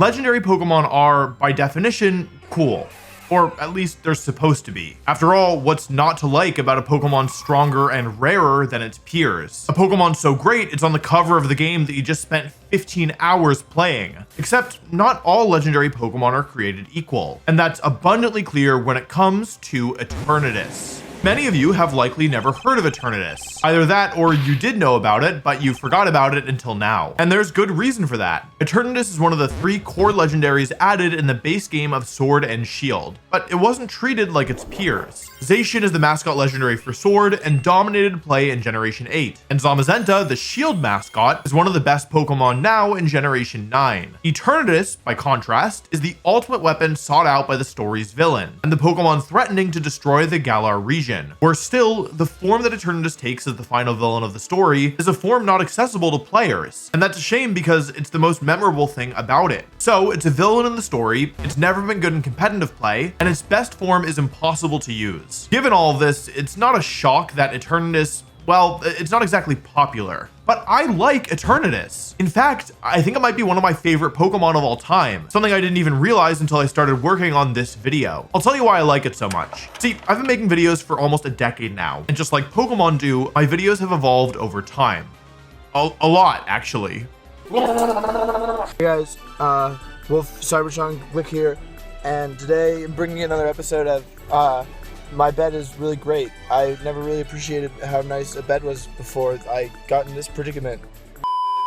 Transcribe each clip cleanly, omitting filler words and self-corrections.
Legendary Pokemon are, by definition, cool. Or at least they're supposed to be. After all, what's not to like about a Pokemon stronger and rarer than its peers? A Pokemon so great, it's on the cover of the game that you just spent 15 hours playing. Except not all legendary Pokemon are created equal. And that's abundantly clear when it comes to Eternatus. Many of you have likely never heard of Eternatus. Either that or you did know about it, but you forgot about it until now. And there's good reason for that. Eternatus is one of the 3 core legendaries added in the base game of Sword and Shield, but it wasn't treated like its peers. Zacian is the mascot legendary for Sword and dominated play in Generation 8. And Zamazenta, the Shield mascot, is one of the best Pokemon now in Generation 9. Eternatus, by contrast, is the ultimate weapon sought out by the story's villain, and the Pokemon threatening to destroy the Galar region. Where still, the form that Eternatus takes as the final villain of the story is a form not accessible to players. And that's a shame because it's the most memorable thing about it. So it's a villain in the story, it's never been good in competitive play, and its best form is impossible to use. Given all of this, it's not a shock that Eternatus, well, it's not exactly popular. But I like Eternatus. In fact, I think it might be one of my favorite Pokemon of all time, something I didn't even realize until I started working on this video. I'll tell you why I like it so much. See, I've been making videos for almost a decade now, and just like Pokemon do, my videos have evolved over time. A lot, actually. Hey guys, Wolf Cybertron Glick here, and today I'm bringing you another episode of my bed is really great. I never really appreciated how nice a bed was before I got in this predicament.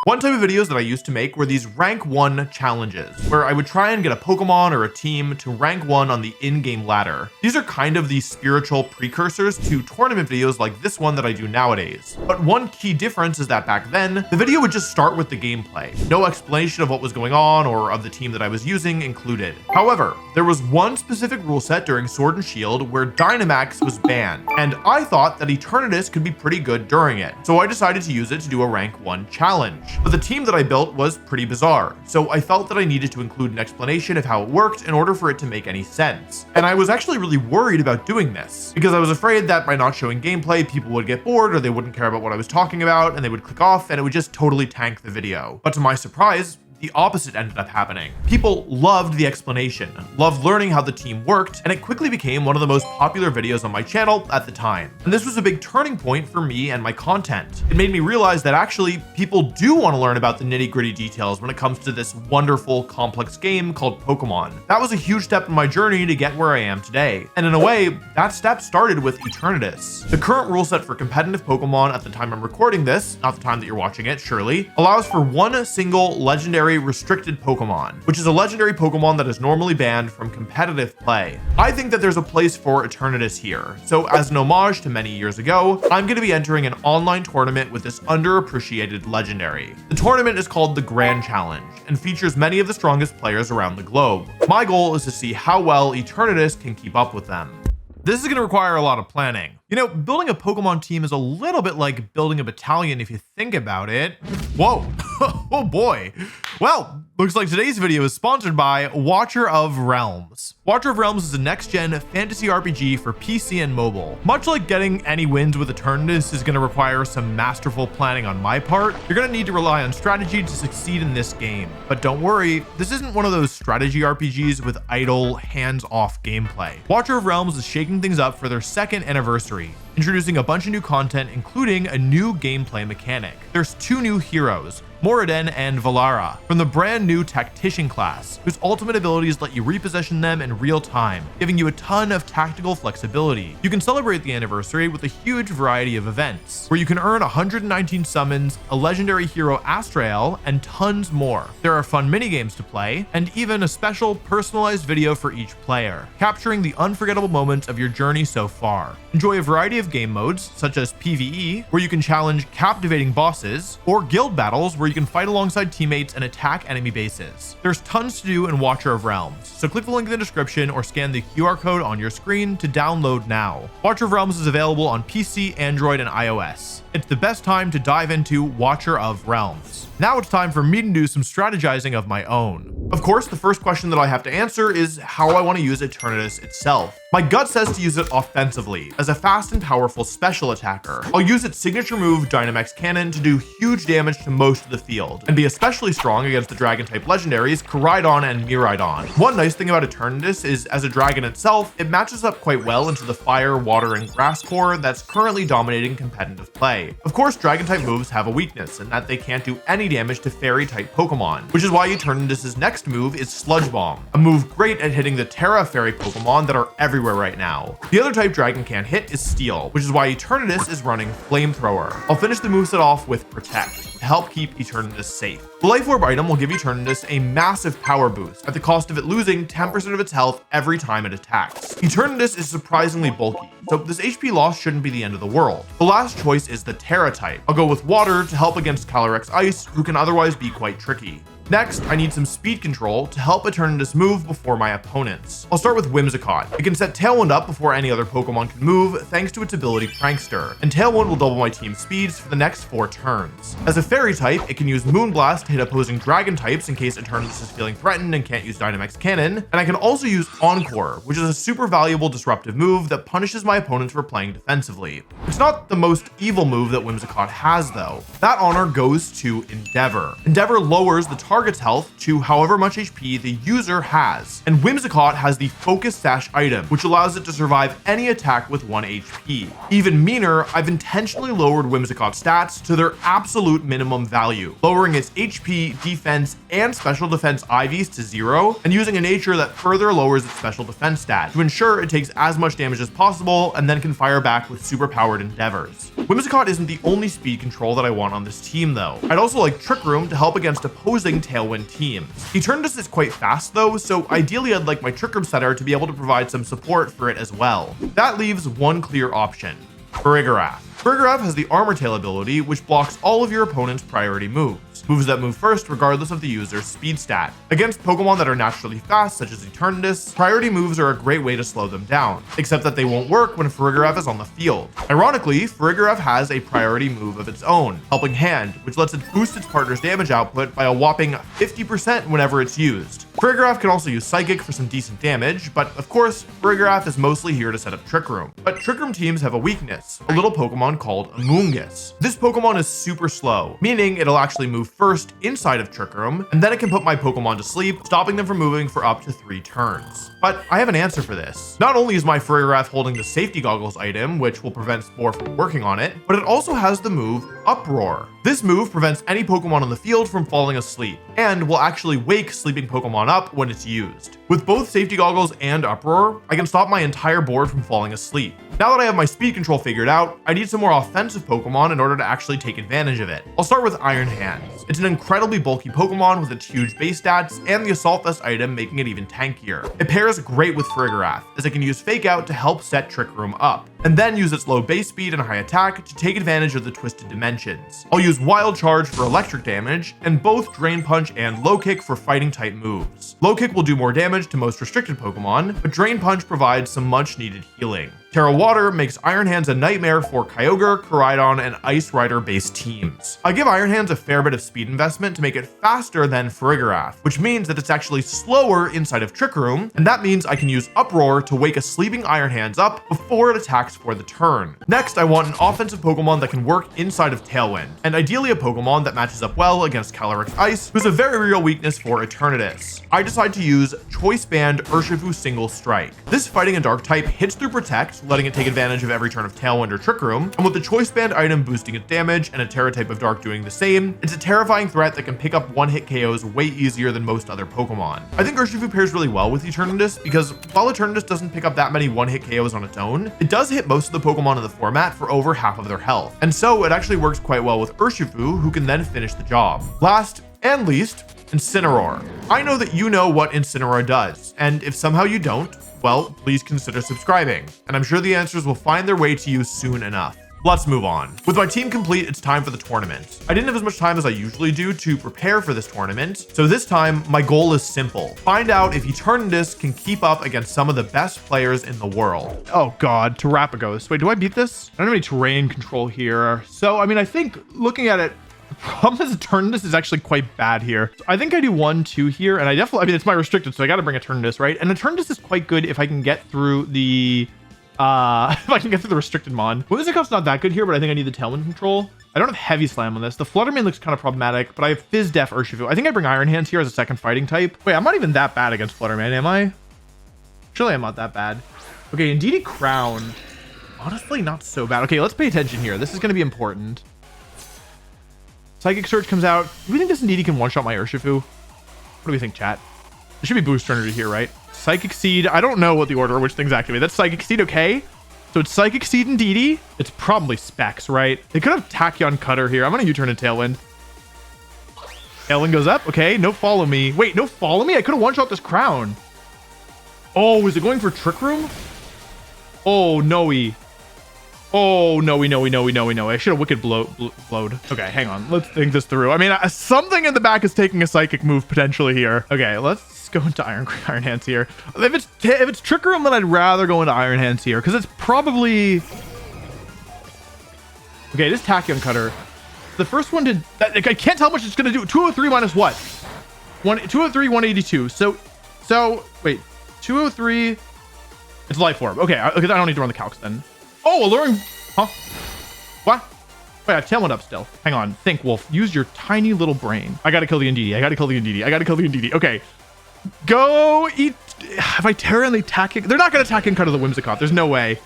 One type of videos that I used to make were these rank 1 challenges, where I would try and get a Pokemon or a team to rank 1 on the in-game ladder. These are kind of the spiritual precursors to tournament videos like this one that I do nowadays. But one key difference is that back then, the video would just start with the gameplay. No explanation of what was going on or of the team that I was using included. However, there was one specific rule set during Sword and Shield where Dynamax was banned, and I thought that Eternatus could be pretty good during it. So I decided to use it to do a rank 1 challenge. But the team that I built was pretty bizarre, so I felt that I needed to include an explanation of how it worked in order for it to make any sense. And I was actually really worried about doing this, because I was afraid that by not showing gameplay, people would get bored or they wouldn't care about what I was talking about and they would click off and it would just totally tank the video. But to my surprise, the opposite ended up happening. People loved the explanation, loved learning how the team worked, and it quickly became one of the most popular videos on my channel at the time. And this was a big turning point for me and my content. It made me realize that actually people do want to learn about the nitty-gritty details when it comes to this wonderful, complex game called Pokemon. That was a huge step in my journey to get where I am today. And in a way, that step started with Eternatus. The current rule set for competitive Pokemon at the time I'm recording this, not the time that you're watching it, surely, allows for one single legendary restricted Pokemon, which is a legendary Pokemon that is normally banned from competitive play. I think that there's a place for Eternatus here, so as an homage to many years ago, I'm going to be entering an online tournament with this underappreciated legendary. The tournament is called the Grand Challenge and features many of the strongest players around the globe. My goal is to see how well Eternatus can keep up with them. This is going to require a lot of planning. You know, building a Pokemon team is a little bit like building a battalion if you think about it. Whoa, oh boy. Well, looks like today's video is sponsored by Watcher of Realms. Watcher of Realms is a next-gen fantasy RPG for PC and mobile. Much like getting any wins with Eternatus is going to require some masterful planning on my part, you're going to need to rely on strategy to succeed in this game. But don't worry, this isn't one of those strategy RPGs with idle, hands-off gameplay. Watcher of Realms is shaking things up for their 2nd anniversary, introducing a bunch of new content, including a new gameplay mechanic. There's 2 new heroes, Moradin and Valara, from the brand new Tactician class, whose ultimate abilities let you reposition them in real time, giving you a ton of tactical flexibility. You can celebrate the anniversary with a huge variety of events, where you can earn 119 summons, a legendary hero Astrael, and tons more. There are fun minigames to play, and even a special personalized video for each player, capturing the unforgettable moments of your journey so far. Enjoy a variety of game modes, such as PvE, where you can challenge captivating bosses, or guild battles, where you can fight alongside teammates and attack enemy bases. There's tons to do in Watcher of Realms, so click the link in the description or scan the QR code on your screen to download now. Watcher of Realms is available on PC, Android, and iOS. It's the best time to dive into Watcher of Realms. Now it's time for me to do some strategizing of my own. Of course, the first question that I have to answer is how I want to use Eternatus itself. My gut says to use it offensively, as a fast and powerful special attacker. I'll use its signature move, Dynamax Cannon, to do huge damage to most of the field, and be especially strong against the Dragon-type legendaries Koraidon and Miraidon. One nice thing about Eternatus is, as a dragon itself, it matches up quite well into the fire, water, and grass core that's currently dominating competitive play. Of course, Dragon-type moves have a weakness, in that they can't do any damage to Fairy-type Pokemon, which is why Eternatus' next move is Sludge Bomb, a move great at hitting the Terra Fairy Pokemon that are everywhere right now. The other type Dragon can't hit is Steel, which is why Eternatus is running Flamethrower. I'll finish the moveset off with Protect to help keep Eternatus safe. The Life Orb item will give Eternatus a massive power boost at the cost of it losing 10% of its health every time it attacks. Eternatus is surprisingly bulky, so this HP loss shouldn't be the end of the world. The last choice is the Terra type. I'll go with Water to help against Calyrex Ice, who can otherwise be quite tricky. Next, I need some speed control to help Eternatus move before my opponents. I'll start with Whimsicott. It can set Tailwind up before any other Pokemon can move thanks to its ability Prankster, and Tailwind will double my team's speeds for the next 4 turns. As a Fairy type, it can use Moonblast to hit opposing Dragon types in case Eternatus is feeling threatened and can't use Dynamax Cannon, and I can also use Encore, which is a super valuable disruptive move that punishes my opponents for playing defensively. It's not the most evil move that Whimsicott has though. That honor goes to Endeavor. Endeavor lowers the target's health to however much HP the user has, and Whimsicott has the Focus Sash item, which allows it to survive any attack with 1 HP. Even meaner, I've intentionally lowered Whimsicott's stats to their absolute minimum value, lowering its HP, defense, and special defense IVs to 0, and using a nature that further lowers its special defense stat to ensure it takes as much damage as possible and then can fire back with super powered endeavors. Whimsicott isn't the only speed control that I want on this team though. I'd also like Trick Room to help against opposing Tailwind teams. Eternatus is quite fast though, so ideally I'd like my Trick Room setter to be able to provide some support for it as well. That leaves one clear option: Farigiraf. Farigiraf has the Armor Tail ability, which blocks all of your opponent's priority moves that move first regardless of the user's speed stat. Against Pokemon that are naturally fast, such as Eternatus, priority moves are a great way to slow them down, except that they won't work when Farigiraf is on the field. Ironically, Farigiraf has a priority move of its own, Helping Hand, which lets it boost its partner's damage output by a whopping 50% whenever it's used. Farigiraf can also use Psychic for some decent damage, but of course, Farigiraf is mostly here to set up Trick Room. But Trick Room teams have a weakness, a little Pokemon called Amoonguss. This Pokemon is super slow, meaning it'll actually move first inside of Trick Room, and then it can put my Pokemon to sleep, stopping them from moving for up to 3 turns. But I have an answer for this. Not only is my Farigiraf holding the Safety Goggles item, which will prevent Spore from working on it, but it also has the move Uproar. This move prevents any Pokemon on the field from falling asleep, and will actually wake sleeping Pokemon up when it's used. With both Safety Goggles and Uproar, I can stop my entire board from falling asleep. Now that I have my speed control figured out, I need some more offensive Pokemon in order to actually take advantage of it. I'll start with Iron Hands. It's an incredibly bulky Pokemon with its huge base stats, and the Assault Vest item making it even tankier. It pairs great with Farigiraf, as it can use Fake Out to help set Trick Room up, and then use its low base speed and high attack to take advantage of the Twisted Dimensions. I'll use Wild Charge for electric damage, and both Drain Punch and Low Kick for fighting type moves. Low Kick will do more damage to most restricted Pokemon, but Drain Punch provides some much needed healing. Terra Water makes Iron Hands a nightmare for Kyogre, Koraidon, and Ice Rider based teams. I give Iron Hands a fair bit of speed investment to make it faster than Farigiraf, which means that it's actually slower inside of Trick Room, and that means I can use Uproar to wake a sleeping Iron Hands up before it attacks for the turn. Next, I want an offensive Pokemon that can work inside of Tailwind, and ideally a Pokemon that matches up well against Calyrex Ice, who's a very real weakness for Eternatus. I decide to use Choice Band Urshifu Single Strike. This fighting a dark type hits through Protect, letting it take advantage of every turn of Tailwind or Trick Room, and with the Choice Band item boosting its damage and a Terra type of Dark doing the same, it's a terrifying threat that can pick up one-hit KOs way easier than most other Pokemon. I think Urshifu pairs really well with Eternatus because while Eternatus doesn't pick up that many one-hit KOs on its own, it does hit most of the Pokemon in the format for over half of their health, and so it actually works quite well with Urshifu, who can then finish the job. Last and least, Incineroar. I know that you know what Incineroar does, and if somehow you don't, well, please consider subscribing, and I'm sure the answers will find their way to you soon enough. Let's move on. With my team complete, it's time for the tournament. I didn't have as much time as I usually do to prepare for this tournament, so this time my goal is simple. Find out if Eternatus can keep up against some of the best players in the world. Oh god, Terrapagos. Wait, do I beat this? I don't have any terrain control here. So, I mean, I think looking at it The problem is Eternatus is actually quite bad here. So I think I do 1, 2 here, and I mean, it's my restricted, so I got to bring Eternatus, right? And Eternatus is quite good if I can get through the, if I can get through the restricted mon. Whimsicott's not that good here, but I think I need the Tailwind control. I don't have Heavy Slam on this. The Fluttermane looks kind of problematic, but I have Fizz Def Urshifu. I think I bring Iron Hands here as a second fighting type. Wait, I'm not even that bad against Fluttermane, am I? Surely I'm not that bad. Okay, Indeedee Crown. Honestly, not so bad. Okay, let's pay attention here. This is going to be important. Psychic Surge comes out. Do we think this Indeedee can one-shot my Urshifu? What do we think, chat? It should be Boost Energy here, right? Psychic Seed. I don't know what the order of which things activate. That's Psychic Seed, okay? So it's Psychic Seed and Indeedee. It's probably Specs, right? They could have Tachyon Cutter here. I'm going to U-turn and Tailwind. Tailwind goes up. Okay, no Follow Me. Wait, no Follow Me? I could have one-shot this Crown. Oh, is it going for Trick Room? Oh, no-y. Oh, no-y. I should have Wicked Blowed. Okay, hang on. Let's think this through. I mean, something in the back is taking a Psychic move potentially here. Okay, let's go into Iron Hands here. If it's Trick Room, then I'd rather go into Iron Hands here because it's probably... Okay, this Tachyon Cutter. The first one did... I can't tell how much it's going to do. 203 minus what? 203, 182. So, wait. 203... It's Life Orb. Okay, I don't need to run the calcs then. Oh, alluring. Huh? What? Wait, I have Tailwind up still. Hang on. Think, Wolf. Use your tiny little brain. I gotta kill the Indeedee. Okay. Go eat. If I Terra and they attack it, they're not gonna attack and cut of the Whimsicott. There's no way.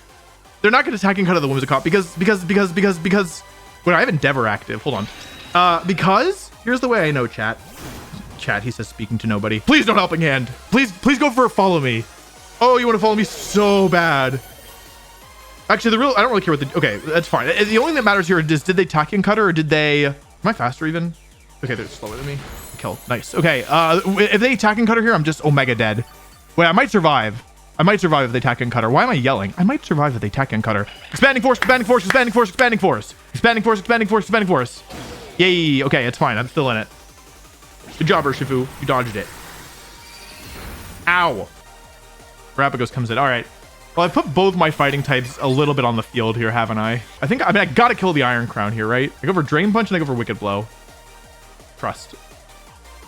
They're not gonna attack and cut of the Whimsicott because. Wait, I have Endeavor active. Hold on. Because here's the way I know, chat. Chat, he says speaking to nobody. Please don't Helping Hand. Please go for a Follow Me. Oh, you want to follow me so bad. Actually, I don't really care what the... Okay, that's fine. The only thing that matters here is did they Tachyon Cutter or did they... Am I faster even? Okay, they're slower than me. Kill. Nice. Okay, if they Tachyon Cutter here, I'm just Omega dead. Wait, I might survive. I might survive if they Tachyon Cutter. Why am I yelling? I might survive if they Tachyon Cutter. Expanding Force. Yay. Okay, it's fine. I'm still in it. Good job, Urshifu. You dodged it. Ow. Rapagos comes in. All right. Well, I put both my fighting types a little bit on the field here, haven't I? I mean, I gotta kill the Iron Crown here, right? I go for Drain Punch and I go for Wicked Blow. Trust.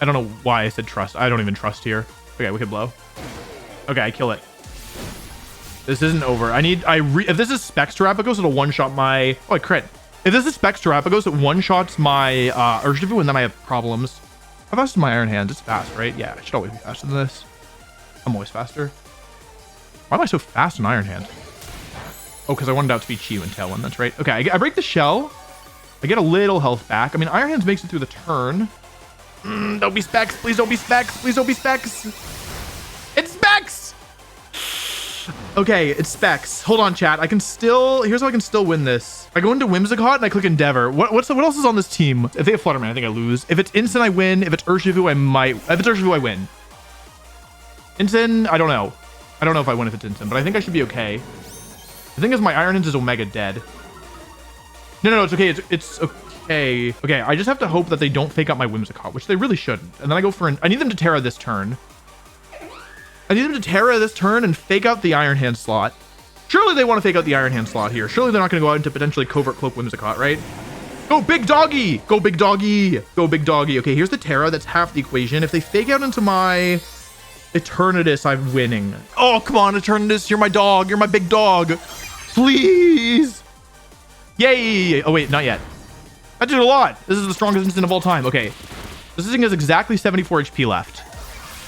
I don't know why I said trust. I don't even trust here. Okay, Wicked Blow. Okay, I kill it. This isn't over. If this is Specs Terapagos, it'll one-shot my... Oh, I crit. If this is Specs Terapagos, it one-shots my Urshifu, and then I have problems. How fast is my Iron Hands? It's fast, right? Yeah, I should always be faster than this. I'm always faster. Why am I so fast in Iron Hand? Oh, because I wanted out to be Chi and Tailwind. That's right. Okay, I break the shell. I get a little health back. I mean, Iron Hands makes it through the turn. Don't be Specs. Please don't be Specs. Please don't be Specs. It's Specs! Okay, it's Specs. Hold on, chat. Here's how I can still win this. I go into Whimsicott and I click Endeavor. What else is on this team? If they have Fluttermane, I think I lose. If it's Instant, I win. If it's Urshifu, I might. If it's Urshifu, I win. Instant, I don't know. I don't know if I win if it's Instant, but I think I should be okay. The thing is, my Iron Hands is Omega dead. No, it's okay. It's okay. Okay, I just have to hope that they don't fake out my Whimsicott, which they really shouldn't. And then I go for I need them to Terra this turn. I need them to Terra this turn and fake out the Iron Hand slot. Surely they want to fake out the Iron Hand slot here. Surely they're not going to go out into potentially Covert Cloak Whimsicott, right? Go big doggy! Go big doggy! Go big doggy. Okay, here's the Terra. That's half the equation. If they fake out into my... Eternatus, I'm winning. Oh, come on, Eternatus. You're my dog. You're my big dog. Please. Yay. Oh, wait, not yet. I did a lot. This is the strongest instant of all time. Okay. This thing has exactly 74 HP left.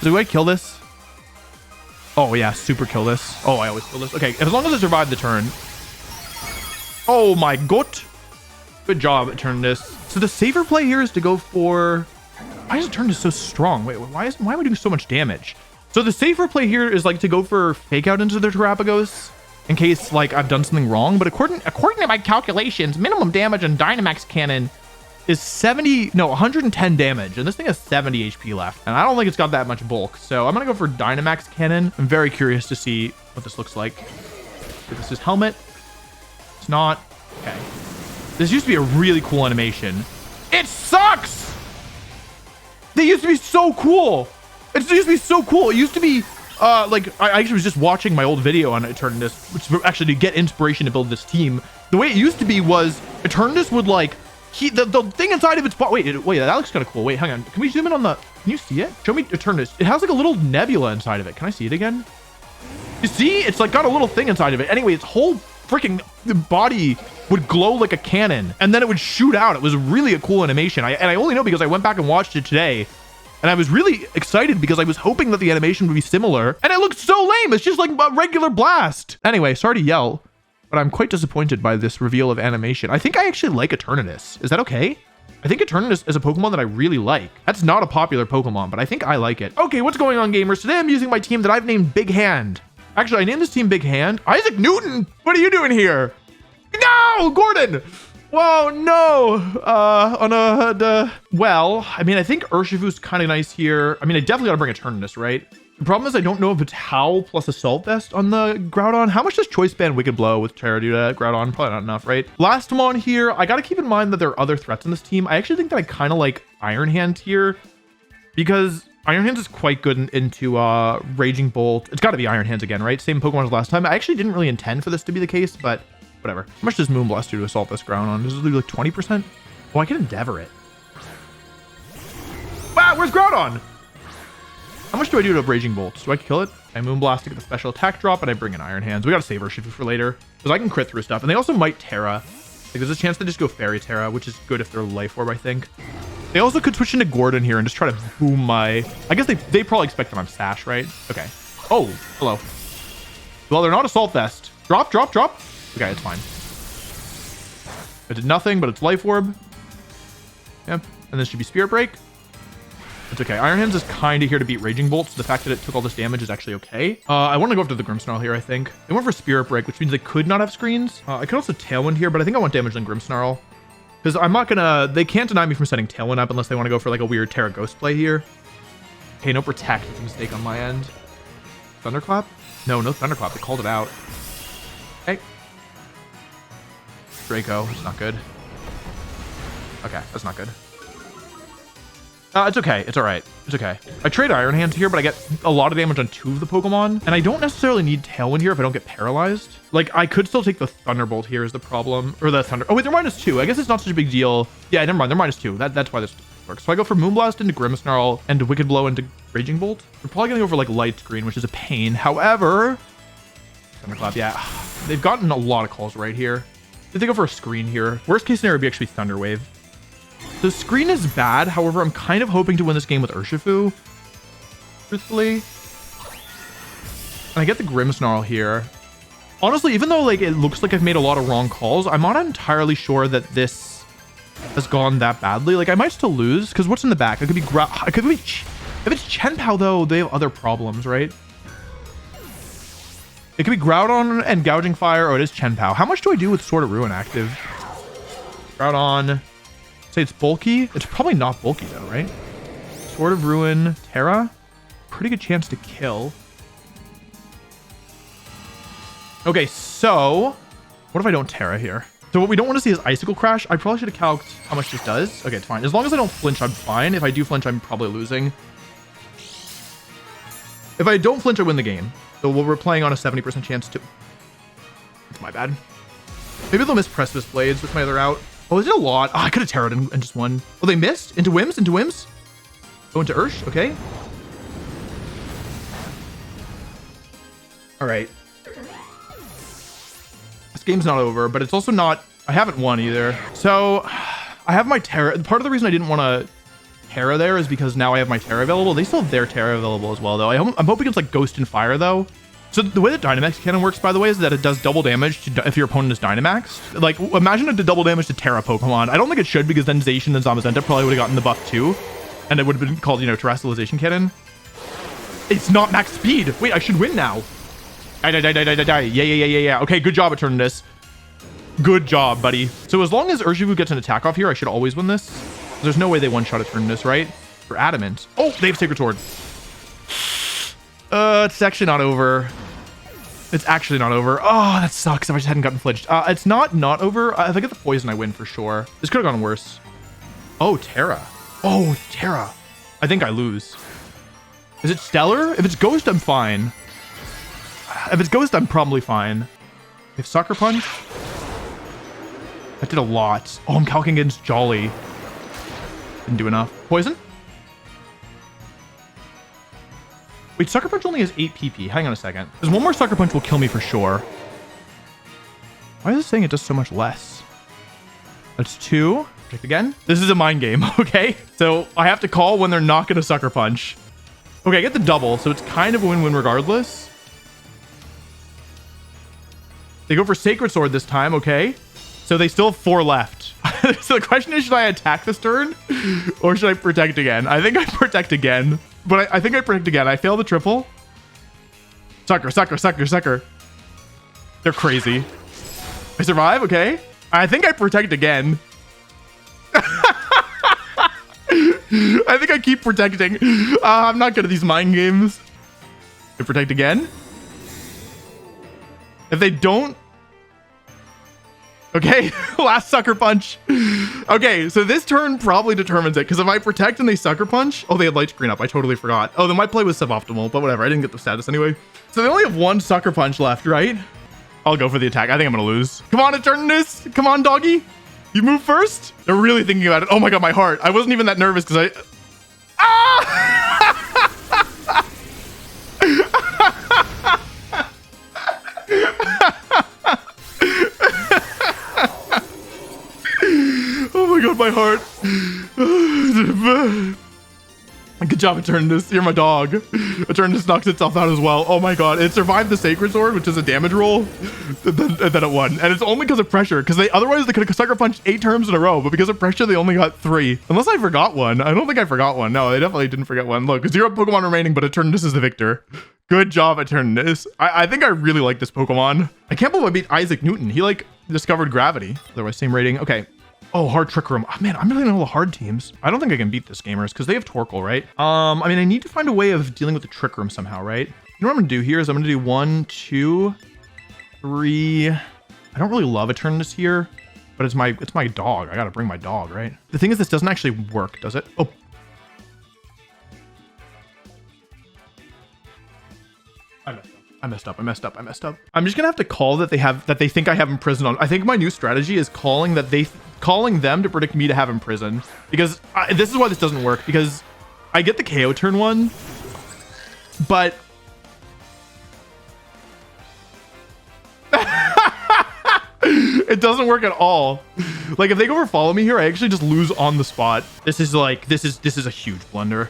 Do I kill this? Oh, yeah. Super kill this. Oh, I always kill this. Okay. As long as I survive the turn. Oh, my god. Good job, Eternatus. So the safer play here is to go for... Why is Eternatus so strong? Wait, why am I doing so much damage? So the safer play here is like to go for fake out into their Terapagos in case like I've done something wrong. But according to my calculations, minimum damage on Dynamax Cannon is 110 damage. And this thing has 70 HP left. And I don't think it's got that much bulk. So I'm going to go for Dynamax Cannon. I'm very curious to see what this looks like. Okay, this is helmet. It's not. Okay. This used to be a really cool animation. It sucks! They used to be so cool. It used to be so cool. It used to be like I actually was just watching my old video on Eternatus, which actually to get inspiration to build this team. The way it used to be was Eternatus would like the thing inside of its body. Wait, that looks kind of cool. Wait, hang on. Can we zoom in on the, can you see it? Show me Eternatus. It has like a little nebula inside of it. Can I see it again? You see, it's like got a little thing inside of it. Anyway, its whole freaking body would glow like a cannon, and then it would shoot out. It was really a cool animation. I only know because I went back and watched it today, and I was really excited because I was hoping that the animation would be similar, and it looked so lame. It's just like a regular blast. Anyway, sorry to yell, but I'm quite disappointed by this reveal of animation. I think I actually like Eternatus. Is that okay? I think Eternatus is a Pokemon that I really like. That's not a popular Pokemon, but I think I like it. Okay, what's going on, gamers? Today I'm using my team that I've named Big Hand. Actually, I named this team Big Hand. Isaac Newton, what are you doing here? No, Gordon. Whoa, no. Well, I mean, I think Urshifu's kind of nice here. I mean, I definitely got to bring Eternatus, right? The problem is I don't know if it's Howl plus Assault Vest on the Groudon. How much does Choice Band Wicked Blow with Terra do to Groudon? Probably not enough, right? Last one here. I got to keep in mind that there are other threats in this team. I actually think that I kind of like Iron Hand here because Iron Hands is quite good into Raging Bolt. It's got to be Iron Hands again, right? Same Pokemon as last time. I actually didn't really intend for this to be the case, but whatever. How much does Moonblast do to assault this Groudon? Does it do like 20%? Oh, I can Endeavor it. Wow, where's Groudon? How much do I do to Raging Bolt? Do I kill it? I Moonblast to get the special attack drop, and I bring in Iron Hands. We got to save Urshifu for later, because I can crit through stuff. And they also might Terra. Like, there's a chance they just go Fairy Terra, which is good if they're Life Orb, I think. They also could switch into Gordon here and just try to boom my... I guess they probably expect that I'm Sash, right? Okay. Oh, hello. Well, they're not Assault Vest. Drop, drop, drop. Okay, it's fine. It did nothing, but it's Life Orb. Yep. And this should be Spirit Break. It's okay. Iron Hands is kind of here to beat Raging Bolt, so the fact that it took all this damage is actually okay. I want to go after the Grimmsnarl here, I think. They went for Spirit Break, which means they could not have screens. I could also Tailwind here, but I think I want damage on Grimmsnarl. Because I'm not gonna... They can't deny me from setting Tailwind up unless they want to go for like a weird Terra Ghost play here. Okay, no Protect. It's a mistake on my end. Thunderclap? No, no Thunderclap. They called it out. Okay. Draco. It's not good. Okay, that's not good. It's okay. It's all right. It's okay. I trade Iron Hands here, but I get a lot of damage on 2 of the Pokemon. And I don't necessarily need Tailwind here if I don't get paralyzed. Like, I could still take the Thunderbolt here is the problem. Or the Thunder... Oh, wait, they're -2. I guess it's not such a big deal. Yeah, never mind. They're -2. That's why this works. So I go for Moonblast into Grimmsnarl and Wicked Blow into Raging Bolt. We're probably going to go for, like, Light Screen, which is a pain. However... Thunderclap, yeah. They've gotten a lot of calls right here. Did they go for a Screen here? Worst case scenario would be actually Thunder Wave. The Screen is bad. However, I'm kind of hoping to win this game with Urshifu, truthfully. And I get the Grimmsnarl here. Honestly, even though like it looks like I've made a lot of wrong calls, I'm not entirely sure that this has gone that badly. Like I might still lose because what's in the back? It could be if it's Chenpao though, they have other problems, right? It could be Groudon and Gouging Fire, or it is Chenpao. How much do I do with Sword of Ruin active? Groudon. Say it's bulky. It's probably not bulky though, right? Sword of Ruin, Terra. Pretty good chance to kill. Okay, so what if I don't Terra here? So what we don't want to see is Icicle Crash. I probably should have calced how much this does. Okay, it's fine. As long as I don't flinch, I'm fine. If I do flinch, I'm probably losing. If I don't flinch, I win the game. So we're playing on a 70% chance to... It's my bad. Maybe they'll miss Precipice Blades with my other out. Oh, is it a lot? Oh, I could have Terra'd and just won. Oh, they missed? Into Wims? Into Wims? Go into Ursh? Okay. All right. This game's not over, but it's also not... I haven't won either. So, I have my Terra... Part of the reason I didn't want to Terra there is because now I have my Terra available. They still have their Terra available as well, though. I'm hoping it's like Ghost and Fire, though. So the way that Dynamax Cannon works, by the way, is that it does double damage if your opponent is Dynamaxed. Like, imagine it did double damage to Terra Pokemon. I don't think it should, because then Zacian and Zamazenta probably would have gotten the buff too. And it would have been called, you know, Terrestrialization Cannon. It's not max speed. Wait, I should win now. Die. Yeah. Okay, good job, Eternatus. Good job, buddy. So as long as Urshifu gets an attack off here, I should always win this. There's no way they one-shot Eternatus, right? For Adamant. Oh, they have Sacred Sword. It's actually not over. It's actually not over. Oh, that sucks if I just hadn't gotten flinched. It's not over. If I get the poison, I win for sure. This could have gone worse. Oh, Terra. Oh, Terra. I think I lose. Is it Stellar? If it's Ghost, I'm fine. If it's Ghost, I'm probably fine. If Sucker Punch. That did a lot. Oh, I'm calcing against Jolly. Didn't do enough. Poison? Wait, Sucker Punch only has 8 PP. Hang on a second. Because one more Sucker Punch will kill me for sure. Why is this saying it does so much less? That's 2. Protect again. This is a mind game, okay? So I have to call when they're not going to Sucker Punch. Okay, I get the double, so it's kind of a win-win regardless. They go for Sacred Sword this time, okay? So they still have 4 left. So the question is, should I attack this turn? Or should I protect again? I think I protect again. But I think I protect again. I fail the triple. Sucker, sucker, sucker, sucker. They're crazy. I survive, okay? I think I protect again. I think I keep protecting. I'm not good at these mind games. I protect again. If they don't... Okay, last Sucker Punch. Okay, so this turn probably determines it, because if I protect and they Sucker Punch... Oh, they had light screen up. I totally forgot. Oh, then my play was suboptimal, but whatever. I didn't get the status anyway. So they only have 1 Sucker Punch left, right? I'll go for the attack. I think I'm going to lose. Come on, Eternatus. Come on, doggy. You move first? They're really thinking about it. Oh my god, my heart. I wasn't even that nervous because I... Ah! Oh my god, my heart. Good job, Eternatus. You're my dog. Eternatus knocks itself out as well. Oh my god. It survived the Sacred Sword, which is a damage roll. And then it won. And it's only because of pressure. Because otherwise they could have Sucker Punched 8 turns in a row. But because of pressure, they only got 3. Unless I forgot one. I don't think I forgot one. No, they definitely didn't forget one. Look, 0 Pokemon remaining, but Eternatus is the victor. Good job, Eternatus. I think I really like this Pokemon. I can't believe I beat Isaac Newton. He like discovered gravity. Otherwise, same rating. Okay. Oh, hard Trick Room. Oh, man, I'm really in all the hard teams. I don't think I can beat this gamers because they have Torkoal, right? I mean, I need to find a way of dealing with the Trick Room somehow, right? You know what I'm gonna do here is I'm gonna do 1, 2, 3. I don't really love Eternatus here, but it's my dog. I gotta bring my dog, right? The thing is, this doesn't actually work, does it? Oh. I messed up. I'm just gonna have to call that they think I have Imprison on. I think my new strategy is calling them to predict me to have Imprison, because this is why this doesn't work, because I get the KO turn 1, but it doesn't work at all. Like if they go for follow me here, I actually just lose on the spot. This is a huge blunder.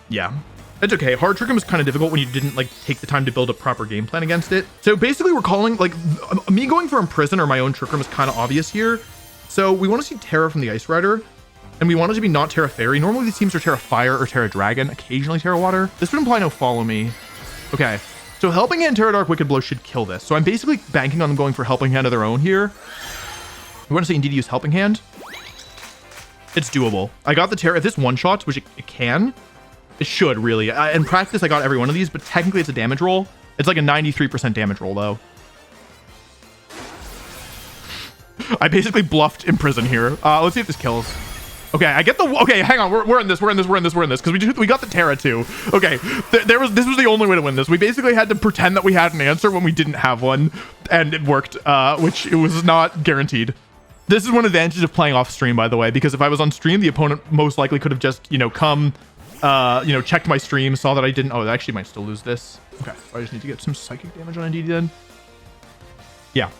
Yeah. It's okay. Hard Trick Room is kind of difficult when you didn't like take the time to build a proper game plan against it. So basically we're calling like me going for Imprison or my own Trick Room is kind of obvious here. So we want to see Terra from the Ice Rider, and we want it to be not Terra Fairy. Normally these teams are Terra Fire or Terra Dragon, occasionally Terra Water. This would imply no follow me. Okay. So Helping Hand, Terra Dark, Wicked Blow should kill this. So I'm basically banking on them going for Helping Hand of their own here. We want to see Indeed use Helping Hand. It's doable. I got the Terra. If this one-shots, which it can, it should really. In practice, I got every one of these, but technically it's a damage roll. It's like a 93% damage roll, though. I basically bluffed Imprison here. Let's see if this kills. Okay, I get the... Okay, hang on. We're in this, because we got the Terra, too. Okay, this was the only way to win this. We basically had to pretend that we had an answer when we didn't have one, and it worked, which it was not guaranteed. This is one advantage of playing off stream, by the way, because if I was on stream, the opponent most likely could have just, come... checked my stream, saw that I didn't. Oh, I actually might still lose this. Okay, so I just need to get some psychic damage on Indeed then. Yeah.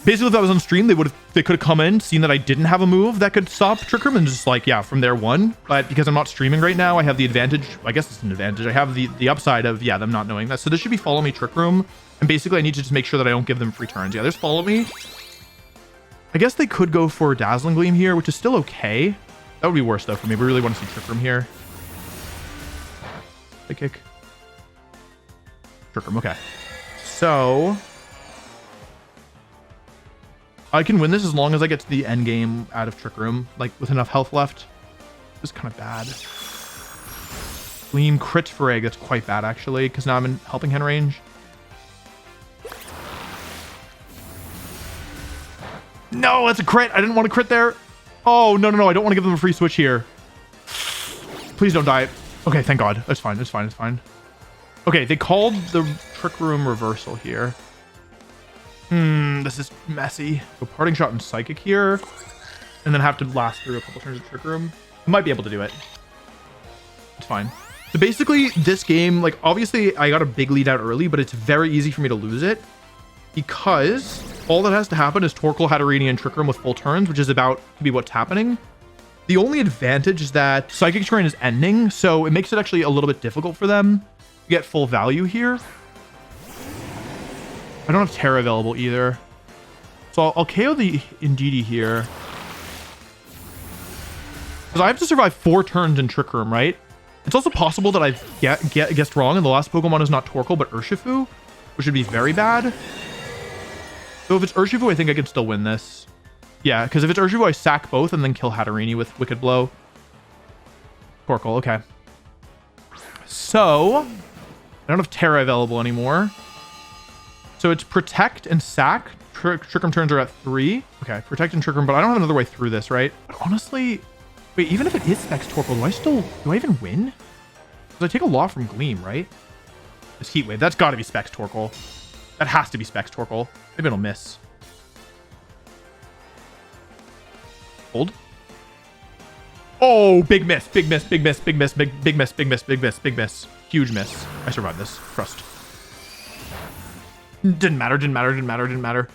Basically, if I was on stream, they could have come in, seen that I didn't have a move that could stop Trick Room, and just like, yeah, from there won. But because I'm not streaming right now, I have the advantage. I guess it's an advantage. I have the upside of, yeah, them not knowing that. So this should be Follow Me Trick Room. And basically, I need to just make sure that I don't give them free turns. Yeah, there's Follow Me. I guess they could go for Dazzling Gleam here, which is still okay. That would be worse, though, for me. We really want to see Trick Room here. Kick. Trick Room, okay. So I can win this as long as I get to the end game out of Trick Room, like with enough health left. This is kind of bad. Gleam crit for egg. That's quite bad, actually, because now I'm in Helping Hand range. No, that's a crit. I didn't want to crit there. Oh, no. I don't want to give them a free switch here. Please don't die. Okay, thank God. That's fine. It's fine. Okay, they called the Trick Room reversal here. This is messy. So parting shot and psychic here, and then have to last through a couple turns of trick room. I might be able to do it. It's fine. So basically this game, like obviously I got a big lead out early, but it's very easy for me to lose it because all that has to happen is Torkoal, Hatterene, and Trick Room with full turns, which is about to be what's happening. The only advantage is that Psychic Terrain is ending, so it makes it actually a little bit difficult for them to get full value here. I don't have Terra available either. So I'll KO the Indeedee here. Because I have to survive 4 turns in Trick Room, right? It's also possible that I've guessed wrong and the last Pokemon is not Torkoal, but Urshifu, which would be very bad. So if it's Urshifu, I think I can still win this. Yeah, because if it's Urshifu, I sack both and then kill Hatterene with Wicked Blow. Torkoal, okay. So, I don't have Terra available anymore. So it's Protect and Sack. Trick Room turns are at 3. Okay, Protect and Trick Room, but I don't have another way through this, right? But honestly, wait, even if it is Specs Torkoal, do I even win? Because I take a lot from Gleam, right? This Heat Wave, that's got to be Specs Torkoal. That has to be Specs Torkoal. Maybe it'll miss. Hold. Oh, big miss, big miss, big miss, big miss, big miss, big miss, big miss, big miss. Huge miss. I survived this. Trust. Didn't matter, didn't matter, didn't matter, didn't matter.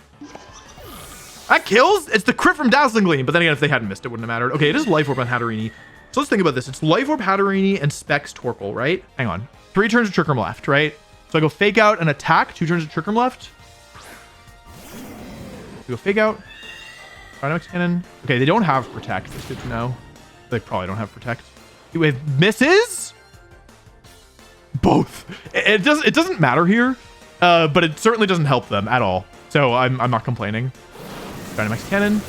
That kills? It's the crit from Dazzling Gleam, but then again, if they hadn't missed it, wouldn't have mattered. Okay, it is Life Orb on Hatterene. So let's think about this. It's Life Orb, Hatterene, and Specs Torkoal, right? Hang on. 3 turns of Trick Room left, right? So I go Fake Out and attack. 2 turns of Trick Room left. We go Fake Out. Dynamax Cannon. Okay, they don't have Protect. That's good to know. They probably don't have Protect. Heat Wave misses? Both. It doesn't matter here, but it certainly doesn't help them at all. So I'm not complaining. Dynamax Cannon.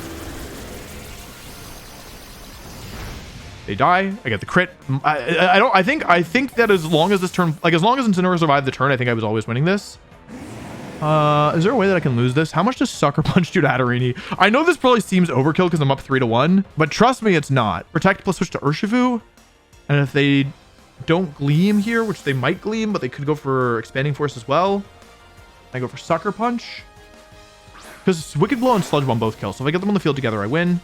They die. I get the crit. I think that as long as this turn, like as long as Incineroar survived the turn, I think I was always winning this. Is there a way that I can lose this? How much does Sucker Punch do to Hatterene? I know this probably seems overkill because I'm up 3-1, but trust me, it's not. Protect plus switch to Urshifu. And if they don't Gleam here, which they might Gleam, but they could go for Expanding Force as well. I go for Sucker Punch. Because Wicked Blow and Sludge Bomb both kill. So if I get them on the field together, I win.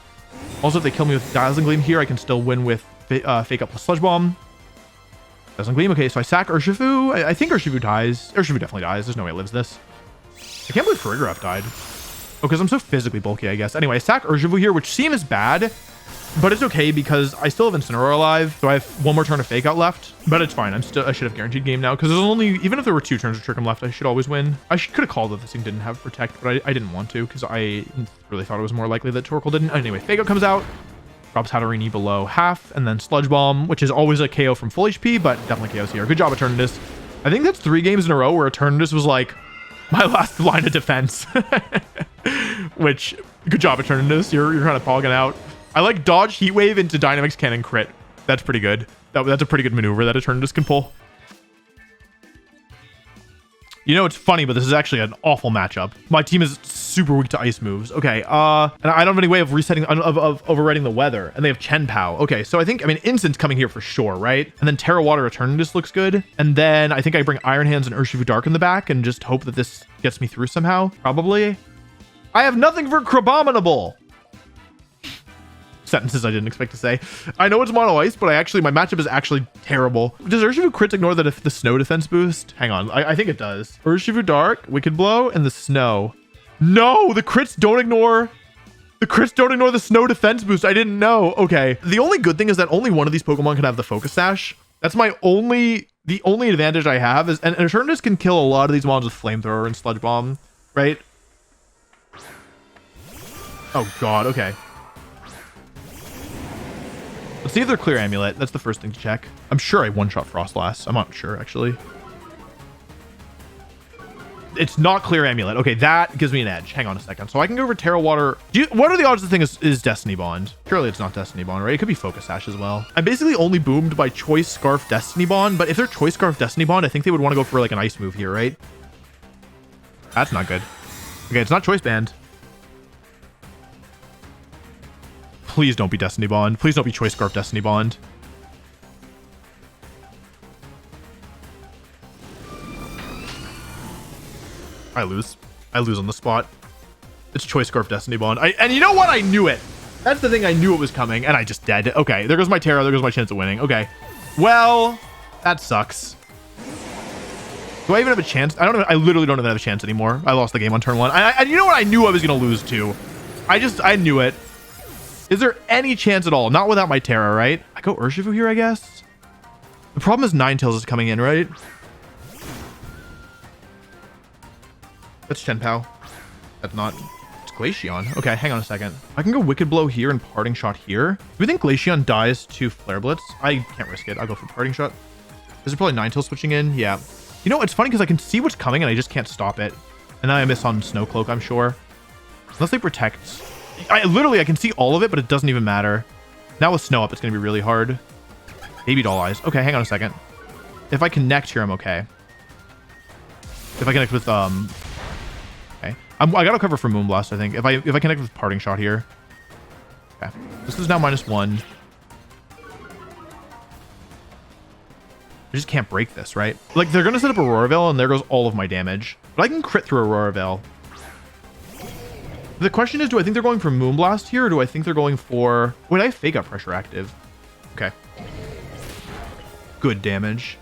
Also, if they kill me with Dazzling Gleam here, I can still win with Fake Out plus Sludge Bomb. Dazzling Gleam. Okay, so I sack Urshifu. I think Urshifu dies. Urshifu definitely dies. There's no way it lives this. I can't believe Farigiraf died. Oh, because I'm so physically bulky, I guess. Anyway, I sack Urshifu here, which seems bad, but it's okay because I still have Incineroar alive, so I have 1 more turn of Fake Out left. But it's fine. I should have guaranteed game now because there's only, even if there were 2 turns of Trick Room left, I should always win. I could have called that this thing didn't have Protect, but I didn't want to because I really thought it was more likely that Torkoal didn't. Anyway, Fake Out comes out, drops Hatterene below half, and then Sludge Bomb, which is always a KO from full HP, but definitely KOs here. Good job, Eternatus. I think that's 3 games in a row where Eternatus was like my last line of defense. Which, good job, Eternatus. You're kind of pogging out. I like dodge Heat Wave into Dynamax Cannon crit. That's pretty good. That's a pretty good maneuver that Eternatus can pull. You know, it's funny, but this is actually an awful matchup. My team is super weak to ice moves. Okay, and I don't have any way of resetting, of overriding the weather. And they have Chen Pao. Okay, so I mean, Instin's coming here for sure, right? And then Terra Water Eternatus looks good. And then I think I bring Iron Hands and Urshifu Dark in the back and just hope that this gets me through somehow. Probably. I have nothing for Crabominable. Sentences I didn't expect to say. I know it's mono ice, but my matchup is actually terrible. Does Urshifu crits ignore the snow defense boost? Hang on, I think it does. Urshifu Dark, Wicked Blow, and the snow. No, the crits don't ignore the snow defense boost. I didn't know. Okay. The only good thing is that only one of these Pokemon can have the Focus Sash. That's the only advantage I have is, and Eternatus can kill a lot of these mons with Flamethrower and Sludge Bomb, right? Oh God, okay. Let's see if they're Clear Amulet. That's the first thing to check. I'm sure I one-shot Frostlass. I'm not sure, actually. It's not Clear Amulet. Okay, that gives me an edge. Hang on a second. So I can go over Terra Water. What are the odds the thing is Destiny Bond? Surely it's not Destiny Bond, right? It could be Focus Sash as well. I'm basically only boomed by Choice Scarf Destiny Bond, but if they're Choice Scarf Destiny Bond, I think they would want to go for like an ice move here, right? That's not good. Okay, it's not Choice Band. Please don't be Destiny Bond. Please don't be Choice Scarf Destiny Bond. I lose. I lose on the spot. It's Choice Scarf Destiny Bond. And you know what? I knew it. That's the thing. I knew it was coming, and I just dead. Okay, there goes my Terra. There goes my chance of winning. Okay. Well, that sucks. Do I even have a chance? I literally don't even have a chance anymore. I lost the game on turn 1. And you know what? I knew I was going to lose to. I knew it. Is there any chance at all? Not without my Terra, right? I go Urshifu here, I guess. The problem is Ninetales is coming in, right? That's Chenpao. That's not. It's Glaceon. Okay, hang on a second. I can go Wicked Blow here and Parting Shot here. Do we think Glaceon dies to Flare Blitz? I can't risk it. I'll go for Parting Shot. Is there probably Ninetales switching in? Yeah. You know, it's funny because I can see what's coming and I just can't stop it. And then I miss on Snow Cloak, I'm sure. Unless they protect. I can see all of it, but it doesn't even matter. Now with Snow Up, it's going to be really hard. Baby Doll Eyes. Okay, hang on a second. If I connect here, I'm okay. If I connect with, okay. I gotta cover for Moonblast, I think. If I connect with Parting Shot here. Okay. This is now -1. I just can't break this, right? Like, they're gonna set up Aurora Veil, and there goes all of my damage. But I can crit through Aurora Veil. The question is, do I think they're going for Moonblast here, or do I think they're going for... Wait, I have Fake Out Pressure active. Okay. Good damage.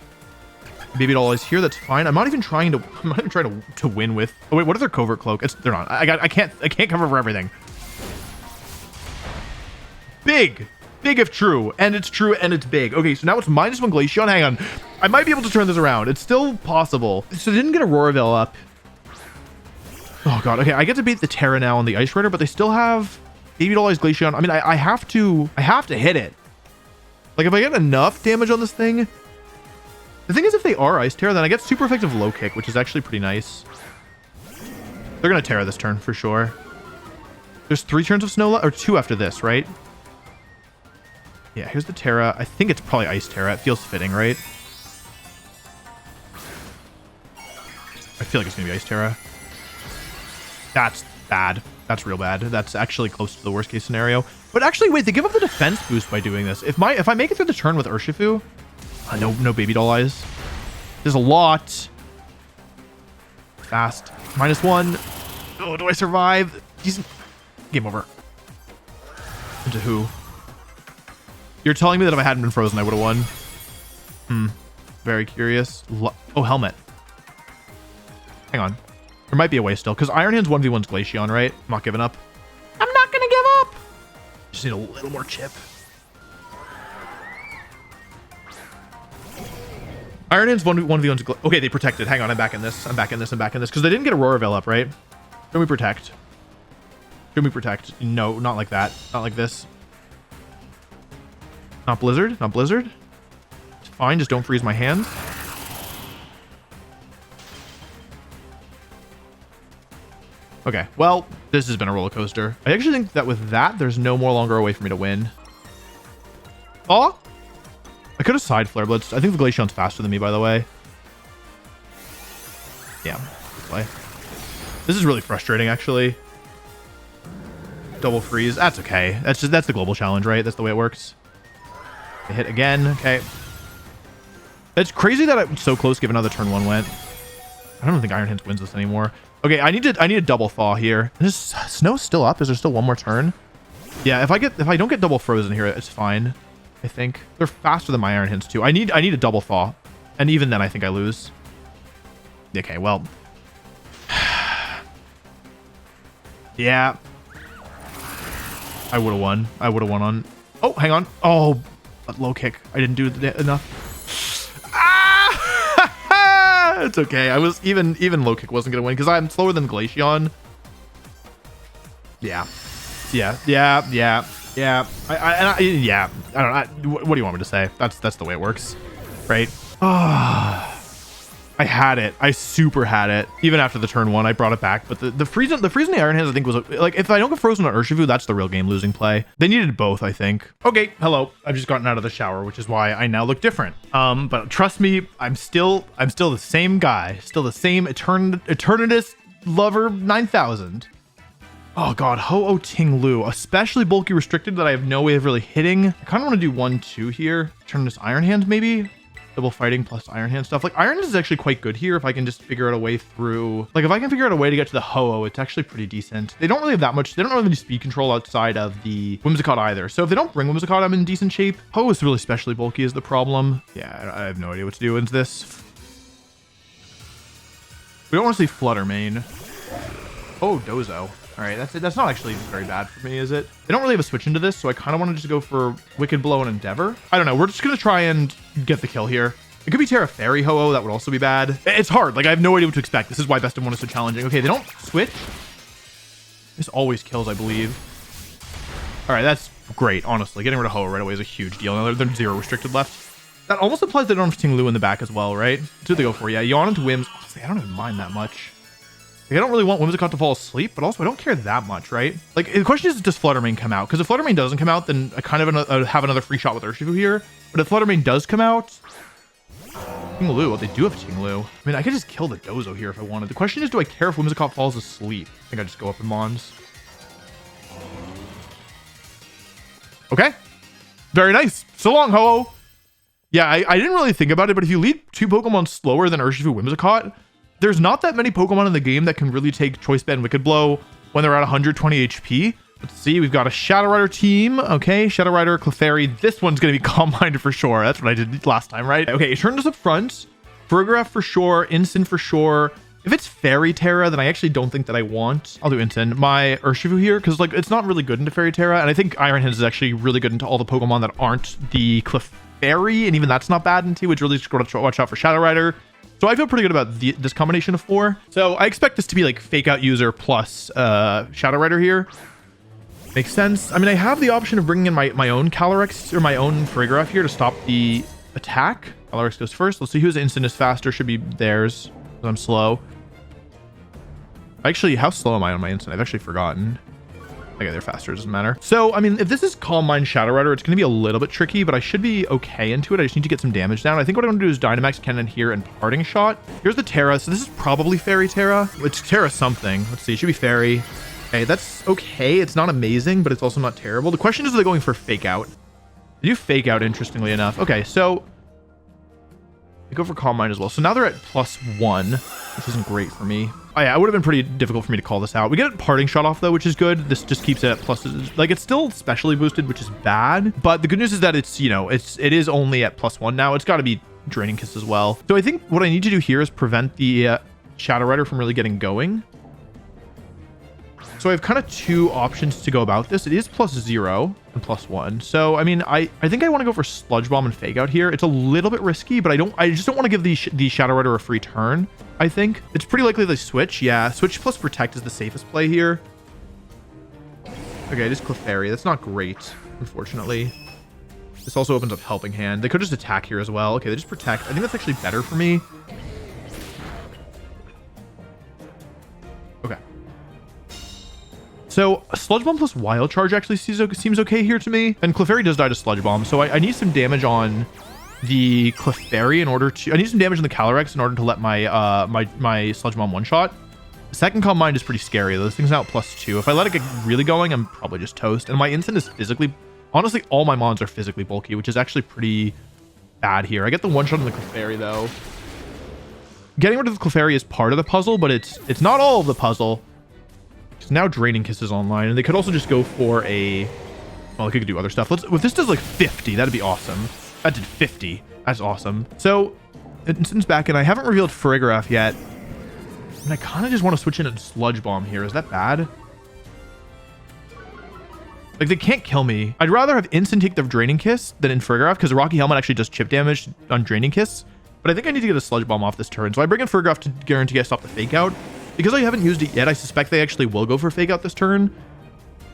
Baby Doll is here. That's fine. I'm not even trying to win with... Oh, wait, what is their Covert Cloak? They're not. I can't cover for everything. Big if true. And it's true, and it's big. Okay, so now it's -1 Glaceon. Hang on. I might be able to turn this around. It's still possible. So they didn't get Aurora Veil up. Oh god, okay, I get to beat the Terra now on the Ice Rider, but they still have Baby Doll Eyes Glaceon. I mean, I have to hit it. Like, if I get enough damage on this thing... The thing is, if they are Ice Terra, then I get super effective Low Kick, which is actually pretty nice. They're gonna Terra this turn, for sure. There's 3 turns of Snow or 2 after this, right? Yeah, here's the Terra. I think it's probably Ice Terra. It feels fitting, right? I feel like it's gonna be Ice Terra. That's bad. That's real bad. That's actually close to the worst case scenario. But actually, wait, they give up the defense boost by doing this. If I make it through the turn with Urshifu, no Baby Doll Eyes. There's a lot. Fast. -1. Oh, do I survive? Game over. Into who? You're telling me that if I hadn't been frozen, I would have won. Very curious. Oh, Helmet. Hang on. There might be a way still, because Iron Hand's 1v1's Glaceon, right? I'm not giving up. I'm not gonna give up! Just need a little more chip. Iron Hand's 1v1's okay, they protected. Hang on, I'm back in this. I'm back in this. Because they didn't get Aurora Veil up, right? Show me protect. Show me protect. No, not like that. Not like this. Not Blizzard. Not Blizzard. It's fine, just don't freeze my hand. Okay, well, this has been a roller coaster. I actually think that with that, there's no more longer a way for me to win. Oh! I could have side Flare Blitz. I think the Glaceon's faster than me, by the way. Yeah, play. This is really frustrating, actually. Double freeze. That's okay. That's the global challenge, right? That's the way it works. I hit again. Okay. It's crazy that I'm so close given how the turn 1 went. I don't think Iron Hands wins this anymore. Okay, I need a double thaw here. Is Snow still up? Is there still one more turn? Yeah, if I don't get double frozen here, it's fine. I think they're faster than my Iron Hands too. I need a double thaw, and even then I think I lose. Okay, well, yeah, I would have won. I would have won on. Oh, hang on. Oh, low kick. I didn't do enough. It's okay. I was even low kick wasn't gonna win because I'm slower than Glaceon. Yeah. I don't know. What do you want me to say? That's the way it works, right? I had it. I super had it. Even after the turn 1, I brought it back. But the freezing the Iron Hands, I think, was like, if I don't get frozen on Urshifu, that's the real game losing play. They needed both, I think. Okay, hello. I've just gotten out of the shower, which is why I now look different. But trust me, I'm still the same guy, still the same Eternatus lover 9000. Oh god, Ho-Oh Ting Lu, especially bulky restricted that I have no way of really hitting. I kind of want to do 1-2 here. Turn this Iron Hands maybe. double fighting plus Iron Hand stuff. Like Iron Hand is actually quite good here if I can just figure out a way through. Like if I can figure out a way to get to the Ho-Oh, it's actually pretty decent. They don't really have that much. They don't really have any speed control outside of the Whimsicott either. So if they don't bring Whimsicott, I'm in decent shape. Ho is really especially bulky is the problem. Yeah, I have no idea what to do into this. We don't want to see Flutter Mane. Oh, Dozo. All right, that's not actually very bad for me, is it? They don't really have a switch into this, so I kind of want to just go for Wicked Blow and Endeavor. I don't know. We're just going to try and get the kill here. It could be Terra Fairy Ho-Oh. That would also be bad. It's hard. Like, I have no idea what to expect. This is why Best of 1 is so challenging. Okay, they don't switch. This always kills, I believe. All right, that's great, honestly. Getting rid of Ho-Oh right away is a huge deal. Now there's 0 restricted left. That almost implies they don't have Ting Lu in the back as well, right? That's what they go for. Yeah, Yawn into Whims. Honestly, I don't even mind that much. Like, I don't really want Whimsicott to fall asleep, but also I don't care that much, right? Like, the question is, does Flutter Mane come out? Because if Flutter Mane doesn't come out, then I kind of have another free shot with Urshifu here. But if Flutter Mane does come out, Ting Lu, well, they do have Ting Lu. I mean, I could just kill the Dozo here if I wanted. The question is, do I care if Whimsicott falls asleep? I think I just go up in Mons. Okay. Very nice. So long, Ho-Oh. Yeah, I didn't really think about it, but if you lead 2 Pokemon slower than Urshifu Whimsicott, there's not that many Pokemon in the game that can really take Choice Band Wicked Blow when they're at 120 HP. Let's see, we've got a Shadow Rider team. Okay, Shadow Rider, Clefairy. This one's going to be Calm Minded for sure. That's what I did last time, right? Okay, Eternatus up front. Fergraph for sure. Incin for sure. If it's Fairy Terra, then I actually don't think that I want. I'll do Incin. My Urshifu here, because like it's not really good into Fairy Terra, and I think Iron Hands is actually really good into all the Pokemon that aren't the Clefairy, and even that's not bad into. It's really just got to watch out for Shadow Rider. So I feel pretty good about this combination of 4. So I expect this to be like Fake Out User plus Shadow Rider here. Makes sense. I mean, I have the option of bringing in my own Calyrex or my own Farigiraf here to stop the attack. Calyrex goes first. Let's see whose instant is faster. Should be theirs. I'm slow. Actually, how slow am I on my instant? I've actually forgotten. Okay, they're faster. It doesn't matter. So, I mean, if this is Calm Mind Shadow Rider, it's going to be a little bit tricky, but I should be okay into it. I just need to get some damage down. I think what I'm going to do is Dynamax Cannon here and Parting Shot. Here's the Terra. So this is probably Fairy Terra. It's Terra something. Let's see. It should be Fairy. Okay, that's okay. It's not amazing, but it's also not terrible. The question is, are they going for Fake Out? They do Fake Out, interestingly enough. Okay, so they go for Calm Mind as well. So now they're at +1, which isn't great for me. Oh yeah, it would have been pretty difficult for me to call this out. We get a Parting Shot off though, which is good. This just keeps it at pluses. Like, it's still specially boosted, which is bad. But the good news is that it's, you know, it is only at +1 now. It's got to be Draining Kiss as well. So I think what I need to do here is prevent the Shadow Rider from really getting going. So I have kind of 2 options to go about this. It is +0 and +1. So, I mean, I think I want to go for Sludge Bomb and Fake Out here. It's a little bit risky, but I just don't want to give the Shadow Rider a free turn, I think. It's pretty likely they switch. Yeah, Switch plus Protect is the safest play here. Okay, it is Clefairy. That's not great, unfortunately. This also opens up Helping Hand. They could just attack here as well. Okay, they just Protect. I think that's actually better for me. Okay. So Sludge Bomb plus Wild Charge actually seems okay here to me. And Clefairy does die to Sludge Bomb. So I need some damage on the Clefairy in order to... I need some damage on the Calyrex in order to let my my Sludge Bomb one-shot. The second Calm Mind is pretty scary, though. This thing's now at +2. If I let it get really going, I'm probably just toast. And my instant is physically... Honestly, all my Mons are physically bulky, which is actually pretty bad here. I get the one-shot on the Clefairy, though. Getting rid of the Clefairy is part of the puzzle, but it's not all of the puzzle. Now Draining Kiss is online, and they could also just go for a... Well, they could do other stuff. If this does like 50, that'd be awesome. That did 50. That's awesome. So, Instant's back, and I haven't revealed Farigiraf yet. And I kind of just want to switch in and Sludge Bomb here. Is that bad? Like, they can't kill me. I'd rather have Instant take the Draining Kiss than in Farigiraf, because the Rocky Helmet actually does chip damage on Draining Kiss. But I think I need to get a Sludge Bomb off this turn. So I bring in Farigiraf to guarantee I stop the Fake Out. Because I haven't used it yet, I suspect they actually will go for Fake Out this turn.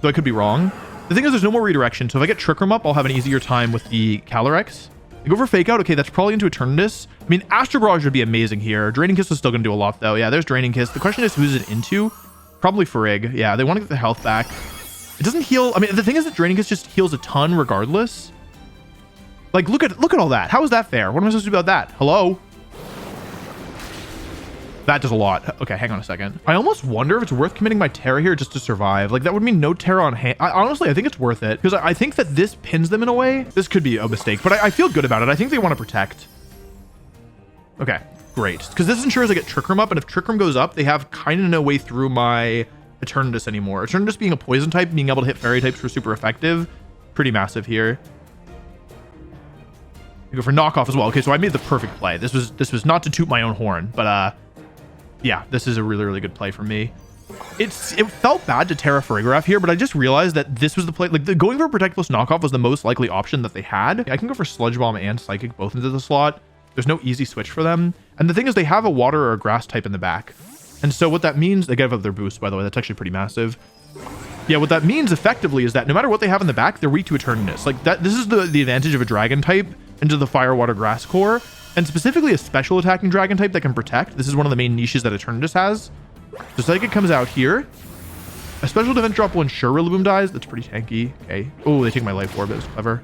Though I could be wrong. The thing is, there's no more redirection. So if I get Trick Room up, I'll have an easier time with the Calyrex. I go for Fake Out. Okay, that's probably into Eternatus. I mean, Astro Barrage would be amazing here. Draining Kiss is still going to do a lot, though. Yeah, there's Draining Kiss. The question is, who's it into? Probably Farig. Yeah, they want to get their health back. It doesn't heal. I mean, the thing is that Draining Kiss just heals a ton regardless. Like, look at all that. How is that fair? What am I supposed to do about that? Hello? That does a lot. Okay, hang on a second. I almost wonder if it's worth committing my Terra here just to survive. Like, that would mean no Terra on hand. Honestly, I think it's worth it. Because I think that this pins them in a way. This could be a mistake, but I feel good about it. I think they want to protect. Okay, great. Because this ensures I get Trick Room up, and if Trick Room goes up, they have kind of no way through my Eternatus anymore. Eternatus being a poison type, being able to hit fairy types were super effective. Pretty massive here. You go for knockoff as well. Okay, so I made the perfect play. This was not to toot my own horn, but yeah, this is a really, really good play for me. It felt bad to Terra Farigiraf here, but I just realized that this was the play. Like, going for Protect plus knockoff was the most likely option that they had. I can go for Sludge Bomb and Psychic both into the slot. There's no easy switch for them. And the thing is, they have a water or a grass type in the back. And so what that means, they give up their boost, by the way. That's actually pretty massive. Yeah, what that means effectively is that no matter what they have in the back, they're weak to Eternatus. Like, this is the advantage of a dragon type into the fire, water, grass core. And specifically a special attacking dragon type that can protect. This is one of the main niches that Eternatus has. So Psychic comes out here. A special defense drop will ensure Rillaboom dies. That's pretty tanky. Okay. Oh, they take my life orb. That was clever.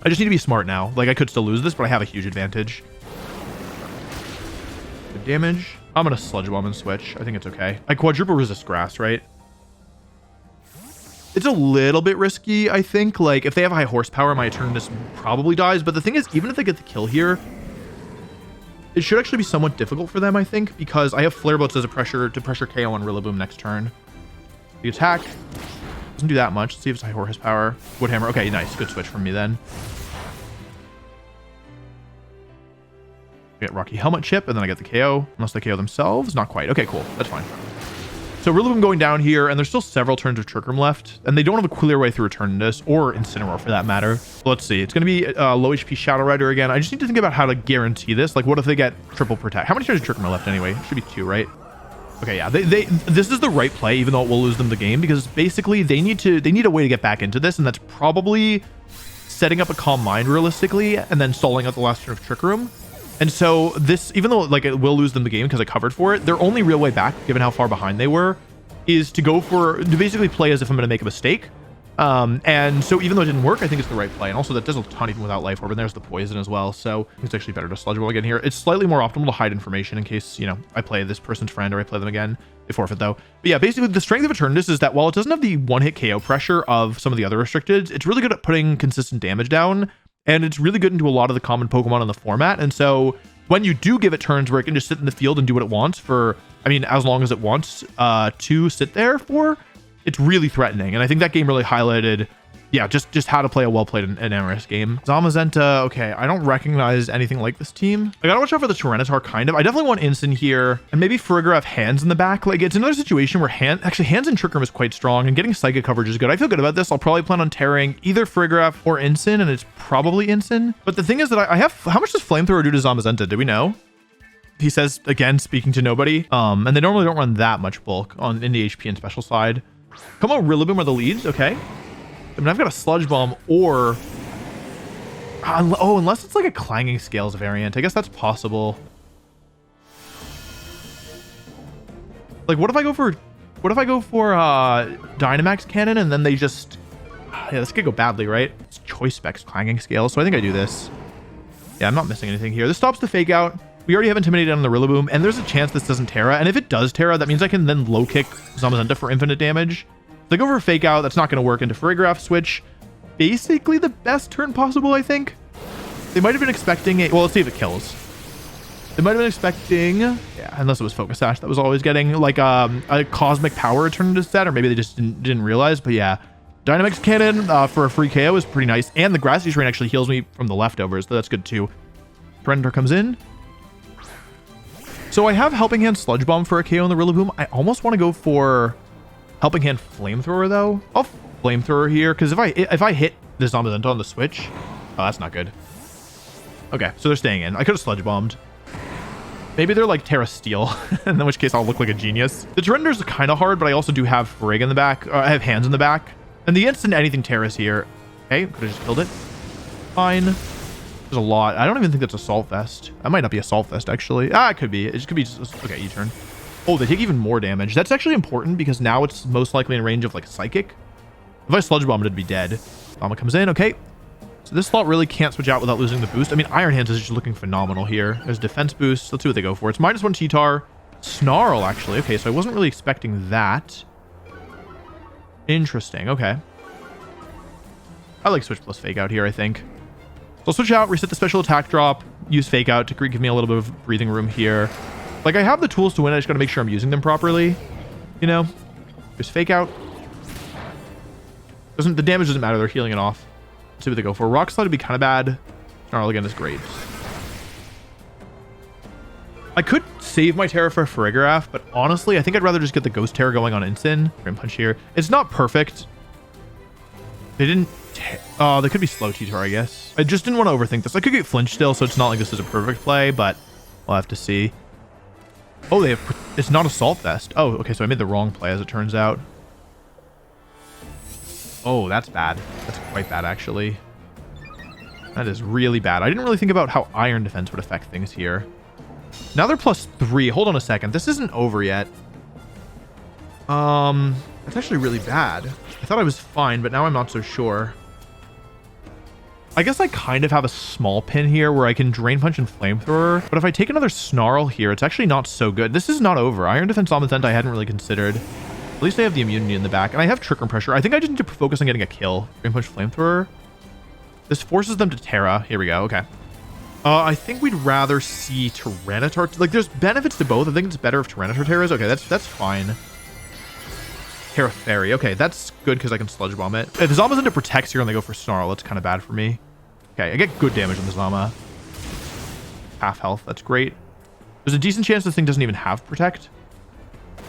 I just need to be smart now. Like, I could still lose this, but I have a huge advantage. Good damage. I'm going to Sludge Bomb and switch. I think it's okay. I quadruple resist grass, right? It's a little bit risky, I think. Like, if they have high horsepower, my Eternatus probably dies. But the thing is, even if they get the kill here, it should actually be somewhat difficult for them, I think, because I have Flare Bolts as a pressure KO on Rillaboom next turn. The attack doesn't do that much. Let's see if it's high horsepower. Woodhammer. Okay, nice. Good switch from me then. Get Rocky Helmet Chip, and then I get the KO. Unless they KO themselves. Not quite. Okay, cool. That's fine. So Rillaboom going down here, and there's still several turns of Trick Room left, and they don't have a clear way through Eternatus, or Incineroar for that matter. Let's see. It's going to be low HP Shadow Rider again. I just need to think about how to guarantee this. Like, what if they get triple protect? How many turns of Trick Room are left anyway? It should be 2, right? Okay, yeah. This is the right play, even though it will lose them the game, because basically they need a way to get back into this, and that's probably setting up a Calm Mind realistically, and then stalling out the last turn of Trick Room. And so this, even though like it will lose them the game because I covered for it, their only real way back, given how far behind they were, is to basically play as if I'm going to make a mistake. And so even though it didn't work, I think it's the right play. And also that does a ton even without life orb, and there's the poison as well. So it's actually better to Sludge Ball again here. It's slightly more optimal to hide information in case, you know, I play this person's friend or I play them again. They forfeit though. But yeah, basically the strength of Eternatus is that while it doesn't have the one-hit KO pressure of some of the other restricted, it's really good at putting consistent damage down. And it's really good into a lot of the common Pokemon in the format. And so when you do give it turns where it can just sit in the field and do what it wants for, I mean, as long as it wants to sit there for, it's really threatening. And I think that game really highlighted, yeah, just how to play a well-played and amorous game. Zamazenta, okay, I don't recognize anything like this team. I gotta watch out for the Tyranitar, kind of. I definitely want Incin here, and maybe Farigiraf Hands in the back. Like, it's another situation where Hands in Trick Room is quite strong, and getting Psychic coverage is good. I feel good about this. I'll probably plan on tearing either Farigiraf or Incin, and it's probably Incin. But the thing is that I have, how much does Flamethrower do to Zamazenta? Do we know? He says, again, speaking to nobody. And they normally don't run that much bulk in the HP and special side. Come on, Rillaboom are the leads, okay. I mean, I've got a Sludge Bomb or... oh, unless it's like a Clanging Scales variant. I guess that's possible. Like, what if I go for Dynamax Cannon and then they just... yeah, this could go badly, right? It's Choice Specs Clanging Scales, so I think I do this. Yeah, I'm not missing anything here. This stops the Fake Out. We already have Intimidated on the Rillaboom, and there's a chance this doesn't Terra. And if it does Terra, that means I can then low kick Zamazenta for infinite damage. If I go for a Fake Out, that's not going to work into Farigiraf switch. Basically the best turn possible, I think. They might have been expecting a... well, let's see if it kills. They might have been expecting... yeah, unless it was Focus Sash that was always getting like a Cosmic Power turn to set, or maybe they just didn't realize. But yeah, Dynamax Cannon for a free KO is pretty nice. And the Grassy Terrain actually heals me from the leftovers, so that's good too. Predator comes in. So I have Helping Hand Sludge Bomb for a KO on the Rillaboom. I almost want to go for Helping Hand Flamethrower though. I'll Flamethrower here, because if I hit the Zamazenta on the switch, oh, that's not good. Okay, so they're staying in. I could have Sludge Bombed. Maybe they're like Terra Steel, in which case I'll look like a genius. The Tyranitar's kind of hard, but I also do have Frig in the back. I have Hands in the back. And the instant anything Terra's here. Okay, could have just killed it. Fine. There's a lot. I don't even think that's Assault Vest. That might not be Assault Vest, actually. Ah, it could be. It just could be just... okay, U-turn. Oh, they take even more damage. That's actually important because now it's most likely in range of like Psychic. If I Sludge Bomb, it'd be dead. Bomba comes in. Okay. So this slot really can't switch out without losing the boost. I mean, Iron Hands is just looking phenomenal here. There's defense boost. Let's see what they go for. It's -1 Cheetar. Snarl, actually. Okay, so I wasn't really expecting that. Interesting. Okay. I like Switch plus Fake Out here, I think. So I'll switch out, reset the special attack drop, use Fake Out to give me a little bit of breathing room here. Like, I have the tools to win. I just got to make sure I'm using them properly. You know? Just Fake Out. The damage doesn't matter. They're healing it off. Let's see what they go for. Rock Slide would be kind of bad. Snarl again is great. I could save my Terra for Farigiraf, but honestly, I think I'd rather just get the Ghost Terra going on Instant. Drain Punch here. It's not perfect. They didn't... Oh, they could be slow T-Tar, I guess. I just didn't want to overthink this. I could get Flinch still, so it's not like this is a perfect play, but we'll have to see. Oh, they have... It's not Assault Vest. Oh, okay, so I made the wrong play, as it turns out. Oh, that's bad. That's quite bad, actually. That is really bad. I didn't really think about how Iron Defense would affect things here. Now they're +3. Hold on a second. This isn't over yet. That's actually really bad. I thought I was fine, but now I'm not so sure. I guess I kind of have a small pin here where I can Drain Punch and Flamethrower, but if I take another Snarl here, it's actually not so good. This is not over. Iron Defense Zamazenta I hadn't really considered. At least I have the immunity in the back, and I have Trick Room Pressure. I think I just need to focus on getting a kill. Drain Punch, Flamethrower. This forces them to Terra. Here we go. Okay. I think we'd rather see Tyranitar. Like, there's benefits to both. I think it's better if Tyranitar Terras. Okay, that's fine. Terra Fairy. Okay, that's good because I can Sludge Bomb it. If the Zamazenta protects here and they go for Snarl, that's kind of bad for me. Okay, I get good damage on the Zama. Half health. That's great. There's a decent chance this thing doesn't even have Protect.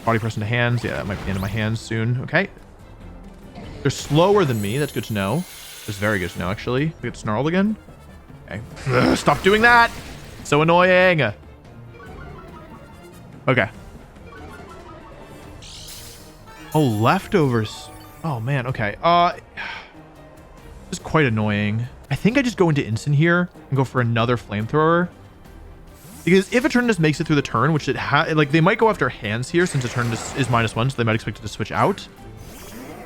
Body Press into hands. Yeah, that might be into my hands soon. Okay. They're slower than me. That's good to know. That's very good to know, actually. We get Snarled again. Okay. Ugh, stop doing that. So annoying. Okay. Oh, leftovers. Oh, man. Okay. This is quite annoying. I think I just go into Instant here and go for another Flamethrower. Because if Eternatus makes it through the turn, which it like they might go after hands here since Eternatus is -1, so they might expect it to switch out.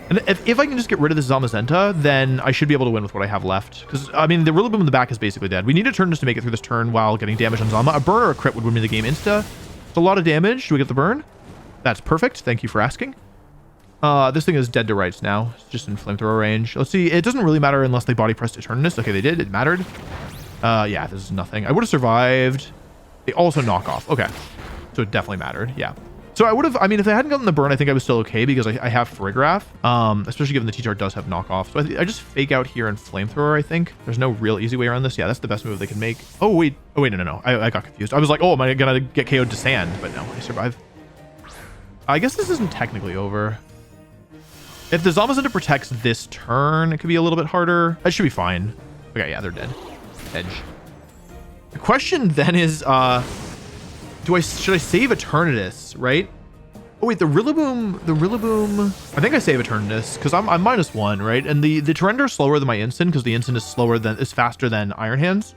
And if I can just get rid of this Zamazenta, then I should be able to win with what I have left. Because, I mean, the Rillaboom in the back is basically dead. We need Eternatus to make it through this turn while getting damage on Zama. A burn or a crit would win me the game insta. It's a lot of damage. Do we get the burn? That's perfect. Thank you for asking. This thing is dead to rights now. It's just in Flamethrower range. Let's see. It doesn't really matter unless they body pressed Eternatus. Okay, they did. It mattered. Yeah, this is nothing. I would have survived. They also knock off. Okay. So it definitely mattered. Yeah. So I would have, I mean, if they hadn't gotten the burn, I think I was still okay because I have Farigiraf, especially given the T-Chart does have knockoff. So I just Fake Out here and Flamethrower, I think. There's no real easy way around this. Yeah, that's the best move they can make. Oh, wait. Oh, wait, no. I got confused. I was like, oh, am I going to get KO'd to sand? But no, I survive. I guess this isn't technically over. If the Zamazenta protects this turn, it could be a little bit harder. That should be fine. Okay, yeah, they're dead. Edge. The question then is, should I save Eternatus, right? Oh wait, the Rillaboom, I think I save Eternatus because I'm -1, right? And the Tyranitar is slower than my Instant because the Instant is faster than Iron Hands.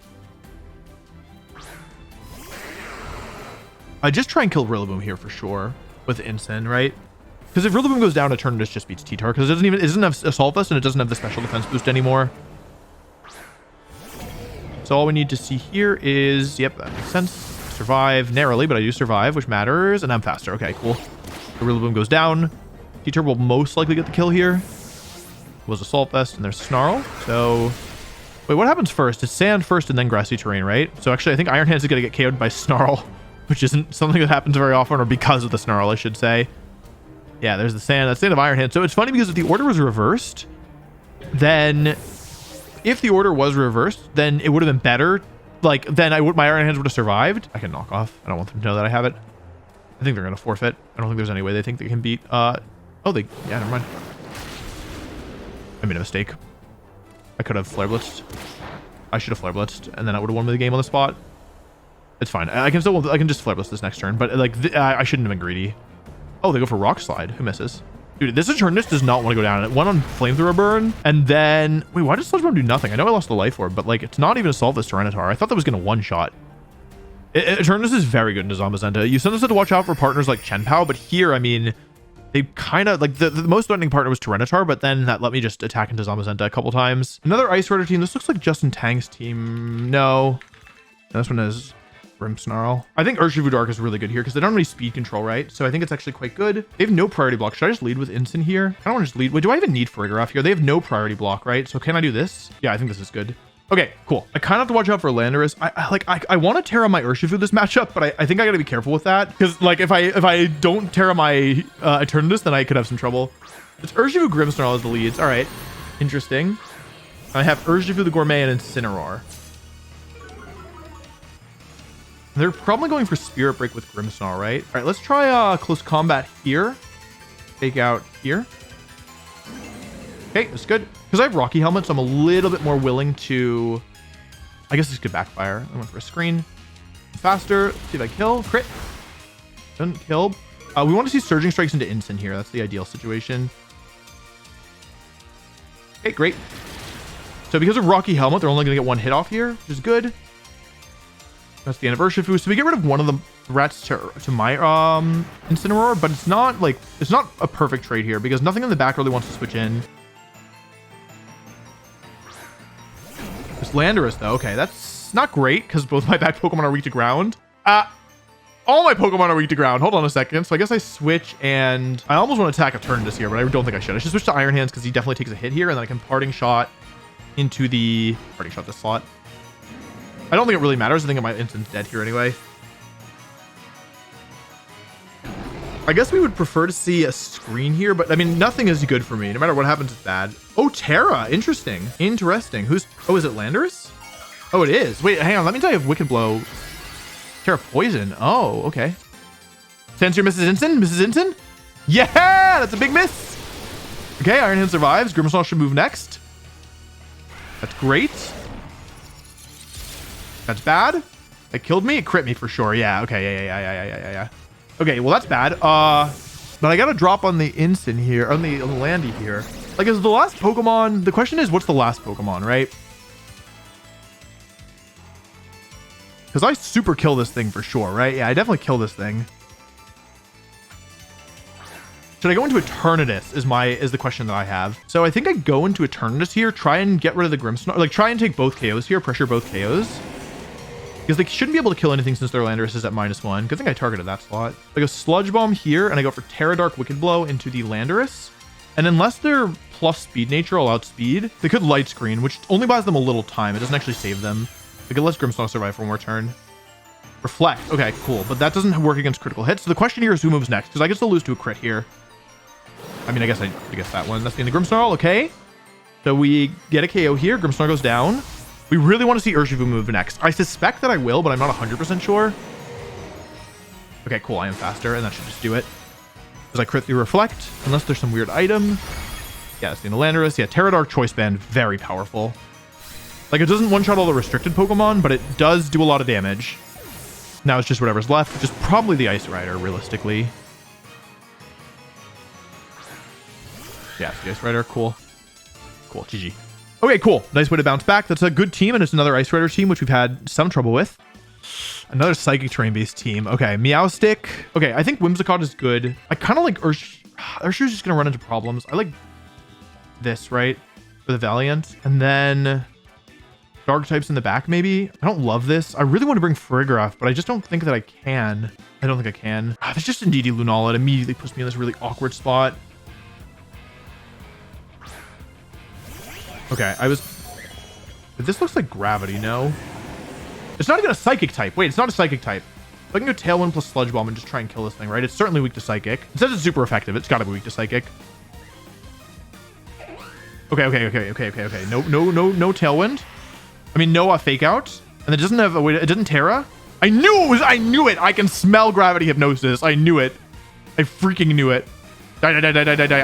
I just try and kill Rillaboom here for sure with Instant, right? Because if Rillaboom goes down, Eternatus just beats T-Tar because it doesn't have Assault Vest and it doesn't have the special defense boost anymore. So all we need to see here is, yep, that makes sense. Survive narrowly, but I do survive, which matters, and I'm faster. Okay, cool. The Rillaboom goes down. T-Tar will most likely get the kill here. It was Assault Vest, and there's Snarl. So, wait, what happens first? It's Sand first and then Grassy Terrain, right? So actually, I think Iron Hands is going to get KO'd by Snarl, which isn't something that happens very often, or because of the Snarl, I should say. Yeah, there's the Sand. That's the end of Iron Hands. So it's funny because if the order was reversed, then... If the order was reversed, then it would have been better. Like, then my Iron Hands would have survived. I can knock off. I don't want them to know that I have it. I think they're going to forfeit. I don't think there's any way they think they can beat. Yeah, never mind. I made a mistake. I could have Flare Blitzed. I should have Flare Blitzed, and then I would have won the game on the spot. It's fine. I can just Flare Blitz this next turn, but like, I shouldn't have been greedy. Oh, they go for Rock Slide. Who misses? Dude, this Eternatus does not want to go down. It went on Flamethrower burn, and then... Wait, why does Sludge Bomb do nothing? I know I lost the Life Orb, but, like, it's not even Assault this Tyranitar. I thought that was going to one-shot. Eternatus is very good into Zamazenta. You sometimes have to watch out for partners like Chenpao, but here, I mean, they kind of... Like, the most threatening partner was Tyranitar, but then that let me just attack into Zamazenta a couple times. Another Ice Rider team. This looks like Justin Tang's team. No. This one is... Snarl. I think Urshifu Dark is really good here because they don't have any speed control, right? So I think it's actually quite good. They have no priority block. Should I just lead with Instant here? I don't want to just lead. Wait, do I even need Farigiraf here? They have no priority block, right? So can I do this? Yeah, I think this is good. Okay, cool. I kind of have to watch out for Landorus. I want to Terra my Urshifu this matchup, but I think I gotta be careful with that because like if I don't Terra my Eternatus, then I could have some trouble. It's Urshifu Grimmsnarl as the leads. All right, interesting. I have Urshifu the Gourmet and Incineroar. They're probably going for Spirit Break with Grimmsnarl, right? All right, let's try close combat here. Take out here. Okay, that's good. Because I have Rocky Helmet, so I'm a little bit more willing to... I guess this could backfire. I went for a screen. Faster. See if I kill. Crit. Doesn't kill. We want to see Surging Strikes into Instant here. That's the ideal situation. Okay, great. So because of Rocky Helmet, they're only going to get one hit off here, which is good. That's the end of Urshifu. So we get rid of one of the threats to my Incineroar, but it's not a perfect trade here because nothing in the back really wants to switch in. This Landorus though, okay, that's not great because both my back Pokemon are weak to ground. All my Pokemon are weak to ground. Hold on a second. So I guess I switch and I almost want to attack Eternatus here, but I don't think I should. I should switch to Iron Hands because he definitely takes a hit here, and then I can Parting Shot into the this slot. I don't think it really matters. I think my instant's dead here anyway. I guess we would prefer to see a screen here, but I mean, nothing is good for me. No matter what happens, it's bad. Oh, Terra. Interesting. Interesting. Who's... Oh, is it Landorus? Oh, it is. Wait, hang on. Let me tell you if Wicked Blow... Terra Poison. Oh, okay. Sensor misses Instant? Misses Instant? Yeah! That's a big miss! Okay, Iron Hand survives. Grimmsnarl should move next. That's great. That's bad. It killed me. It crit me for sure. Yeah. Okay. Yeah. Okay. Well, that's bad. But I got to drop on the instant here, on the Landy here. Like, is the last Pokemon? The question is, what's the last Pokemon, right? Because I super kill this thing for sure, right? Yeah, I definitely kill this thing. Should I go into Eternatus is the question that I have. So I think I go into Eternatus here, try and get rid of the Grimmsnarl, like try and take both KOs here, pressure both KOs. Because they shouldn't be able to kill anything since their Landorus is at -1. Good thing I targeted that slot. I go Sludge Bomb here, and I go for Terra Dark Wicked Blow into the Landorus. And unless they're plus speed nature, all outspeed, they could Light Screen, which only buys them a little time. It doesn't actually save them. They could let Grimmsnarl survive for one more turn. Reflect. Okay, cool. But that doesn't work against critical hits. So the question here is who moves next, because I can still lose to a crit here. I mean, I guess that one. That's the end of Grimmsnarl. Okay. So we get a KO here. Grimmsnarl goes down. We really want to see Urshifu move next. I suspect that I will, but I'm not 100% sure. Okay, cool. I am faster, and that should just do it. Because I crit through Reflect, unless there's some weird item. Yeah, it's the Landorus. Yeah, Terra Dark Choice Band, very powerful. Like, it doesn't one-shot all the restricted Pokemon, but it does do a lot of damage. Now it's just whatever's left, which is probably the Ice Rider, realistically. Yeah, it's the Ice Rider. Cool. Cool. GG. Okay, cool. Nice way to bounce back. That's a good team, and it's another Ice Rider team, which we've had some trouble with. Another Psychic Terrain-based team. Okay, Meowstic. Okay, I think Whimsicott is good. I kind of like Urshifu's just going to run into problems. I like this, right? For the Valiant. And then Dark types in the back, maybe. I don't love this. I really want to bring Farigiraf, but I just don't think that I can. I don't think I can. If it's just Indeedee Lunala, it immediately puts me in this really awkward spot. Okay, but this looks like Gravity, no? It's not even a Psychic type. Wait, it's not a Psychic type. I can go Tailwind plus Sludge Bomb and just try and kill this thing, right? It's certainly weak to Psychic. It says it's super effective. It's gotta be weak to Psychic. Okay. No Tailwind. I mean, no Fake Out. And it doesn't have a way to, it doesn't Terra. I knew it. I can smell Gravity Hypnosis. I knew it. I freaking knew it. Die. I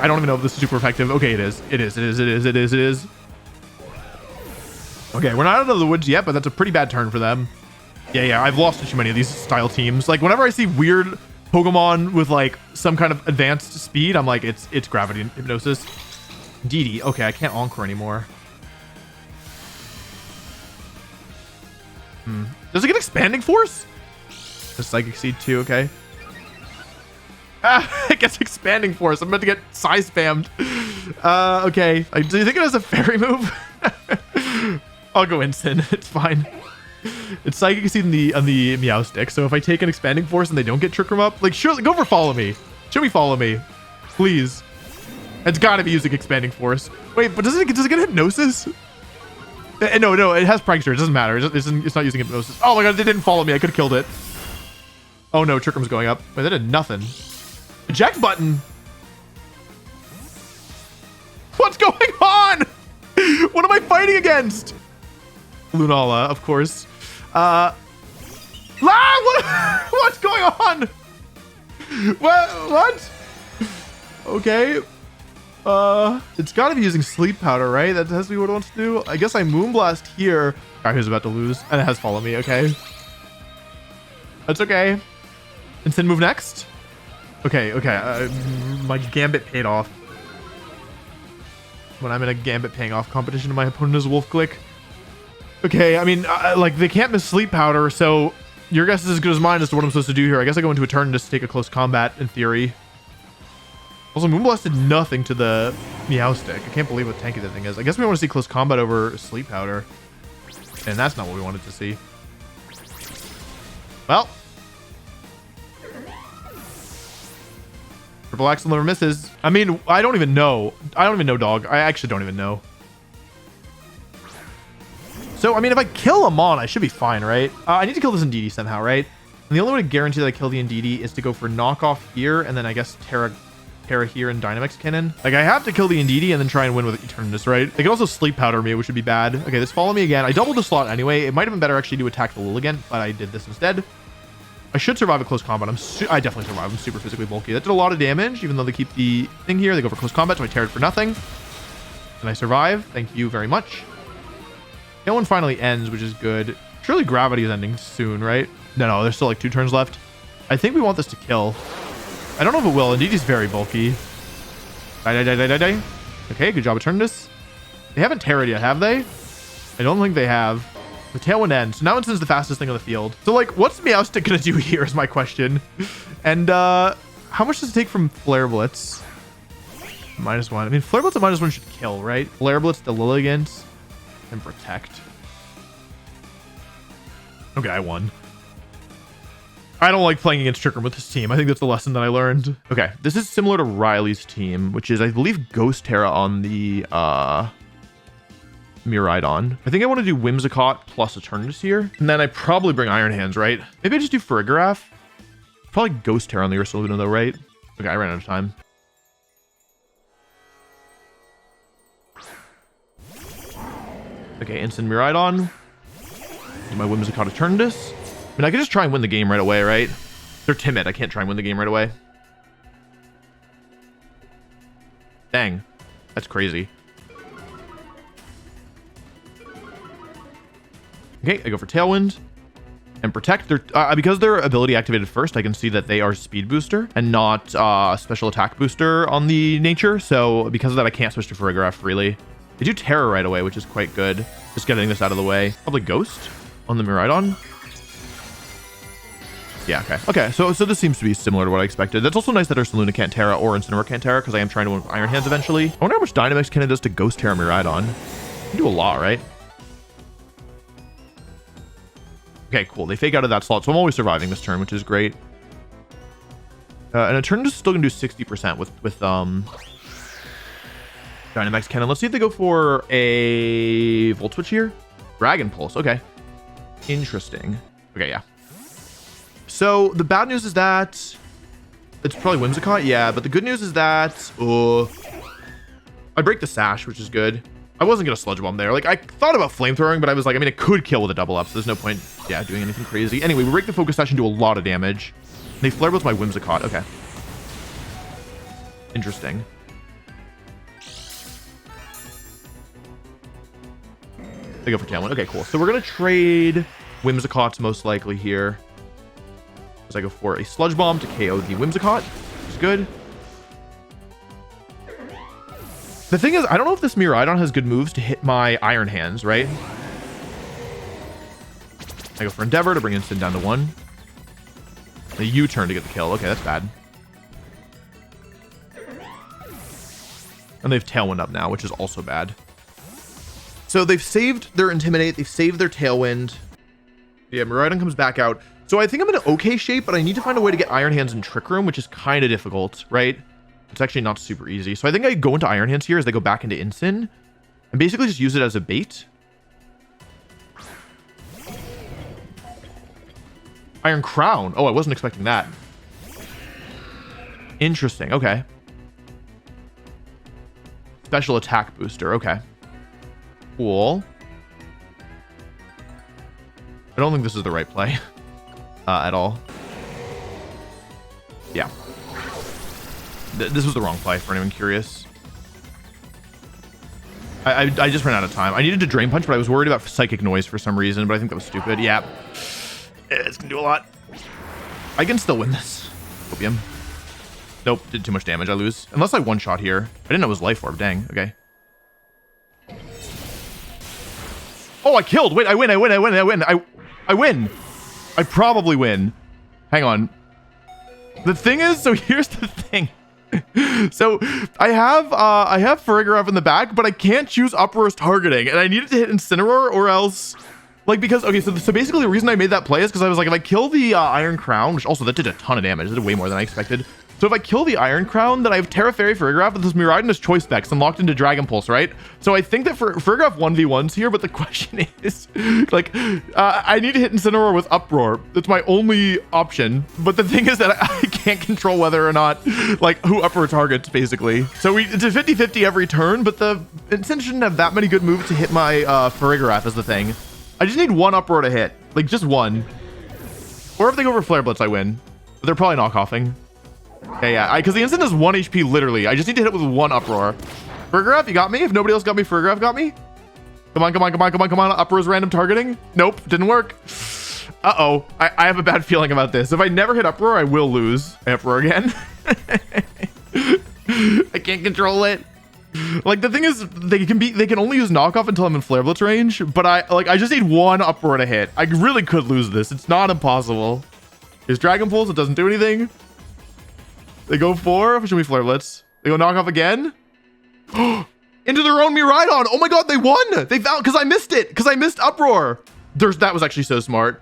don't even know if this is super effective. Okay, it is. Okay, we're not out of the woods yet, but that's a pretty bad turn for them. Yeah, I've lost to too many of these style teams. Like, whenever I see weird Pokemon with, like, some kind of advanced speed, I'm like, it's Gravity Hypnosis. Indeedee. Okay, I can't Encore anymore. Does it get Expanding Force? The Psychic Seed too, okay. It gets Expanding Force. I'm about to get Size Spammed. Okay. Do you think it has a Fairy move? I'll go Instant. It's fine. It's Psychic Seed on the Meowstic. So if I take an Expanding Force and they don't get Trick Room up, like, surely go for Follow Me. Should we Follow Me? Please. It's gotta be using Expanding Force. Wait, but does it get Hypnosis? No, it has Prankster. It doesn't matter. It's not using hypnosis. Oh my god, they didn't follow me. I could have killed it. Oh no, Trick Room's going up. Wait, that did nothing. Eject button. What's going on? What am I fighting against? Lunala, of course. What's going on? What? Okay. It's gotta be using sleep powder, right? That has to be what it wants to do. I guess I Moonblast here. Guy who's about to lose, and it has follow me. Okay. That's okay. Instant move next. Okay. My Gambit paid off. When I'm in a Gambit paying off competition, my opponent is Wolf Click. Okay, I mean, like, they can't miss sleep powder, so your guess is as good as mine as to what I'm supposed to do here. I guess I go into Eternatus to take a close combat, in theory. Also, Moonblast did nothing to the Meowstic. I can't believe what tanky that thing is. I guess we want to see close combat over sleep powder. And that's not what we wanted to see. Well. Triple Axle never misses. I mean, I don't even know. Dog. I actually don't even know. So, I mean, if I kill Amon, I should be fine, right? I need to kill this Indeedee somehow, right? And the only way to guarantee that I kill the Indeedee is to go for knockoff here, and then I guess Terra here and Dynamax Cannon. Like, I have to kill the Indeedee and then try and win with Eternatus, right? They can also sleep powder me, which would be bad. Okay, this follow me again. I doubled the slot anyway. It might have been better actually to attack the Lilligant, but I did this instead. I should survive a close combat. I definitely survive. I'm super physically bulky. That did a lot of damage, even though they keep the thing here. They go for close combat, so I tear it for nothing. And I survive. Thank you very much. No one finally ends, which is good. Surely Gravity is ending soon, right? No, there's still like 2 turns left. I think we want this to kill. I don't know if it will. Indeed, he's very bulky. Die. Okay, good job, Eternatus. They haven't Terra'd yet, have they? I don't think they have. The Tailwind ends. So now Instin's the fastest thing on the field. So, like, what's Meowstic gonna do here is my question. And, how much does it take from Flare Blitz? -1. I mean, Flare Blitz at -1 should kill, right? Flare Blitz the Lilligant and Protect. Okay, I won. I don't like playing against Trick Room with this team. I think that's the lesson that I learned. Okay, this is similar to Riley's team, which is, I believe, Ghost Terra on the Miraidon. I think I want to do Whimsicott plus Eternatus here. And then I probably bring Iron Hands, right? Maybe I just do Farigiraf. Probably Ghost Terra on the Ursaluna though, right? Okay, I ran out of time. Okay, instant Miraidon. Do my Whimsicott Eternatus. I mean, I could just try and win the game right away, right? They're timid. I can't try and win the game right away. Dang. That's crazy. Okay, I go for Tailwind and Protect. Because their ability activated first, I can see that they are Speed Booster and not Special Attack Booster on the nature. So because of that, I can't switch to Farigiraf freely. They do Terror right away, which is quite good. Just getting this out of the way. Probably Ghost on the Miraidon. Yeah, okay. So this seems to be similar to what I expected. That's also nice that Ursaluna can't Terra or Incineroar can't Terra, because I am trying to win with Iron Hands eventually. I wonder how much Dynamax Cannon does to Ghost Terra Miraidon. You can do a lot, right? Okay, cool. They fake out of that slot, so I'm always surviving this turn, which is great. And a turn is still gonna do 60% with Dynamax Cannon. Let's see if they go for a Volt Switch here. Dragon Pulse. Okay. Interesting. Okay, yeah. So the bad news is that it's probably Whimsicott, yeah, but the good news is that I break the Sash, which is good. I wasn't gonna Sludge Bomb there. Like, I thought about flamethrowing, but I was like, I mean, it could kill with a double up, so there's no point, yeah, doing anything crazy. Anyway, we break the Focus Sash and do a lot of damage. They Flare with my Whimsicott. Okay. Interesting. They go for Tailwind. Okay, cool. So we're gonna trade Whimsicott's most likely here. As I go for a Sludge Bomb to KO the Whimsicott, which is good. The thing is, I don't know if this Miraidon has good moves to hit my Iron Hands, right? I go for Endeavor to bring Instant down to 1. A U-turn to get the kill. Okay, that's bad. And they've Tailwind up now, which is also bad. So they've saved their Intimidate. They've saved their Tailwind. Yeah, Miraidon comes back out. So I think I'm in an okay shape, but I need to find a way to get Iron Hands in Trick Room, which is kind of difficult, right? It's actually not super easy. So I think I go into Iron Hands here as they go back into Incin and basically just use it as a bait. Iron Crown. Oh, I wasn't expecting that. Interesting. Okay. Special attack booster. Okay. Cool. I don't think this is the right play at all. Yeah. This was the wrong play for anyone curious. I just ran out of time. I needed to Drain Punch, but I was worried about Psychic Noise for some reason, but I think that was stupid. Yeah. It's gonna do a lot. I can still win this. Opium. Nope, did too much damage. I lose. Unless I one-shot here. I didn't know it was Life Orb. Dang. Okay. Oh, I killed. Wait, I win. I win. I probably win. Hang on. The thing is, so here's the thing. So I have Farigiraf in the back, but I can't choose Uproar's targeting, and I needed to hit Incineroar or else, like, because, okay, so basically the reason I made that play is because I was like, if I kill the Iron Crown, which also that did a ton of damage, it did way more than I expected. So if I kill the Iron Crown, then I have Terra Fairy Farigiraf with this Miraidon as Choice Specs and locked into Dragon Pulse, right? So I think that Farigiraf 1v1's here, but the question is, like, I need to hit Incineroar with Uproar. That's my only option. But the thing is that I can't control whether or not, like, who Uproar targets, basically. So it's a 50-50 every turn, but the Incin shouldn't have that many good moves to hit my Farigiraf is the thing. I just need one Uproar to hit. Like, just one. Or if they go for Flare Blitz, I win. But they're probably knockoffing. Okay, yeah, because the Incin is 1 HP, literally. I just need to hit it with one Uproar. Farigiraf, you got me? If nobody else got me, Farigiraf got me? Come on. Uproar's random targeting? Nope, didn't work. Uh-oh. I have a bad feeling about this. If I never hit Uproar, I will lose. Uproar again. I can't control it. Like, the thing is, they can only use knockoff until I'm in Flare Blitz range, but I just need one Uproar to hit. I really could lose this. It's not impossible. There's Dragon Pulse, it doesn't do anything. They go for, should we Flare Blitz? They go knockoff again. Into their own Miraidon. Oh my god, they won. They found, because I missed it. Because I missed Uproar. That was actually so smart.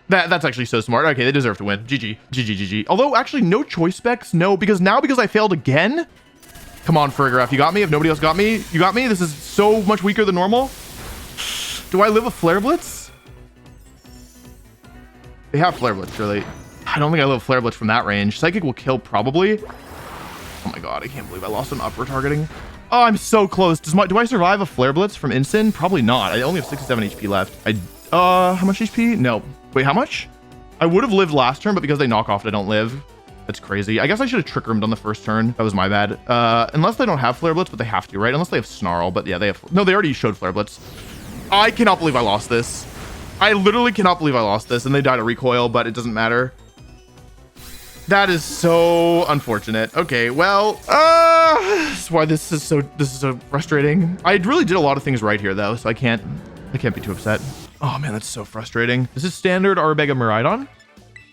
That's actually so smart. Okay, they deserve to win. GG. Although, actually, no Choice Specs. No, because I failed again. Come on, Farigiraf. You got me? If nobody else got me, you got me? This is so much weaker than normal. Do I live a Flare Blitz? They have Flare Blitz, surely. I don't think I live Flare Blitz from that range. Psychic will kill, probably. Oh my god, I can't believe I lost an Uproar targeting. Oh, I'm so close. Do I survive a Flare Blitz from Incin? Probably not. I only have 67 HP left. How much HP? No. Wait, how much? I would have lived last turn, but because they knock off, I don't live. That's crazy. I guess I should have Trick Roomed on the first turn. That was my bad. Unless they don't have Flare Blitz, but they have to, right? Unless they have Snarl, but yeah, they have... No, they already showed Flare Blitz. I cannot believe I lost this. I literally cannot believe I lost this, and they died of recoil, but it doesn't matter. That is so unfortunate. Okay, well, that's why this is so frustrating. I really did a lot of things right here, though, so I can't be too upset. Oh man, that's so frustrating. This is standard Arbega Miraidon.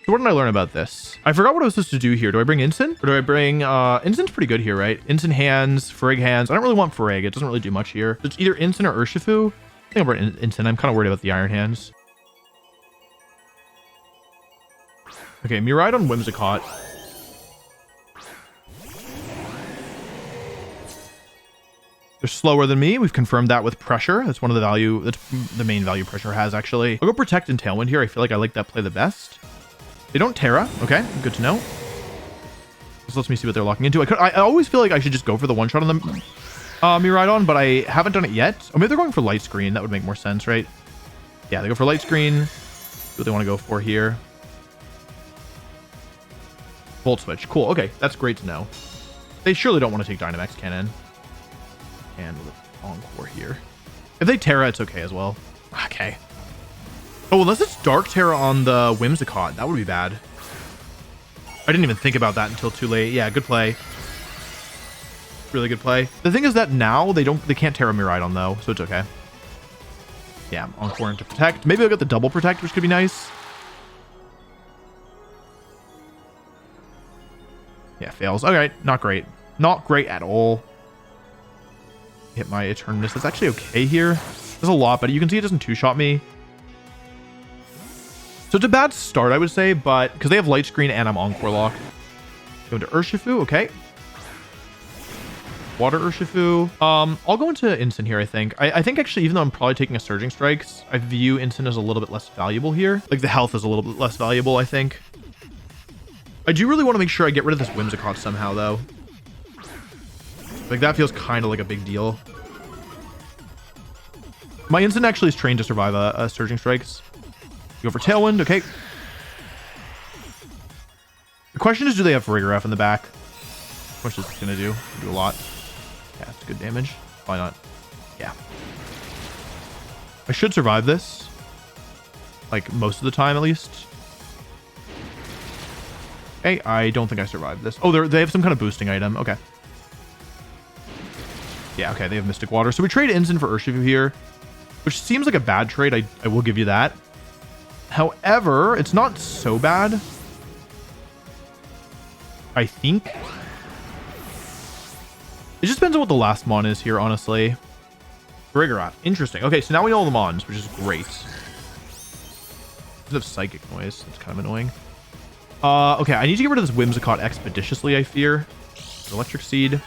So what did I learn about this? I forgot what I was supposed to do here. Do I bring Incin? Or do I bring, Incin's pretty good here, right? Incin hands, Farig hands. I don't really want Farig. It doesn't really do much here. It's either Incin or Urshifu. I think I'll bring Incin. I'm kind of worried about the Iron Hands. Okay, Miraidon Whimsicott. They're slower than me. We've confirmed that with Pressure. That's one of the value. That's the main value Pressure has, actually. I'll go Protect and Tailwind here. I feel like I like that play the best. They don't Terra. Okay, good to know. This lets me see what they're locking into. I always feel like I should just go for the one-shot on the Miraidon, but I haven't done it yet. Oh, maybe they're going for Light Screen. That would make more sense, right? Yeah, they go for Light Screen. What they want to go for here. Volt Switch. Cool. Okay, that's great to know. They surely don't want to take Dynamax Cannon. And with Encore here. If they Terra, it's okay as well. Okay. Oh, unless it's Dark Terra on the Whimsicott. That would be bad. I didn't even think about that until too late. Yeah, good play. Really good play. The thing is that now they can't Terra Miraidon though, so it's okay. Yeah, Encore into Protect. Maybe I'll get the double Protect, which could be nice. Yeah, fails. Okay, not great. Not great at all. Hit my Eternatus. That's actually okay here. There's a lot, but you can see it doesn't two-shot me. So it's a bad start, I would say, but because they have Light Screen and I'm Encore locked. Go into Urshifu. Okay. Water Urshifu. I'll go into Instant here, I think. I think actually, even though I'm probably taking a Surging Strikes, I view Instant as a little bit less valuable here. Like the health is a little bit less valuable, I think. I do really want to make sure I get rid of this Whimsicott somehow, though. Like that feels kind of like a big deal. My Instant actually is trained to survive a Surging Strikes. Go for Tailwind, okay. The question is, do they have Farigiraf in the back? How much is this gonna do? Do a lot. Yeah, it's good damage. Why not? Yeah. I should survive this. Like most of the time, at least. Okay, I don't think I survived this. Oh, they have some kind of boosting item. Okay. Yeah, okay, they have Mystic Water. So we trade Instant for Urshifu here, which seems like a bad trade. I will give you that. However, it's not so bad. I think. It just depends on what the last mon is here, honestly. Farigiraf. Interesting. Okay, so now we know all the mons, which is great. Does have Psychic Noise. That's kind of annoying. Okay, I need to get rid of this Whimsicott expeditiously, I fear. Electric Seed.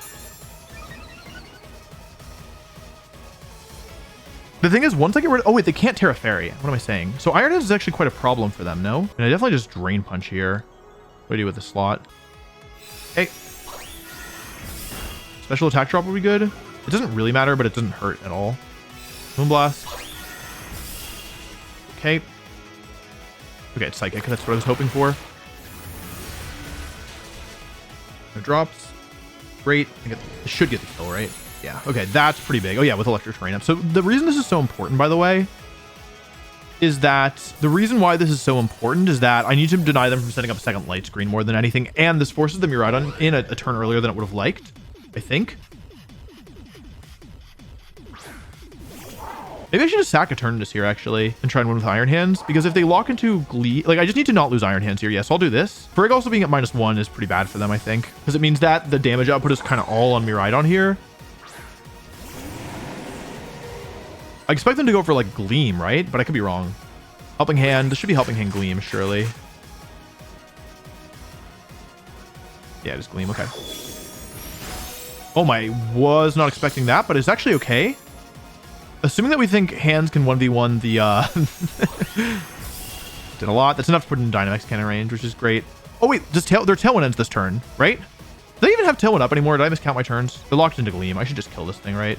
The thing is, once I get rid of... Oh, wait, they can't Terra Fairy. What am I saying? So Iron Hands is actually quite a problem for them, no? And I definitely just Drain Punch here. What do I do with the slot? Hey. Special attack drop would be good. It doesn't really matter, but it doesn't hurt at all. Moonblast. Okay. Okay, it's Psychic. That's what I was hoping for. No drops. Great. I should get the kill, right? Yeah. Okay, that's pretty big. Oh, yeah, with Electric Terrain up. So the reason this is so important, by the way, is that the reason why this is so important is that I need to deny them from setting up a second light screen more than anything. And this forces the Miraidon in a turn earlier than it would have liked, I think. Maybe I should just sack Eternatus here, actually, and try and win with Iron Hands. Because if they lock into Glee... Like, I just need to not lose Iron Hands here. Yes, I'll do this. Frigg also being at -1 is pretty bad for them, I think. Because it means that the damage output is kind of all on Miraidon here. I expect them to go for, like, Gleam, right? But I could be wrong. Helping Hand. This should be Helping Hand Gleam, surely. Yeah, just Gleam. Okay. Oh my, was not expecting that, but it's actually okay. Assuming that we think Hands can 1v1 the, did a lot. That's enough to put in Dynamax cannon range, which is great. Oh wait, their Tailwind ends this turn, right? Do they even have Tailwind up anymore? Did I miscount my turns? They're locked into Gleam. I should just kill this thing, right?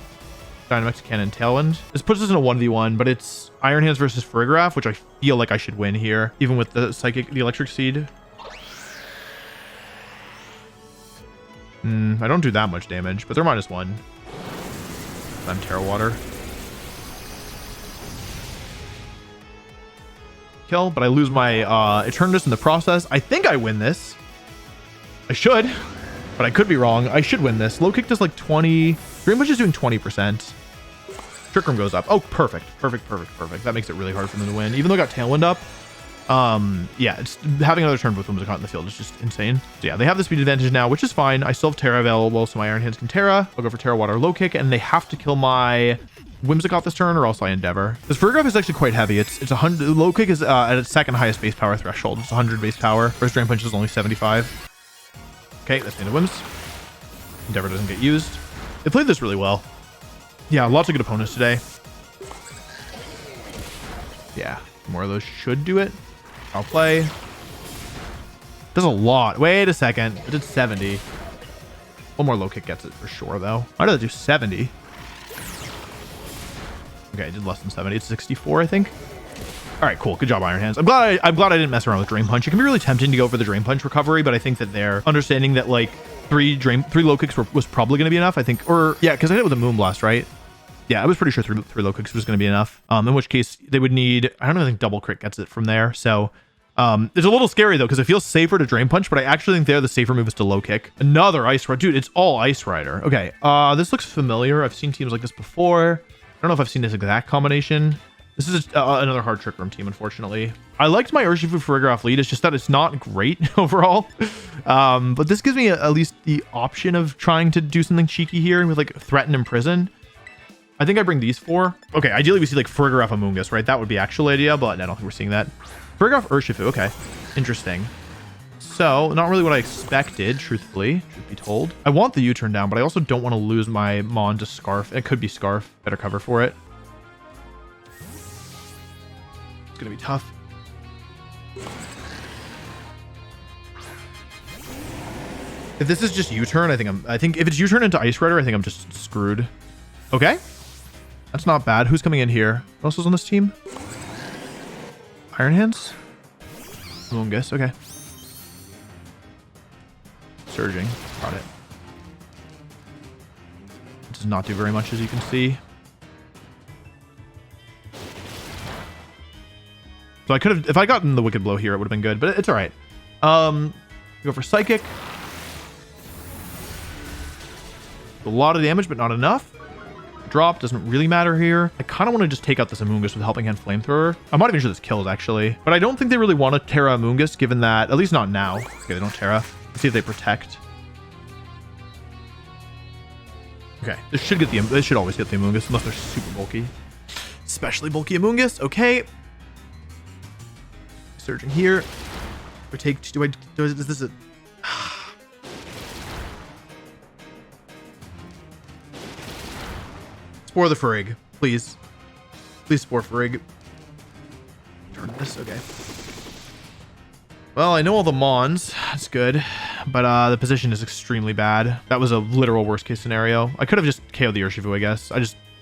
Dynamax cannon, Tailwind. This puts us in a 1v1, but it's Iron Hands versus Farigiraf, which I feel like I should win here, even with the Electric Seed. I don't do that much damage, but they're -1. I'm Terra Water. Kill, but I lose my Eternatus in the process. I think I win this. I should, but I could be wrong. I should win this. Low Kick does like 20. Dream Punch is doing 20%. Trick Room goes up. Oh, perfect. Perfect. That makes it really hard for them to win. Even though I got Tailwind up. Yeah, it's having another turn with Whimsicott in the field is just insane. So yeah, they have the speed advantage now, which is fine. I still have Terra available, so my Iron Hands can Terra. I'll go for Terra Water Low Kick, and they have to kill my Whimsicott this turn, or else I Endeavor. This Farigiraf is actually quite heavy. It's 100. Low Kick is at its second highest base power threshold. It's 100 base power. First Drain Punch is only 75. Okay, that's the end of Whims. Endeavor doesn't get used. They played this really well. Yeah, lots of good opponents today. Yeah, more of those should do it. I'll play. Does a lot. Wait a second. It did 70. One more Low Kick gets it for sure, though. Why did it do 70? Okay, it did less than 70. It's 64, I think. All right, cool. Good job, Iron Hands. I'm glad I didn't mess around with Drain Punch. It can be really tempting to go for the Drain Punch recovery, but I think that they're understanding that like three Low Kicks was probably going to be enough. I think, or yeah, because I hit it with a Moonblast, right? Yeah, I was pretty sure three Low Kicks was going to be enough. In which case they would need. I don't think Double Crit gets it from there. So it's a little scary though because it feels safer to Drain Punch, but I actually think the safer move is to Low Kick. Another Ice Rider, dude. It's all Ice Rider. Okay, this looks familiar. I've seen teams like this before. I don't know if I've seen this exact combination. This is another hard Trick Room team, unfortunately. I liked my Urshifu Farigiraf lead. It's just that it's not great overall. But this gives me at least the option of trying to do something cheeky here with like Threaten, Imprison. I think I bring these four. Okay, ideally we see like Farigiraf Amoonguss, right? That would be actual idea, but I don't think we're seeing that. Farigiraf Urshifu, okay. Interesting. So not really what I expected, truthfully, truth be told. I want the U-turn down, but I also don't want to lose my Mon to Scarf. It could be Scarf. Better cover for it. It's going to be tough. If this is just U-turn, I think if it's U-turn into Ice Rider, I think I'm just screwed. Okay. That's not bad. Who's coming in here? What else is on this team? Iron Hands? Mungus. Okay. Surging. Got it. It does not do very much, as you can see. So I could have, if I gotten the Wicked Blow here, it would have been good, but it's all right. Go for Psychic. A lot of damage, but not enough. Drop doesn't really matter here. I kind of want to just take out this Amoonguss with Helping Hand Flamethrower. I'm not even sure this kills, actually. But I don't think they really want to Terra Amoonguss, given that, at least not now. Okay, they don't Terra. Let's see if they protect. Okay, this should always get the Amoonguss, unless they're super bulky. Especially bulky Amoonguss. Okay. Surging here. Or take, is this a... Spore the Frigg, please. Please Spore Frigg. Turn this, okay. Well, I know all the Mons. That's good. But the position is extremely bad. That was a literal worst case scenario. I could have just KO'd the Urshifu, I guess.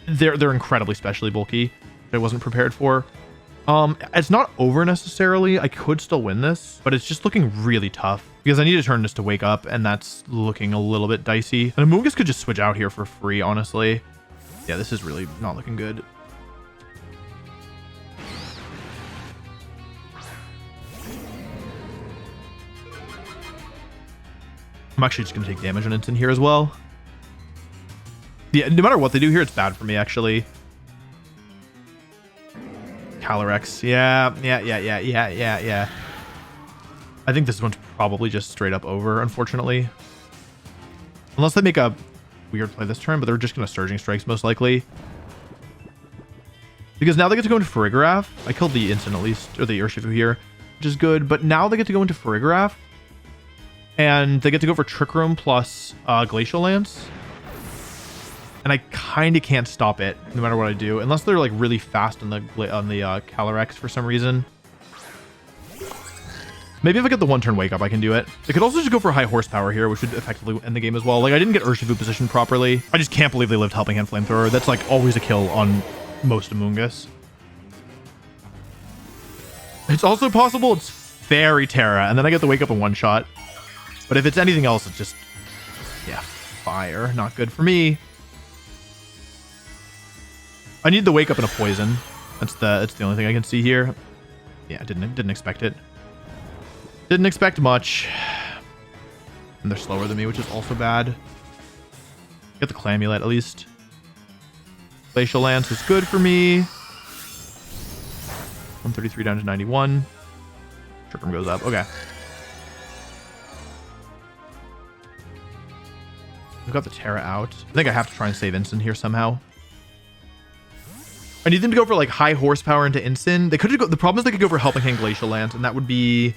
They're incredibly specially bulky, which I wasn't prepared for. It's not over necessarily. I could still win this, but it's just looking really tough because I need to turn this to Wake Up, and that's looking a little bit dicey. And Amoonguss could just switch out here for free, honestly. Yeah, this is really not looking good. I'm actually just going to take damage on instant here as well. Yeah, no matter what they do here, it's bad for me, actually. Calyrex. Yeah. I think this one's probably just straight up over, unfortunately. Unless they make a weird play this turn, but they're just going to Surging Strikes most likely. Because now they get to go into Farigiraf. I killed the instant at least, or the Urshifu here, which is good. But now they get to go into Farigiraf. And they get to go for Trick Room plus Glacial Lance. And I kind of can't stop it, no matter what I do. Unless they're like really fast on the Calyrex for some reason. Maybe if I get the one-turn Wake Up, I can do it. They could also just go for high horsepower here, which would effectively end the game as well. Like, I didn't get Urshifu positioned properly. I just can't believe they lived Helping Hand Flamethrower. That's, like, always a kill on most Amoonguss. It's also possible it's Fairy Terra, and then I get the Wake Up in one shot. But if it's anything else, it's just... yeah, fire. Not good for me. I need the Wake Up and a Poison. That's the only thing I can see here. Yeah, didn't expect it. Didn't expect much. And they're slower than me, which is also bad. Get the Clamulet at least. Glacial Lance is good for me. 133 down to 91. Trick Room goes up. Okay. We've got the Terra out. I think I have to try and save Instant here somehow. I need them to go for like high horsepower into Instant. They could go. The problem is they could go for Helping Hand Glacial Lance, and that would be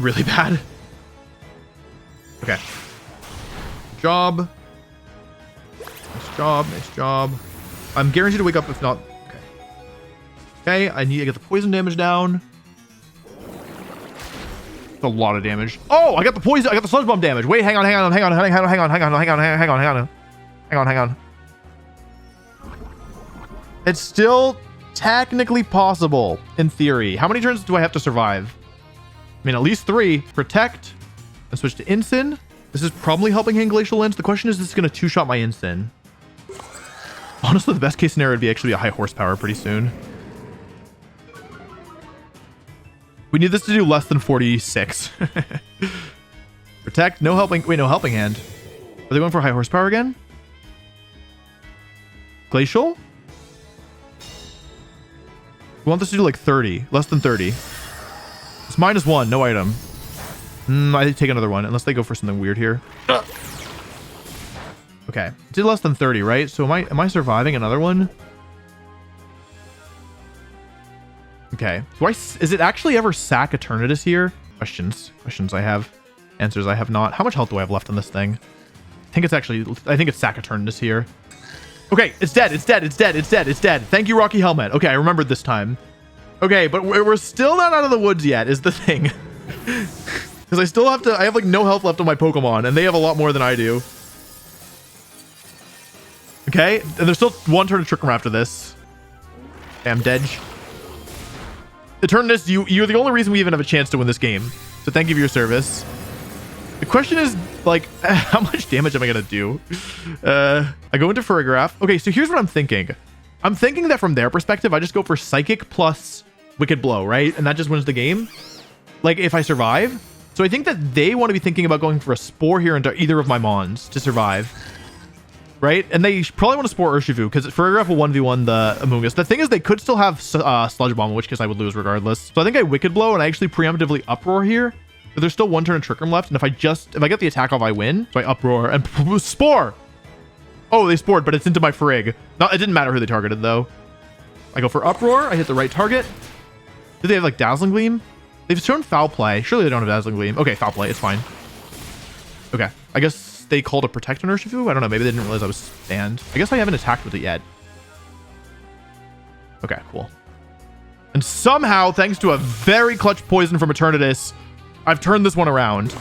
really bad. Okay. Good job. Nice job. Nice job. I'm guaranteed to Wake Up if not. Okay. Okay. I need to get the poison damage down. That's a lot of damage. Oh, I got the poison. I got the Sludge Bomb damage. Wait, hang on. It's still technically possible in theory. How many turns do I have to survive? I mean, at least 3. Protect and switch to Ensign. This is probably Helping Hand Glacial Lens. The question is, this is going to two-shot my Ensign. Honestly, the best case scenario would be actually a high horsepower pretty soon. We need this to do less than 46. Protect. No helping. Wait, no Helping Hand. Are they going for high horsepower again? Glacial? We want this to do like 30. Less than 30. It's -1. No item. I take another one. Unless they go for something weird here. Okay. It did less than 30, right? So am I surviving another one? Okay. Is it actually ever sack Eternatus here? Questions I have. Answers I have not. How much health do I have left on this thing? I think it's Eternatus here. Okay, it's dead. It's dead. It's dead. It's dead. It's dead. Thank you, Rocky Helmet. Okay, I remembered this time. Okay, but we're still not out of the woods yet, is the thing. Because I have like no health left on my Pokemon, and they have a lot more than I do. Okay, and there's still one turn of Trick Room after this. Okay, I'm dead. Eternatus, you're the only reason we even have a chance to win this game. So thank you for your service. The question is, like, how much damage am I going to do? I go into Farigiraf. Okay, so here's what I'm thinking. I'm thinking that from their perspective, I just go for Psychic plus Wicked Blow, right? And that just wins the game. Like, if I survive. So I think that they want to be thinking about going for a Spore here into either of my Mons to survive. Right? And they probably want to Spore Urshifu, because Farigiraf will 1v1 the Amoonguss. The thing is, they could still have Sludge Bomb, in which case I would lose regardless. So I think I Wicked Blow, and I actually preemptively Uproar here. But there's still one turn of Trick Room left, and if I get the attack off, I win. So I Uproar and Spore! Oh, they Spored, but it's into my Farig. It didn't matter who they targeted, though. I go for Uproar. I hit the right target. Do they have, like, Dazzling Gleam? They've shown Foul Play. Surely they don't have Dazzling Gleam. Okay, Foul Play. It's fine. Okay. I guess they called a Protect on Urshifu? I don't know. Maybe they didn't realize I was banned. I guess I haven't attacked with it yet. Okay, cool. And somehow, thanks to a very clutch poison from Eternatus, I've turned this one around.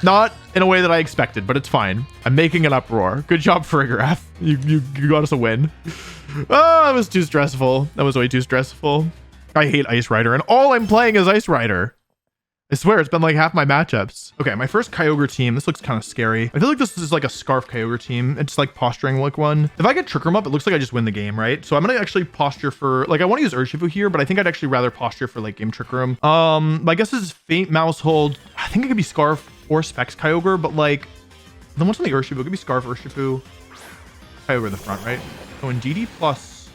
Not in a way that I expected, but it's fine. I'm making an Uproar. Good job, Farigiraf. You got us a win. Oh, that was too stressful. That was way too stressful. I hate Ice Rider, and all I'm playing is Ice Rider. I swear, it's been like half my matchups. Okay, my first Kyogre team. This looks kind of scary. I feel like this is like a Scarf Kyogre team. It's like posturing like one. If I get Trick Room up, it looks like I just win the game, right? So I'm gonna actually posture for, like, I want to use Urshifu here, but I think I'd actually rather posture for like game Trick Room. My guess is Faint Mousehold. I think it could be Scarf or Specs Kyogre, but like, then what's on the Urshifu? It could be Scarf, Urshifu, Kyogre in the front, right? Oh, and DD plus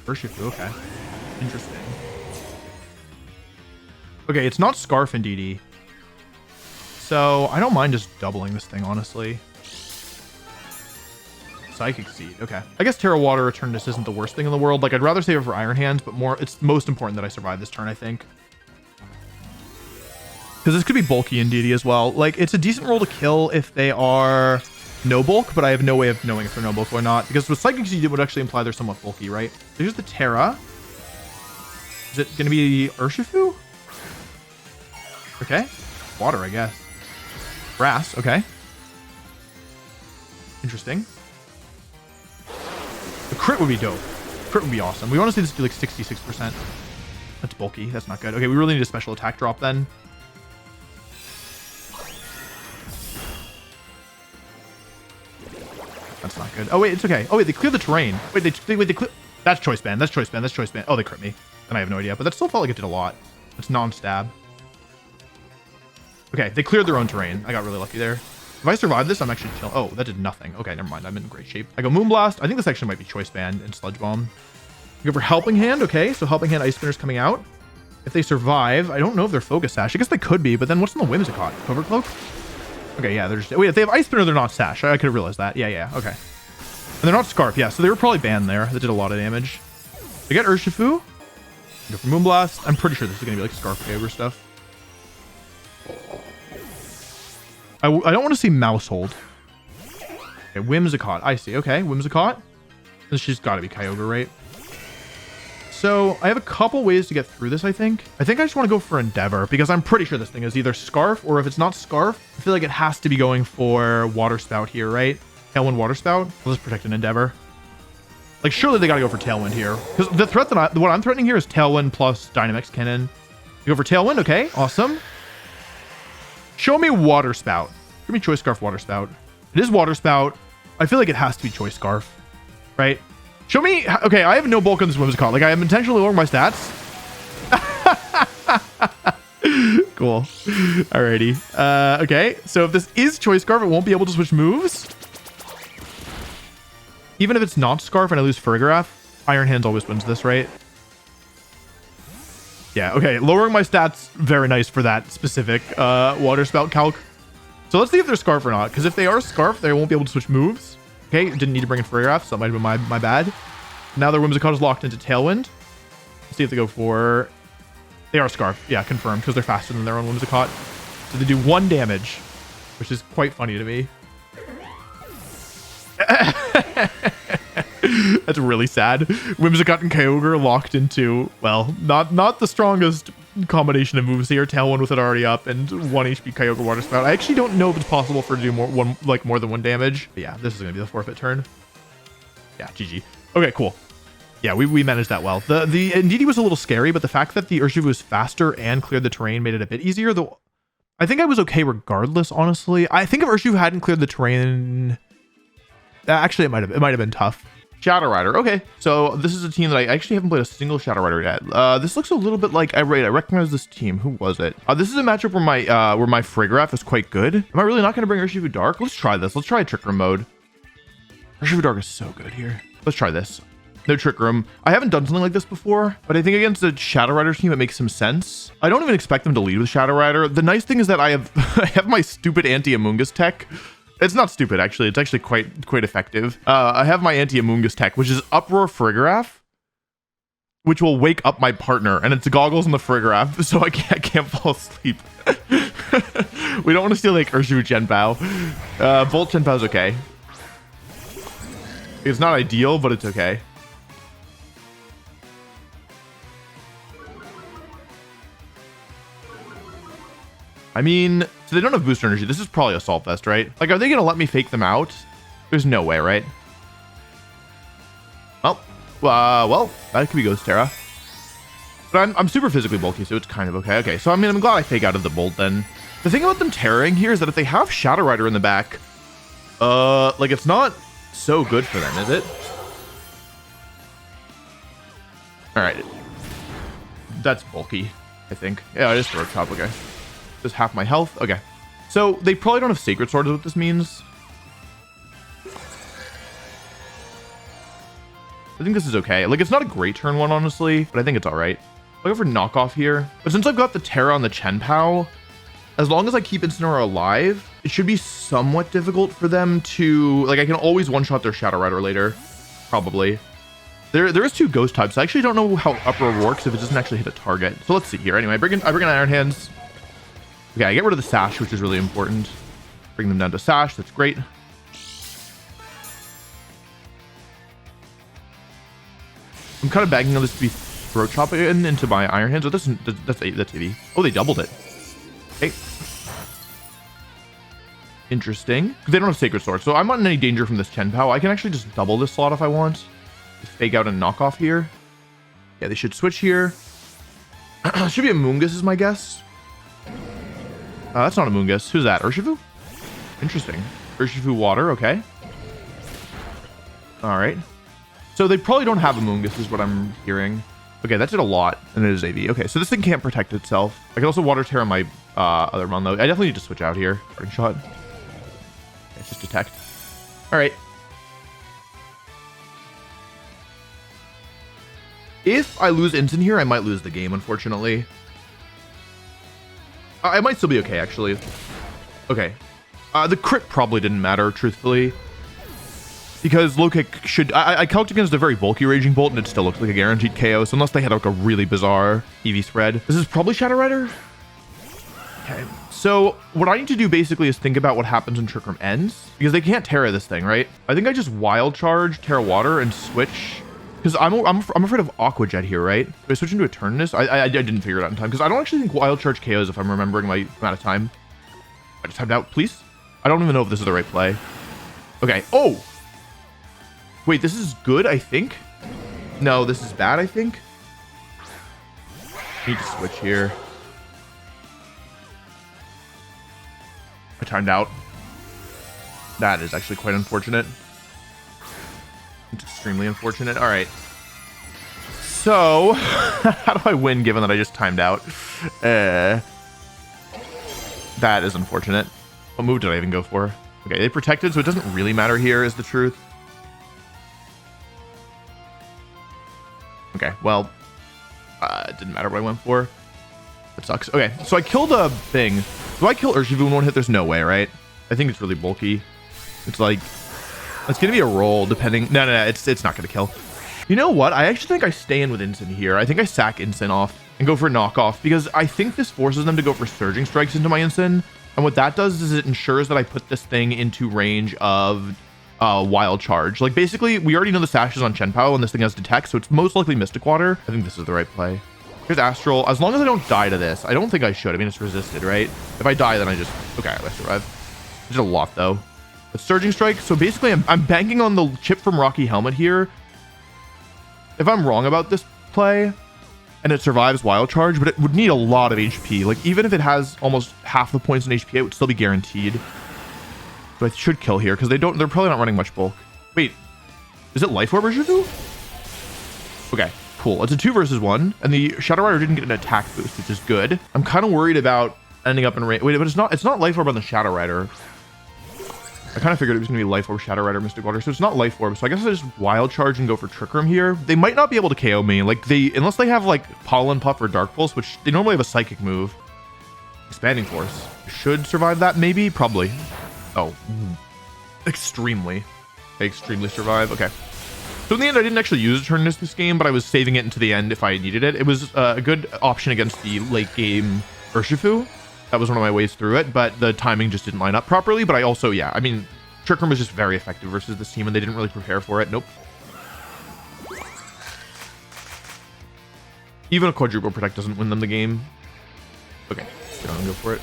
Urshifu. Okay, interesting. Okay, it's not Scarf and DD. So I don't mind just doubling this thing, honestly. Psychic Seed. Okay. I guess Terra Water Eternatus isn't the worst thing in the world. Like, I'd rather save it for Iron Hands, but it's most important that I survive this turn, I think. Because this could be bulky in DD as well. Like, it's a decent roll to kill if they are no bulk, but I have no way of knowing if they're no bulk or not. Because with Psychic Seed, it would actually imply they're somewhat bulky, right? So here's the Terra. Is it going to be Urshifu? Okay. Water, I guess. Grass. Okay. Interesting. The crit would be dope. Crit would be awesome. We want to see this do like 66%. That's bulky. That's not good. Okay, we really need a special attack drop then. That's not good. Oh, wait, it's okay. Oh, wait, they cleared the terrain. Wait, they clear. That's Choice Band. That's Choice Band. That's Choice Band. Oh, they crit me. Then I have no idea. But that still felt like it did a lot. It's non-stab. Okay, they cleared their own terrain. I got really lucky there. If I survive this, I'm actually chill. Oh, that did nothing. Okay, never mind. I'm in great shape. I go Moonblast. I think this actually might be Choice Band and Sludge Bomb. I go for Helping Hand. Okay, so Helping Hand Ice Spinner's coming out. If they survive, I don't know if they're Focus Sash. I guess they could be, but then what's in the Whimsicott? Cover Cloak? Okay, yeah, they're just... Wait, if they have Ice Spinner, they're not Sash. I could have realized that. Yeah, okay. And they're not Scarf. Yeah, so they were probably banned there. That did a lot of damage. I get Urshifu. I go for Moonblast. I'm pretty sure this is going to be like Scarf Kyogre stuff. I don't want to see Mousehold. Okay, Whimsicott. I see. Okay, Whimsicott. She's got to be Kyogre, right? So I have a couple ways to get through this, I think. I just want to go for Endeavor, because I'm pretty sure this thing is either Scarf, or if it's not Scarf, I feel like it has to be going for Water Spout here, right? Tailwind, Water Spout. Let's protect an Endeavor. Like, surely they got to go for Tailwind here. Because the threat that what I'm threatening here is Tailwind plus Dynamax Cannon. You go for Tailwind. Okay, awesome. Show me Water Spout. Give me Choice Scarf, Water Spout. It is Water Spout. I feel like it has to be Choice Scarf, right? Show me. Okay, I have no bulk on this Whimsicott. Like, I am intentionally lowering my stats. Cool. Alrighty. Okay, so if this is Choice Scarf, it won't be able to switch moves. Even if it's not Scarf and I lose Farigiraf, Iron Hands always wins this, right? Yeah, okay. Lowering my stats, very nice for that specific Water Spout calc. So let's see if they're Scarf or not, because if they are Scarf, they won't be able to switch moves. Okay, didn't need to bring in Farigiraf, so that might have been my bad. Now their Whimsicott is locked into Tailwind. Let's see if they go for... They are Scarf. Yeah, confirmed, because they're faster than their own Whimsicott. So they do 1 damage, which is quite funny to me. That's really sad. Whimsicott and Kyogre locked into, well, not the strongest combination of moves here. Tailwind with it already up and 1 HP Kyogre Water Spout. I actually don't know if it's possible for it to do more than 1 damage. But yeah, this is gonna be the forfeit turn. Yeah, GG. Okay, cool. Yeah, we managed that well. The Indeedee was a little scary, but the fact that the Urshifu was faster and cleared the terrain made it a bit easier. Though I think I was okay regardless, honestly. I think if Urshifu hadn't cleared the terrain, actually it might have been tough. Shadow Rider. Okay, so this is a team that I actually haven't played a single Shadow Rider yet. This looks a little bit like I recognize this team. Who was it? This is a matchup where my Frigoraph is quite good. Am I really not going to bring Urshifu Dark? Let's try this. Let's try a Trick Room mode. Urshifu Dark is so good here. Let's try this. No Trick Room. I haven't done something like this before, but I think against a Shadow Rider team, it makes some sense. I don't even expect them to lead with Shadow Rider. The nice thing is that I have my stupid anti-Amoonguss tech. It's not stupid, actually. It's actually quite effective. I have my anti-Amoonguss tech, which is Uproar Frigoraph, which will wake up my partner, and it's goggles on the Frigoraph, so I can't fall asleep. We don't want to steal like Urshifu Genpao. Volt Genpao's okay. It's not ideal, but it's okay. I mean, so they don't have booster energy. This is probably Assault Vest, right? Like, are they going to let me fake them out? There's no way, right? Well, that could be Ghost Terra. But I'm super physically bulky, so it's kind of okay. Okay, so I mean, I'm glad I fake out of the Bolt then. The thing about them terroring here is that if they have Shadow Rider in the back, like, it's not so good for them, is it? All right. That's bulky, I think. Yeah, it is Throat Chop, okay. Just half my health. Okay. So they probably don't have Sacred Sword is what this means. I think this is okay. Like, it's not a great turn 1, honestly, but I think it's all right. I'll go for knockoff here. But since I've got the Terra on the Chenpao, as long as I keep Incineroar alive, it should be somewhat difficult for them to, like, I can always one-shot their Shadow Rider later, probably. There is 2 Ghost types. I actually don't know how Uproar works if it doesn't actually hit a target. So let's see here. Anyway, I bring in Iron Hands. Okay, I get rid of the Sash, which is really important. Bring them down to Sash. That's great. I'm kind of bagging on this to be Throat Chop into my Iron Hands. Oh, that's AV. Oh, they doubled it. Okay. Interesting. They don't have Sacred Sword, so I'm not in any danger from this Chenpao. I can actually just double this slot if I want. Just fake out and knock off here. Yeah, they should switch here. Should be Amoonguss is my guess. That's not Amoonguss. Who's that? Urshifu? Interesting. Urshifu Water, okay. All right. So they probably don't have Amoonguss is what I'm hearing. Okay, that did a lot, and it is AV. Okay, so this thing can't protect itself. I can also Water Terra my other Mon, though. I definitely need to switch out here. Ring Shot. It's just Detect. All right. If I lose Instant here, I might lose the game, unfortunately. I might still be okay, actually. Okay. The crit probably didn't matter, truthfully. Because low kick should... I calced against a very bulky Raging Bolt, and it still looks like a guaranteed KO. So unless they had like a really bizarre EV spread. This is probably Shadow Rider? Okay. So what I need to do basically is think about what happens when Trick Room ends. Because they can't Terra this thing, right? I think I just Wild Charge, Terra Water, and switch... Because I'm afraid of Aqua Jet here, right? Do I switch into Eternatus? I didn't figure it out in time. Because I don't actually think Wild Charge KOs if I'm remembering my amount of time. I just timed out, please. I don't even know if this is the right play. Okay. Oh! Wait, this is good, I think? No, this is bad, I think? I need to switch here. I timed out. That is actually quite unfortunate. It's extremely unfortunate. All right. So, how do I win given that I just timed out? That is unfortunate. What move did I even go for? Okay, they protected, so it doesn't really matter here, is the truth. Okay, well, it didn't matter what I went for. That sucks. Okay, so I killed a thing. Do I kill Urshifu in 1 hit? There's no way, right? I think it's really bulky. It's like... It's going to be a roll, depending... No, it's not going to kill. You know what? I actually think I stay in with Instant here. I think I sack Instant off and go for a knockoff, because I think this forces them to go for surging strikes into my Ensign. And what that does is it ensures that I put this thing into range of wild charge. Like basically, we already know the sash is on Chien-Pao and this thing has detect, so it's most likely Mystic Water. I think this is the right play. Here's Astral. As long as I don't die to this, I don't think I should. I mean, it's resisted, right? If I die, then I just... Okay, I survive. I did a lot, though. The Surging Strike. So basically, I'm banking on the chip from Rocky Helmet here. If I'm wrong about this play, and it survives Wild Charge, but it would need a lot of HP. Like, even if it has almost half the points in HP, it would still be guaranteed. So I should kill here, because they're probably not running much bulk. Wait, is it Life Orb or Juju? Okay. Cool. It's a 2 versus 1, and the Shadow Rider didn't get an attack boost, which is good. I'm kind of worried about ending up in range. Wait, but it's not Life Orb on the Shadow Rider. I kind of figured it was going to be Life Orb, Shadow Rider, Mystic Water, so it's not Life Orb. So I guess I just Wild Charge and go for Trick Room here. They might not be able to KO me, like unless they have like Pollen Puff or Dark Pulse, which they normally have a Psychic move. Expanding Force should survive that, maybe, probably. Oh, extremely. They extremely survive. Okay. So in the end, I didn't actually use Eternatus this game, but I was saving it into the end if I needed it. It was a good option against the late game Urshifu. That was one of my ways through it, but the timing just didn't line up properly. But I also, yeah, I mean, Trick Room was just very effective versus this team, and they didn't really prepare for it. Nope. Even a Quadruple Protect doesn't win them the game. Okay, get on and go for it.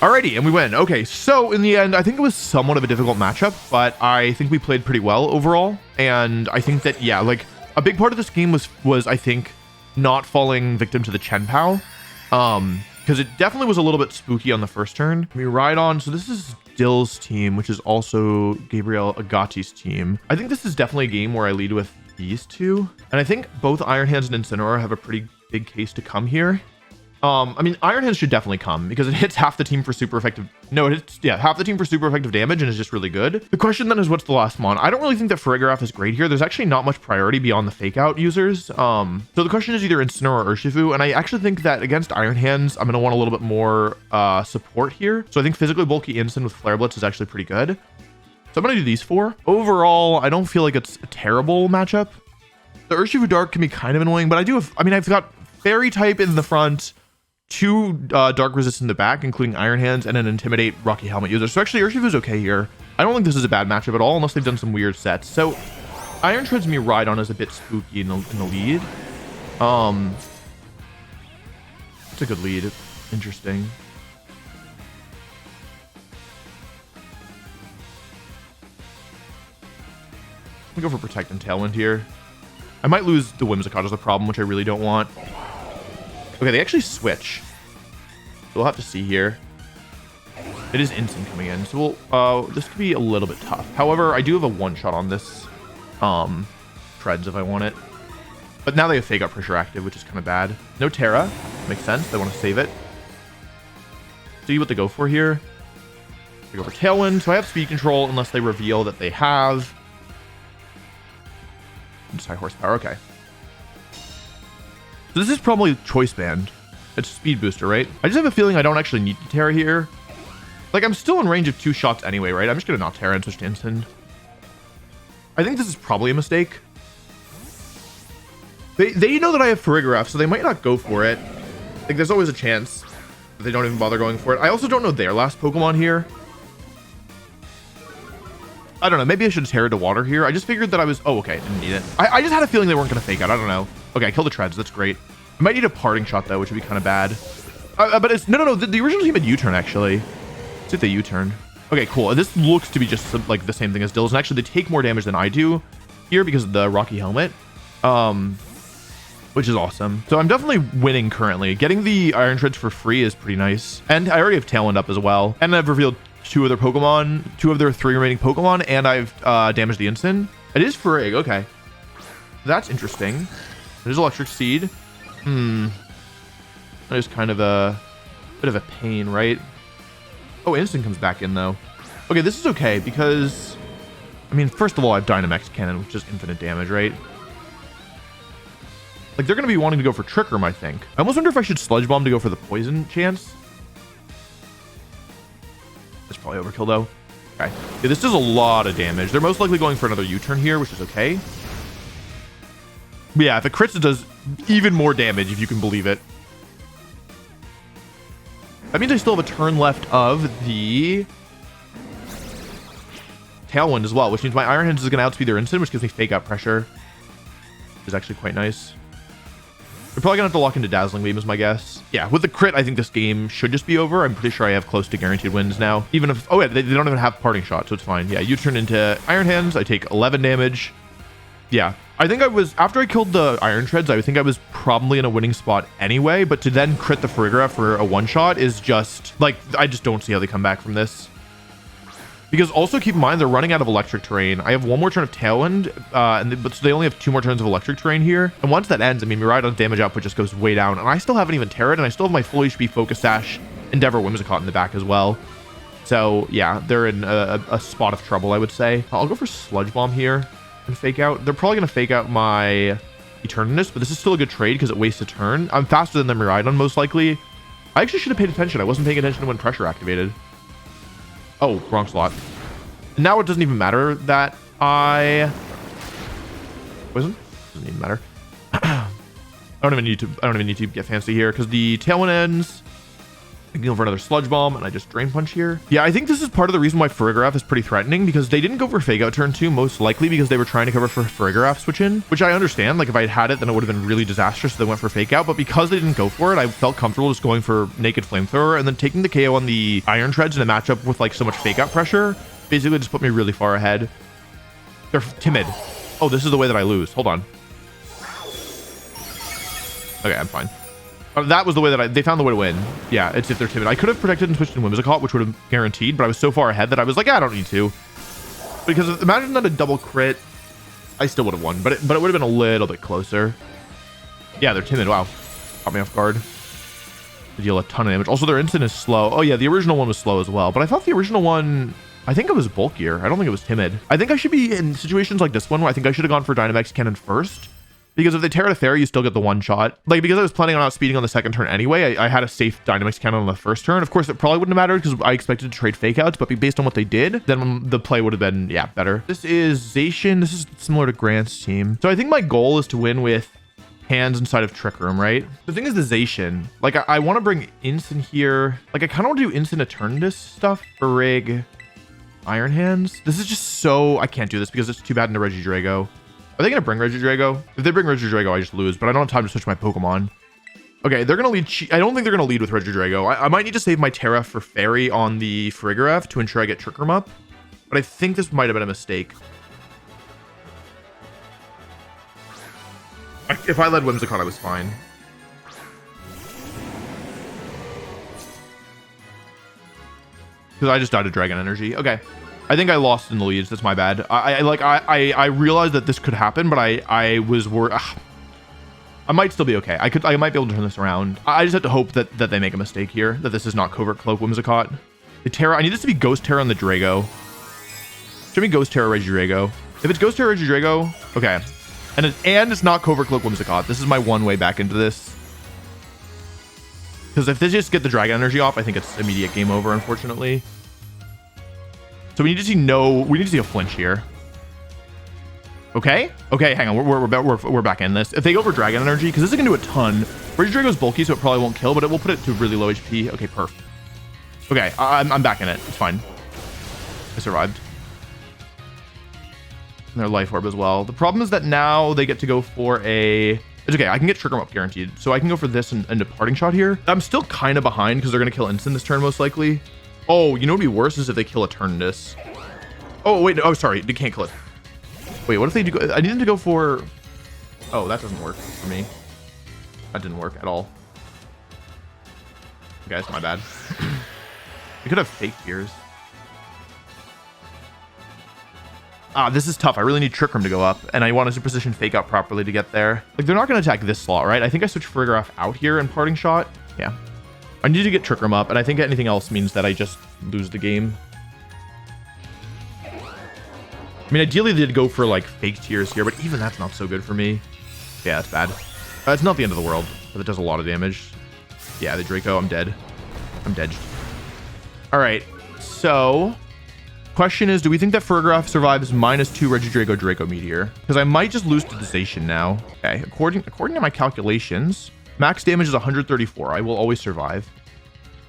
Alrighty, and we win. Okay, so in the end, I think it was somewhat of a difficult matchup, but I think we played pretty well overall. And I think that, yeah, like a big part of this game was I think, not falling victim to the Chien-Pao. Because it definitely was a little bit spooky on the first turn. We ride on. So this is Dill's team, which is also Gabriel Agati's team. I think this is definitely a game where I lead with these two. And I think both Iron Hands and Incineroar have a pretty big case to come here. I mean, Iron Hands should definitely come because it hits half the team for super effective. No, it hits, yeah, half the team for super effective damage and is just really good. The question then is, what's the last mon? I don't really think that Farigiraf is great here. There's actually not much priority beyond the fake out users. So the question is either Incineroar or Urshifu. And I actually think that against Iron Hands, I'm going to want a little bit more support here. So I think physically bulky Incin with Flare Blitz is actually pretty good. So I'm going to do these 4. Overall, I don't feel like it's a terrible matchup. The Urshifu Dark can be kind of annoying, but I've got Fairy type in the front, 2 Dark Resist in the back, including Iron Hands, and an Intimidate Rocky Helmet user. So actually, Urshifu's okay here. I don't think this is a bad matchup at all, unless they've done some weird sets. So Iron Treads me Ride On is a bit spooky in the lead. It's a good lead. Interesting. I'm gonna go for Protect and Tailwind here. I might lose the Whimsicott as a problem, which I really don't want. Okay, they actually switch. So we'll have to see here. It is Incin coming in, so this could be a little bit tough. However, I do have a one-shot on this Treads if I want it. But now they have Fake Out Pressure active, which is kind of bad. No Terra. Makes sense. They want to save it. See what they go for here. They go for Tailwind. So I have speed control unless they reveal that they have. Just high horsepower. Okay. So this is probably Choice Band. It's Speed Booster, right? I just have a feeling I don't actually need to Terra here. Like, I'm still in range of 2 shots anyway, right? I'm just going to not Terra and switch to Incin. I think this is probably a mistake. They know that I have Farigiraf, so they might not go for it. Like, there's always a chance that they don't even bother going for it. I also don't know their last Pokemon here. I don't know. Maybe I should Terra to Water here. I just figured that I was... Oh, okay. Didn't need it. I just had a feeling they weren't going to Fake Out. I don't know. Okay, I killed the Treads. That's great. I might need a Parting Shot, though, which would be kind of bad. But it's... No. The original team had U-turn, actually. Let's see if they U-turn. Okay, cool. This looks to be just, like, the same thing as Dill's. And actually, they take more damage than I do here because of the Rocky Helmet. Which is awesome. So I'm definitely winning currently. Getting the Iron Treads for free is pretty nice. And I already have Tailwind up as well. And I've revealed 2 of their Pokemon, 2 of their 3 remaining Pokemon, and I've damaged the Incin. It is Farig, okay. That's interesting. There's Electric Seed. That is kind of a bit of a pain, right? Oh, Incin comes back in, though. Okay, this is okay, because... I mean, first of all, I have Dynamax Cannon, which is infinite damage, right? Like, they're going to be wanting to go for Trick Room, I think. I almost wonder if I should Sludge Bomb to go for the Poison chance. That's probably overkill, though. Okay. Yeah, this does a lot of damage. They're most likely going for another U-turn here, which is okay. Yeah, the crits does even more damage, if you can believe it. That means I still have a turn left of the Tailwind as well, which means my Iron Hands is going to outspeed their instant, which gives me fake out pressure, which is actually quite nice. We're probably going to have to lock into Dazzling Beam is my guess. Yeah, with the crit, I think this game should just be over. I'm pretty sure I have close to guaranteed wins now. Even if... Oh, yeah, they don't even have Parting Shot, so it's fine. Yeah, you turn into Iron Hands. I take 11 damage. Yeah, I think I was... After I killed the Iron Treads, I think I was probably in a winning spot anyway, but to then crit the Farigiraf for a one-shot is just... Like, I just don't see how they come back from this. Because also keep in mind, they're running out of electric terrain. I have one more turn of Tailwind, but so they only have 2 more turns of electric terrain here. And once that ends, I mean, Miraidon's damage output just goes way down. And I still haven't even Terra'd, and I still have my full HP Focus Sash, Endeavor, Whimsicott in the back as well. So yeah, they're in a spot of trouble, I would say. I'll go for Sludge Bomb here and fake out. They're probably going to fake out my Eternatus, but this is still a good trade because it wastes a turn. I'm faster than the Miraidon, most likely. I actually should have paid attention. I wasn't paying attention when pressure activated. Oh, wrong slot. Now it doesn't even matter that I wasn't. Doesn't even matter. I don't even need to get fancy here because the Tailwind ends. I can go for another Sludge Bomb and I just Drain Punch here. Yeah, I think this is part of the reason why Farigiraf is pretty threatening because they didn't go for Fake Out turn 2, most likely because they were trying to cover for Farigiraf switch in, which I understand. Like if I had it, then it would have been really disastrous. So they went for Fake Out, but because they didn't go for it, I felt comfortable just going for Naked Flamethrower and then taking the KO on the Iron Treads in a matchup with like so much Fake Out pressure. Basically just put me really far ahead. They're timid. Oh, this is the way that I lose. Hold on. Okay, I'm fine. That was the way that they found the way to win. Yeah, it's if they're timid. I could have protected and switched in Whimsicott, which would have guaranteed, but I was so far ahead that I was like, I don't need to. Because imagine that a double crit, I still would have won, but it would have been a little bit closer. Yeah, they're timid. Wow. Caught me off guard. They deal a ton of damage. Also, their instant is slow. Oh, yeah, the original one was slow as well, but I thought the original one... I think it was bulkier. I don't think it was timid. I think I should be in situations like this one where I think I should have gone for Dynamax Cannon first. Because if they tear it a Fairy, you still get the one shot. Like, because I was planning on outspeeding on the second turn anyway, I had a safe Dynamax Cannon on the first turn. Of course, it probably wouldn't have mattered because I expected to trade Fake Outs, but based on what they did, then the play would have been, yeah, better. This is Zacian. This is similar to Grant's team. So I think my goal is to win with hands inside of Trick Room, right? The thing is the Zacian. Like, I want to bring Instant here. Like, I kind of want to do Instant Eternatus stuff for Rig. Iron Hands. This is just so... I can't do this because it's too bad into Regidrago. Are they going to bring Regidrago? If they bring Regidrago, I just lose, but I don't have time to switch my Pokemon. Okay, they're going to lead... I don't think they're going to lead with Regidrago. I might need to save my Terra for Fairy on the Farigiraf to ensure I get Trick Room up, but I think this might have been a mistake. If I led Whimsicott, I was fine. Because I just died to Dragon Energy. Okay. I think I lost in the leads. That's my bad. I realized that this could happen, but I was worried. I might still be okay. I might be able to turn this around. I just have to hope that they make a mistake here, that this is not Covert Cloak Whimsicott. The Terra, I need this to be Ghost Terra on the Drago. Show me Ghost Terra Regidrago. If it's Ghost Terra Regidrago, okay. And it's not Covert Cloak Whimsicott. This is my one way back into this. Because if they just get the Dragon Energy off, I think it's immediate game over, unfortunately. So we need to see a flinch here. Okay. Okay, hang on. We're back in this. If they go for Dragon Energy, because this is gonna do a ton. Regidrago's bulky, so it probably won't kill, but it will put it to really low HP. Okay, perf. Okay, I'm back in it. It's fine. I survived. And their Life Orb as well. The problem is that now they get to go for a... It's okay, I can get Trick Room up guaranteed. So I can go for this and a Parting Shot here. I'm still kind of behind because they're going to kill Instant this turn most likely. Oh, you know what would be worse is if they kill Eternatus. Oh, wait. Oh, sorry. They can't kill it. Wait, what if they do... I need them to go for... Oh, that doesn't work for me. That didn't work at all. Okay, that's my bad. We could have Fake Tears. This is tough. I really need Trick Room to go up, and I want to position Fake Out properly to get there. Like, they're not going to attack this slot, right? I think I switch Farigiraf out here and Parting Shot. Yeah. I need to get Trick Room up, and I think anything else means that I just lose the game. I mean, ideally, they'd go for, like, Fake Tears here, but even that's not so good for me. Yeah, that's bad. It's not the end of the world, but it does a lot of damage. Yeah, the Draco, I'm dead. I'm dead. All right, so... Question is, do we think that Fergraph survives -2 Regidrago Draco Meteor? Because I might just lose to Dization now. Okay, according to my calculations, max damage is 134. I will always survive.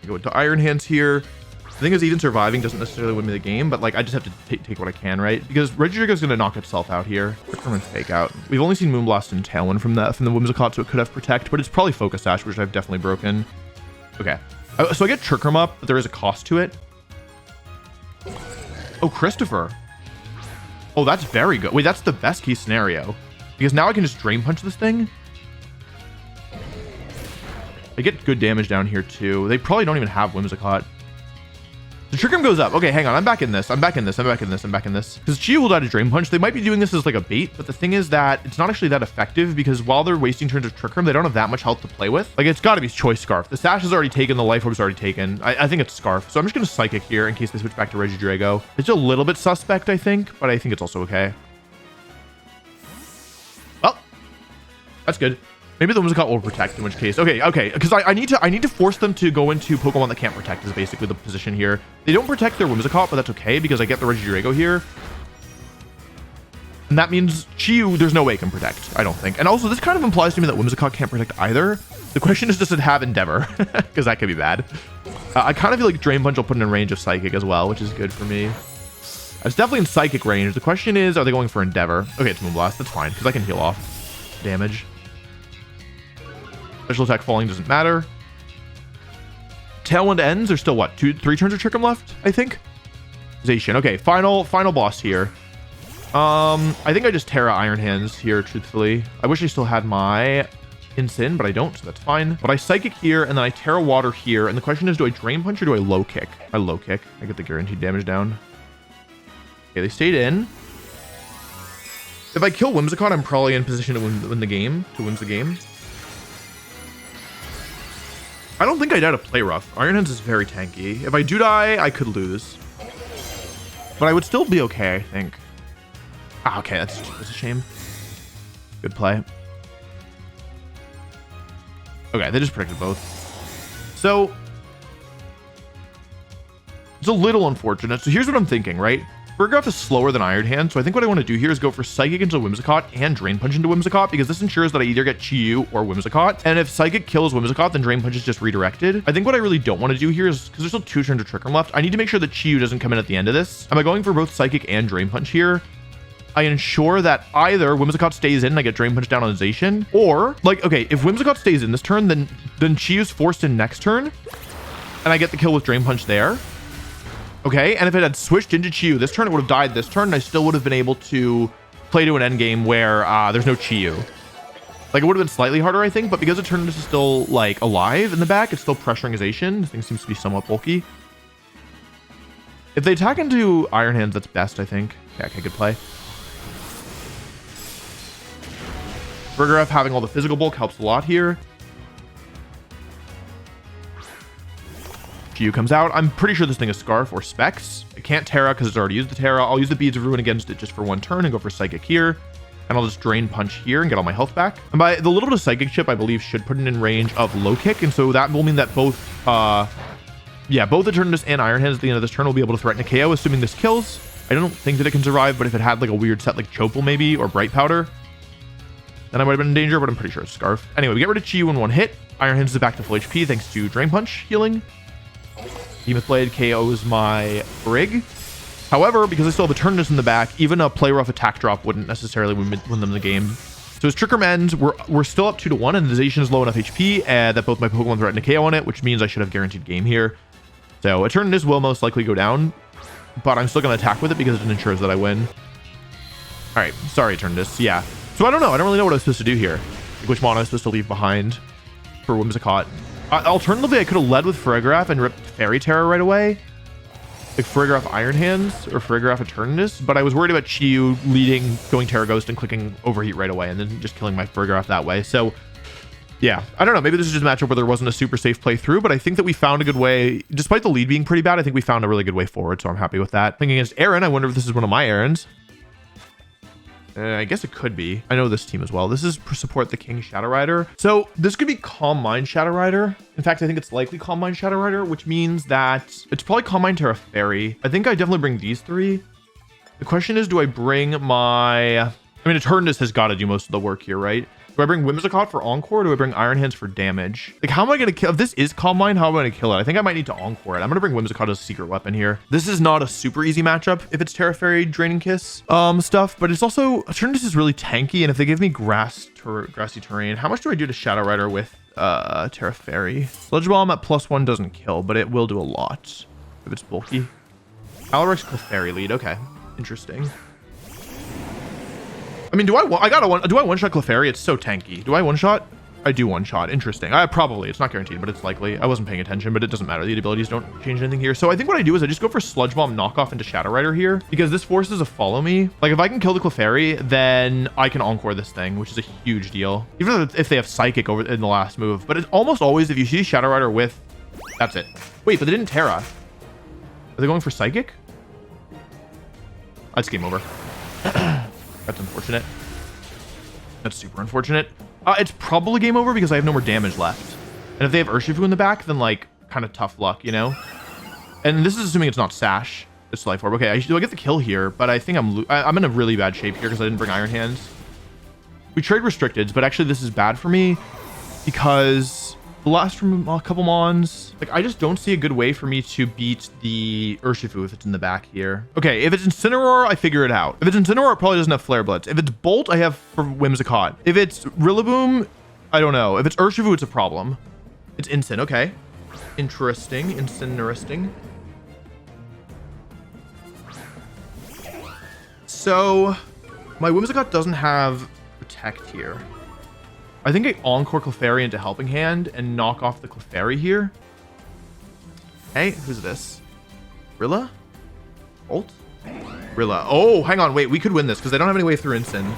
Go into Iron Hands here. The thing is, even surviving doesn't necessarily win me the game, but like I just have to take what I can, right? Because Regidrago is going to knock itself out here. From Fake Out. We've only seen Moonblast and Tailwind from the Whimsicott, so it could have Protect, but it's probably Focus Sash, which I've definitely broken. Okay, so I get Trick Room up, but there is a cost to it. Oh, Christopher. Oh, that's very good. Wait, that's the best case scenario, because now I can just Drain Punch this thing. I get good damage down here too. They probably don't even have Whimsicott. The Trick Room goes up. Okay, hang on. I'm back in this. I'm back in this. Because Chi will die to Drain Punch. They might be doing this as like a bait, but the thing is that it's not actually that effective because while they're wasting turns of Trick Room, they don't have that much health to play with. Like, it's got to be Choice Scarf. The Sash is already taken. The Life Orb's already taken. I think it's Scarf. So I'm just going to Psychic here in case they switch back to Regidrago. It's a little bit suspect, I think, but I think it's also okay. Well, that's good. Maybe the Whimsicott will protect, in which case. Okay, because I need to force them to go into Pokemon that can't protect is basically the position here. They don't protect their Whimsicott, but that's okay because I get the Regidrago here. And that means Chi-Yu, there's no way it can protect, I don't think. And also, this kind of implies to me that Whimsicott can't protect either. The question is, does it have Endeavor? Because that could be bad. I kind of feel like Drain Punch will put it in range of Psychic as well, which is good for me. It's definitely in Psychic range. The question is, are they going for Endeavor? Okay, it's Moonblast. That's fine because I can heal off damage. Special attack falling doesn't matter. Tailwind ends. There's still what? 3 turns of Trick Room left, I think. Zation. Okay, final boss here. I think I just Terra Iron Hands here, truthfully. I wish I still had my Insyn, but I don't, so that's fine. But I Psychic here, and then I Terra Water here. And the question is, do I Drain Punch or do I Low Kick? I Low Kick. I get the guaranteed damage down. Okay, they stayed in. If I kill Whimsicott, I'm probably in position to win the game. I don't think I die to Play Rough. Iron Hands is very tanky. If I do die, I could lose. But I would still be okay, I think. Ah, okay, that's a shame. Good play. Okay, they just predicted both. So, it's a little unfortunate. So here's what I'm thinking, right? Fergraph is slower than Iron Hand, so I think what I want to do here is go for Psychic into Whimsicott and Drain Punch into Whimsicott, because this ensures that I either get Chi-Yu or Whimsicott. And if Psychic kills Whimsicott, then Drain Punch is just redirected. I think what I really don't want to do here is, because there's still 2 turns of Trick Room left, I need to make sure that Chi-Yu doesn't come in at the end of this. Am I going for both Psychic and Drain Punch here? I ensure that either Whimsicott stays in and I get Drain Punch down on Zation, or, like, okay, if Whimsicott stays in this turn, then Chi-Yu's forced in next turn, and I get the kill with Drain Punch there. Okay, and if it had switched into Chi-Yu this turn, it would have died this turn, and I still would have been able to play to an endgame where there's no Chi-Yu. Like, it would have been slightly harder, I think, but because Eternatus is still, like, alive in the back, it's still pressuring Zation. This thing seems to be somewhat bulky. If they attack into Iron Hands, that's best, I think. Yeah, okay, good play. Fergraph having all the physical bulk helps a lot here. Chi-Yu comes out. I'm pretty sure this thing is Scarf or Specs. I can't Terra because it's already used the Terra. I'll use the Beads of Ruin against it just for 1 turn and go for Psychic here. And I'll just Drain Punch here and get all my health back. And by the little bit of Psychic chip, I believe should put it in range of Low Kick. And so that will mean that both Eternatus and Iron Hands at the end of this turn will be able to threaten a KO, assuming this kills. I don't think that it can survive, but if it had like a weird set like Chopal maybe or Bright Powder, then I might have been in danger, but I'm pretty sure it's Scarf. Anyway, we get rid of Chi-Yu in 1 hit. Iron Hands is back to full HP thanks to Drain Punch healing. Behemoth Blade KOs my Brig. However, because I still have Eternatus in the back, even a Play Rough attack drop wouldn't necessarily win them the game. So as Trick Room ends, we're still up 2-1, and the Zation is low enough HP that both my Pokemon threaten a KO on it, which means I should have guaranteed game here. So Eternatus will most likely go down, but I'm still going to attack with it because it ensures that I win. All right, sorry Eternatus. Yeah. So I don't know. I don't really know what I was supposed to do here. Like which mono I was supposed to leave behind for Whimsicott. Alternatively, I could have led with Fergraph and ripped Fairy Terror right away. Like Fergraph Iron Hands or Fergraph Eternatus, but I was worried about Chi-Yu leading, going Terra Ghost and clicking Overheat right away and then just killing my Fergraph that way. So yeah, I don't know. Maybe this is just a matchup where there wasn't a super safe play through, but I think that we found a good way. Despite the lead being pretty bad, I think we found a really good way forward, so I'm happy with that. Thinking against Aaron, I wonder if this is one of my errands. I guess it could be. I know this team as well. This is support the King Shadow Rider. So this could be Calm Mind Shadow Rider. In fact, I think it's likely Calm Mind Shadow Rider, which means that it's probably Calm Mind Terra Fairy. I think I definitely bring these three. The question is, do I bring my... I mean, Eternatus has got to do most of the work here, right? Do I bring Whimsicott for Encore, or do I bring Iron Hands for damage? Like, how am I going to kill... If this is Calm Mind, how am I going to kill it? I think I might need to Encore it. I'm going to bring Whimsicott as a secret weapon here. This is not a super easy matchup if it's Terra Fairy, Draining Kiss stuff, but it's also... Eternatus is really tanky, and if they give me grassy terrain, how much do I do to Shadow Rider with Terra Fairy? Sludge Bomb at +1 doesn't kill, but it will do a lot if it's bulky. Alaric's Clefairy lead. Okay. Interesting. I mean, do I one-shot Clefairy? It's so tanky. Do I one-shot? I do one-shot. Interesting. Probably. It's not guaranteed, but it's likely. I wasn't paying attention, but it doesn't matter. The abilities don't change anything here. So I think what I do is I just go for Sludge Bomb knockoff into Shadow Rider here, because this forces a follow me. Like, if I can kill the Clefairy, then I can Encore this thing, which is a huge deal. Even if they have Psychic over in the last move. But it's almost always, if you see Shadow Rider with... That's it. Wait, but they didn't Terra. Are they going for Psychic? That's game over. That's unfortunate. That's super unfortunate. It's probably game over because I have no more damage left. And if they have Urshifu in the back, then like kind of tough luck, you know? And this is assuming it's not Sash. It's Life Orb. Okay, do I get the kill here? But I think I'm in a really bad shape here because I didn't bring Iron Hands. We trade Restricteds, but actually this is bad for me because the last from a couple Mons, like I just don't see a good way for me to beat the Urshifu if it's in the back here. Okay, if it's Incineroar, I figure it out. If it's Incineroar, it probably doesn't have Flare Blitz. If it's Bolt, I have for Whimsicott. If it's Rillaboom, I don't know. If it's Urshifu, it's a problem. It's Incin, okay. Interesting, Incineristing. So, my Whimsicott doesn't have Protect here. I think I Encore Clefairy into Helping Hand and knock off the Clefairy here. Hey, who's this? Rilla? Bolt? Rilla. Oh, hang on. Wait, we could win this because they don't have any way through Incin.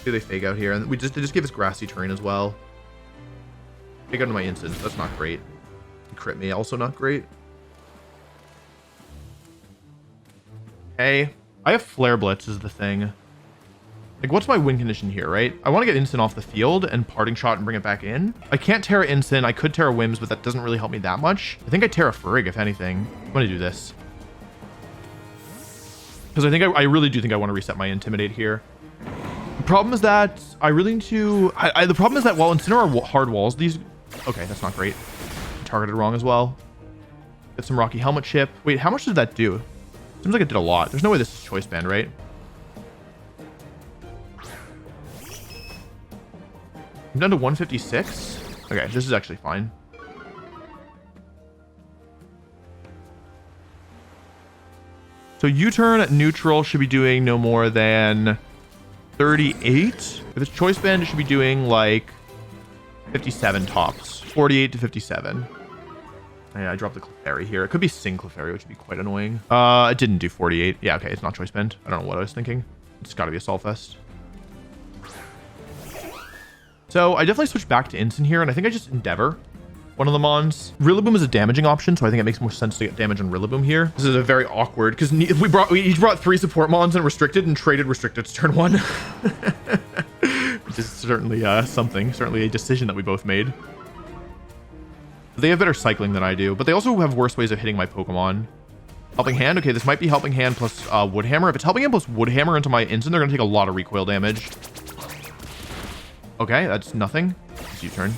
Do they Fake Out here? And they just gave us Grassy Terrain as well. Fake Out into my Incin. That's not great. Crit me. Also not great. Hey, I have Flare Blitz is the thing. Like, what's my win condition here, right? I want to get Incin off the field and Parting Shot and bring it back in. I can't Terra Incin. I could Terra Whims, but that doesn't really help me that much. I think I Terra Furrig, if anything. I'm going to do this. Because I really do think I want to reset my Intimidate here. The problem is that I really need to... the problem is that while Incineroar hard walls these... Okay, that's not great. Targeted wrong as well. Get some Rocky Helmet chip. Wait, how much did that do? Seems like it did a lot. There's no way this is Choice Band, right? I'm down to 156. Okay, this is actually fine. So U-turn at neutral should be doing no more than 38. If it's Choice Band, it should be doing like 57 tops. 48 to 57. Yeah, I dropped the Clefairy here. It could be Sing Clefairy, which would be quite annoying. It didn't do 48. Yeah, okay, it's not Choice Band. I don't know what I was thinking. It's got to be a Solfest. So I definitely switched back to Incin here, and I think I just Endeavor one of the Mons. Rillaboom is a damaging option, so I think it makes more sense to get damage on Rillaboom here. This is a very awkward, because we each brought 3 support Mons and Restricted and traded Restricted turn 1. Which is certainly certainly a decision that we both made. They have better cycling than I do, but they also have worse ways of hitting my Pokemon. Helping Hand. Okay, this might be Helping Hand plus Woodhammer. If it's Helping Hand plus Woodhammer into my Incin, they're going to take a lot of recoil damage. Okay, that's nothing. It's U-turn.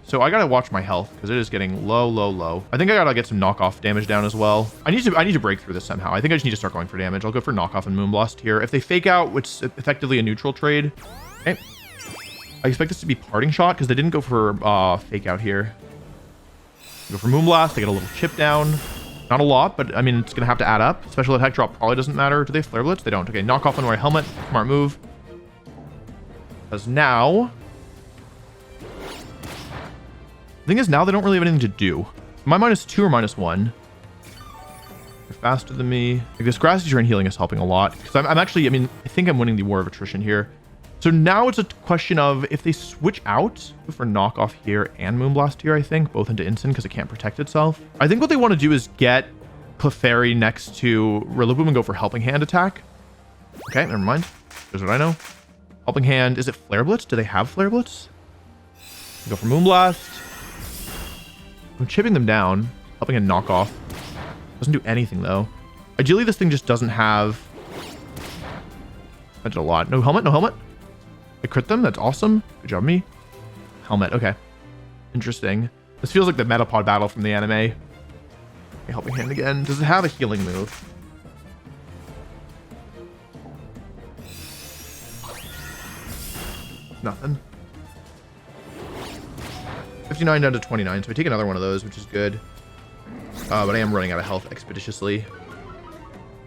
So I gotta watch my health because it is getting low, low, low. I think I gotta get some knockoff damage down as well. I need to break through this somehow. I think I just need to start going for damage. I'll go for knockoff and Moonblast here. If they Fake Out, which is effectively a neutral trade. Okay. I expect this to be Parting Shot because they didn't go for Fake Out here. Go for Moonblast. They get a little chip down. Not a lot, but I mean, it's gonna have to add up. Special attack drop probably doesn't matter. Do they have Flare Blitz? They don't. Okay, knock off on my helmet. Smart move. Because now... The thing is, now they don't really have anything to do. Am I -2 or -1? They're faster than me. Like, this Grassy Terrain healing is helping a lot. Because I'm actually, I mean, I think I'm winning the War of Attrition here. So now it's a question of if they switch out for knockoff here and Moonblast here, I think, both into Incin because it can't protect itself. I think what they want to do is get Clefairy next to Rillaboom and go for Helping Hand attack. Okay, never mind. Here's what I know. Helping Hand. Is it Flare Blitz? Do they have Flare Blitz? Go for Moonblast. I'm chipping them down. Helping Hand knock off. Doesn't do anything though. Ideally, this thing just doesn't have... I did a lot. No helmet, no helmet. I crit them. That's awesome. Good job, me. Helmet. Okay. Interesting. This feels like the Metapod battle from the anime. Okay, Helping Hand again. Does it have a healing move? Nothing. 59 down to 29. So I take another one of those, which is good. But I am running out of health expeditiously.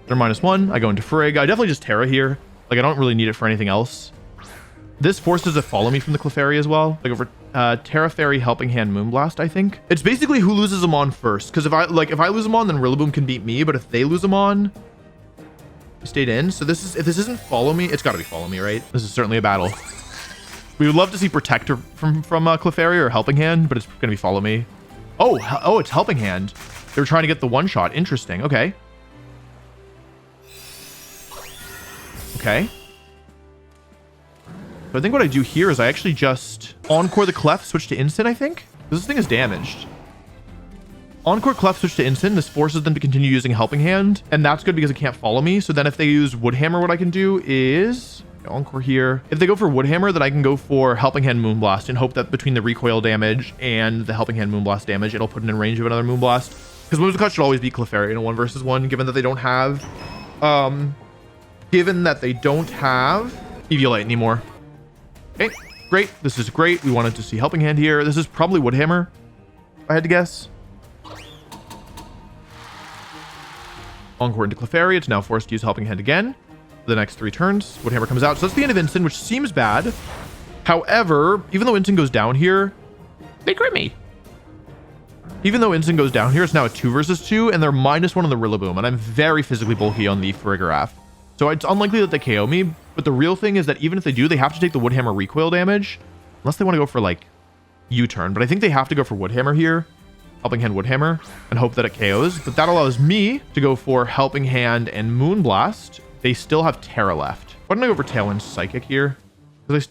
They're -1. I go into Frigg. I definitely just Terra here. Like, I don't really need it for anything else. This forces a follow me from the Clefairy as well. Like over Terra Fairy, Helping Hand, Moonblast, I think. It's basically who loses them on first. Because if I lose them on, then Rillaboom can beat me. But if they lose them on, I stayed in. So this is, if this isn't follow me, it's got to be follow me, right? This is certainly a battle. We would love to see Protector from Clefairy or Helping Hand, but it's going to be follow me. Oh, it's Helping Hand. They were trying to get the one shot. Interesting. Okay. Okay. So I think what I do here is I actually just Encore the Clef, switch to Instant, I think. This thing is damaged. Encore Clef, switch to Instant. This forces them to continue using Helping Hand. And that's good because it can't follow me. So then if they use Woodhammer, what I can do is... Encore here. If they go for Woodhammer, then I can go for Helping Hand Moonblast and hope that between the recoil damage and the Helping Hand Moonblast damage, it'll put it in range of another Moonblast. Because Whimsicott should always beat Clefairy in a 1 versus 1, given that they don't have... Eviolite anymore. Okay, great. This is great. We wanted to see Helping Hand here. This is probably Woodhammer, if I had to guess. Encore into Clefairy. It's now forced to use Helping Hand again. The next 3 turns, Woodhammer comes out. So that's the end of Instant, which seems bad. However, even though Instant goes down here, they crit me. Even though Instant goes down here, it's now a 2 versus 2, and they're -1 on the Rillaboom, and I'm very physically bulky on the Farigiraf. So it's unlikely that they KO me, but the real thing is that even if they do, they have to take the Woodhammer recoil damage, unless they want to go for, like, U-turn. But I think they have to go for Woodhammer here, Helping Hand Woodhammer, and hope that it KOs. But that allows me to go for Helping Hand and Moonblast. They still have Terra left. Why don't I go for Tailwind Psychic here? Because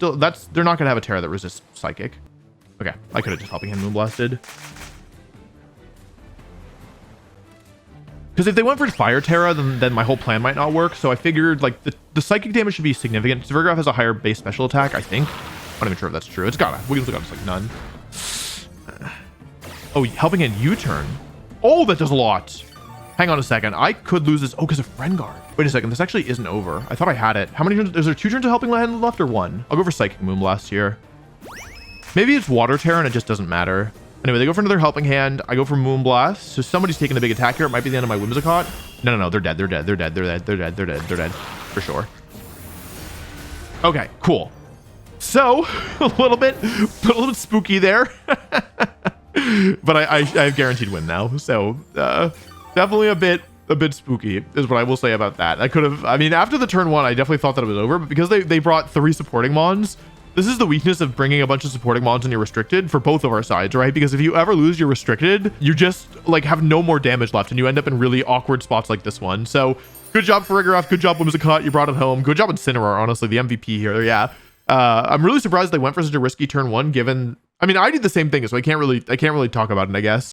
they're not going to have a Terra that resists Psychic. Okay, I could have just Helping Hand Moonblasted. Because if they went for Fire Terra, then my whole plan might not work. So I figured, like, the Psychic damage should be significant. Farigiraf has a higher base special attack, I think. I'm not even sure if that's true. It's gotta. We also got just, like, none. Oh, Helping Hand U-turn. Oh, that does a lot. Hang on a second. I could lose this. Oh, because of Friend Guard. Wait a second. This actually isn't over. I thought I had it. How many turns? Is there 2 turns of Helping Hand left or 1? I'll go for Psychic Moonblast here. Maybe it's Water Terra and it just doesn't matter. Anyway, they go for another Helping Hand. I go for Moonblast. So somebody's taking a big attack here. It might be the end of my Whimsicott. No. They're dead. They're dead. They're dead. They're dead. They're dead. They're dead. They're dead. For sure. Okay, cool. So, a little bit spooky there. But I have guaranteed win now. So, definitely a bit spooky is what I will say about that. I mean, after the turn 1, I definitely thought that it was over, but because they brought 3 supporting Mons, this is the weakness of bringing a bunch of supporting Mons in your restricted for both of our sides, right? Because if you ever lose your restricted, you just like have no more damage left and you end up in really awkward spots like this one. So good job Farigiraf, good job Whimsicott, you brought it home. Good job Incineroar, honestly, the MVP here. Yeah. I'm really surprised they went for such a risky turn 1 given, I mean, I did the same thing, so I can't really talk about it, I guess.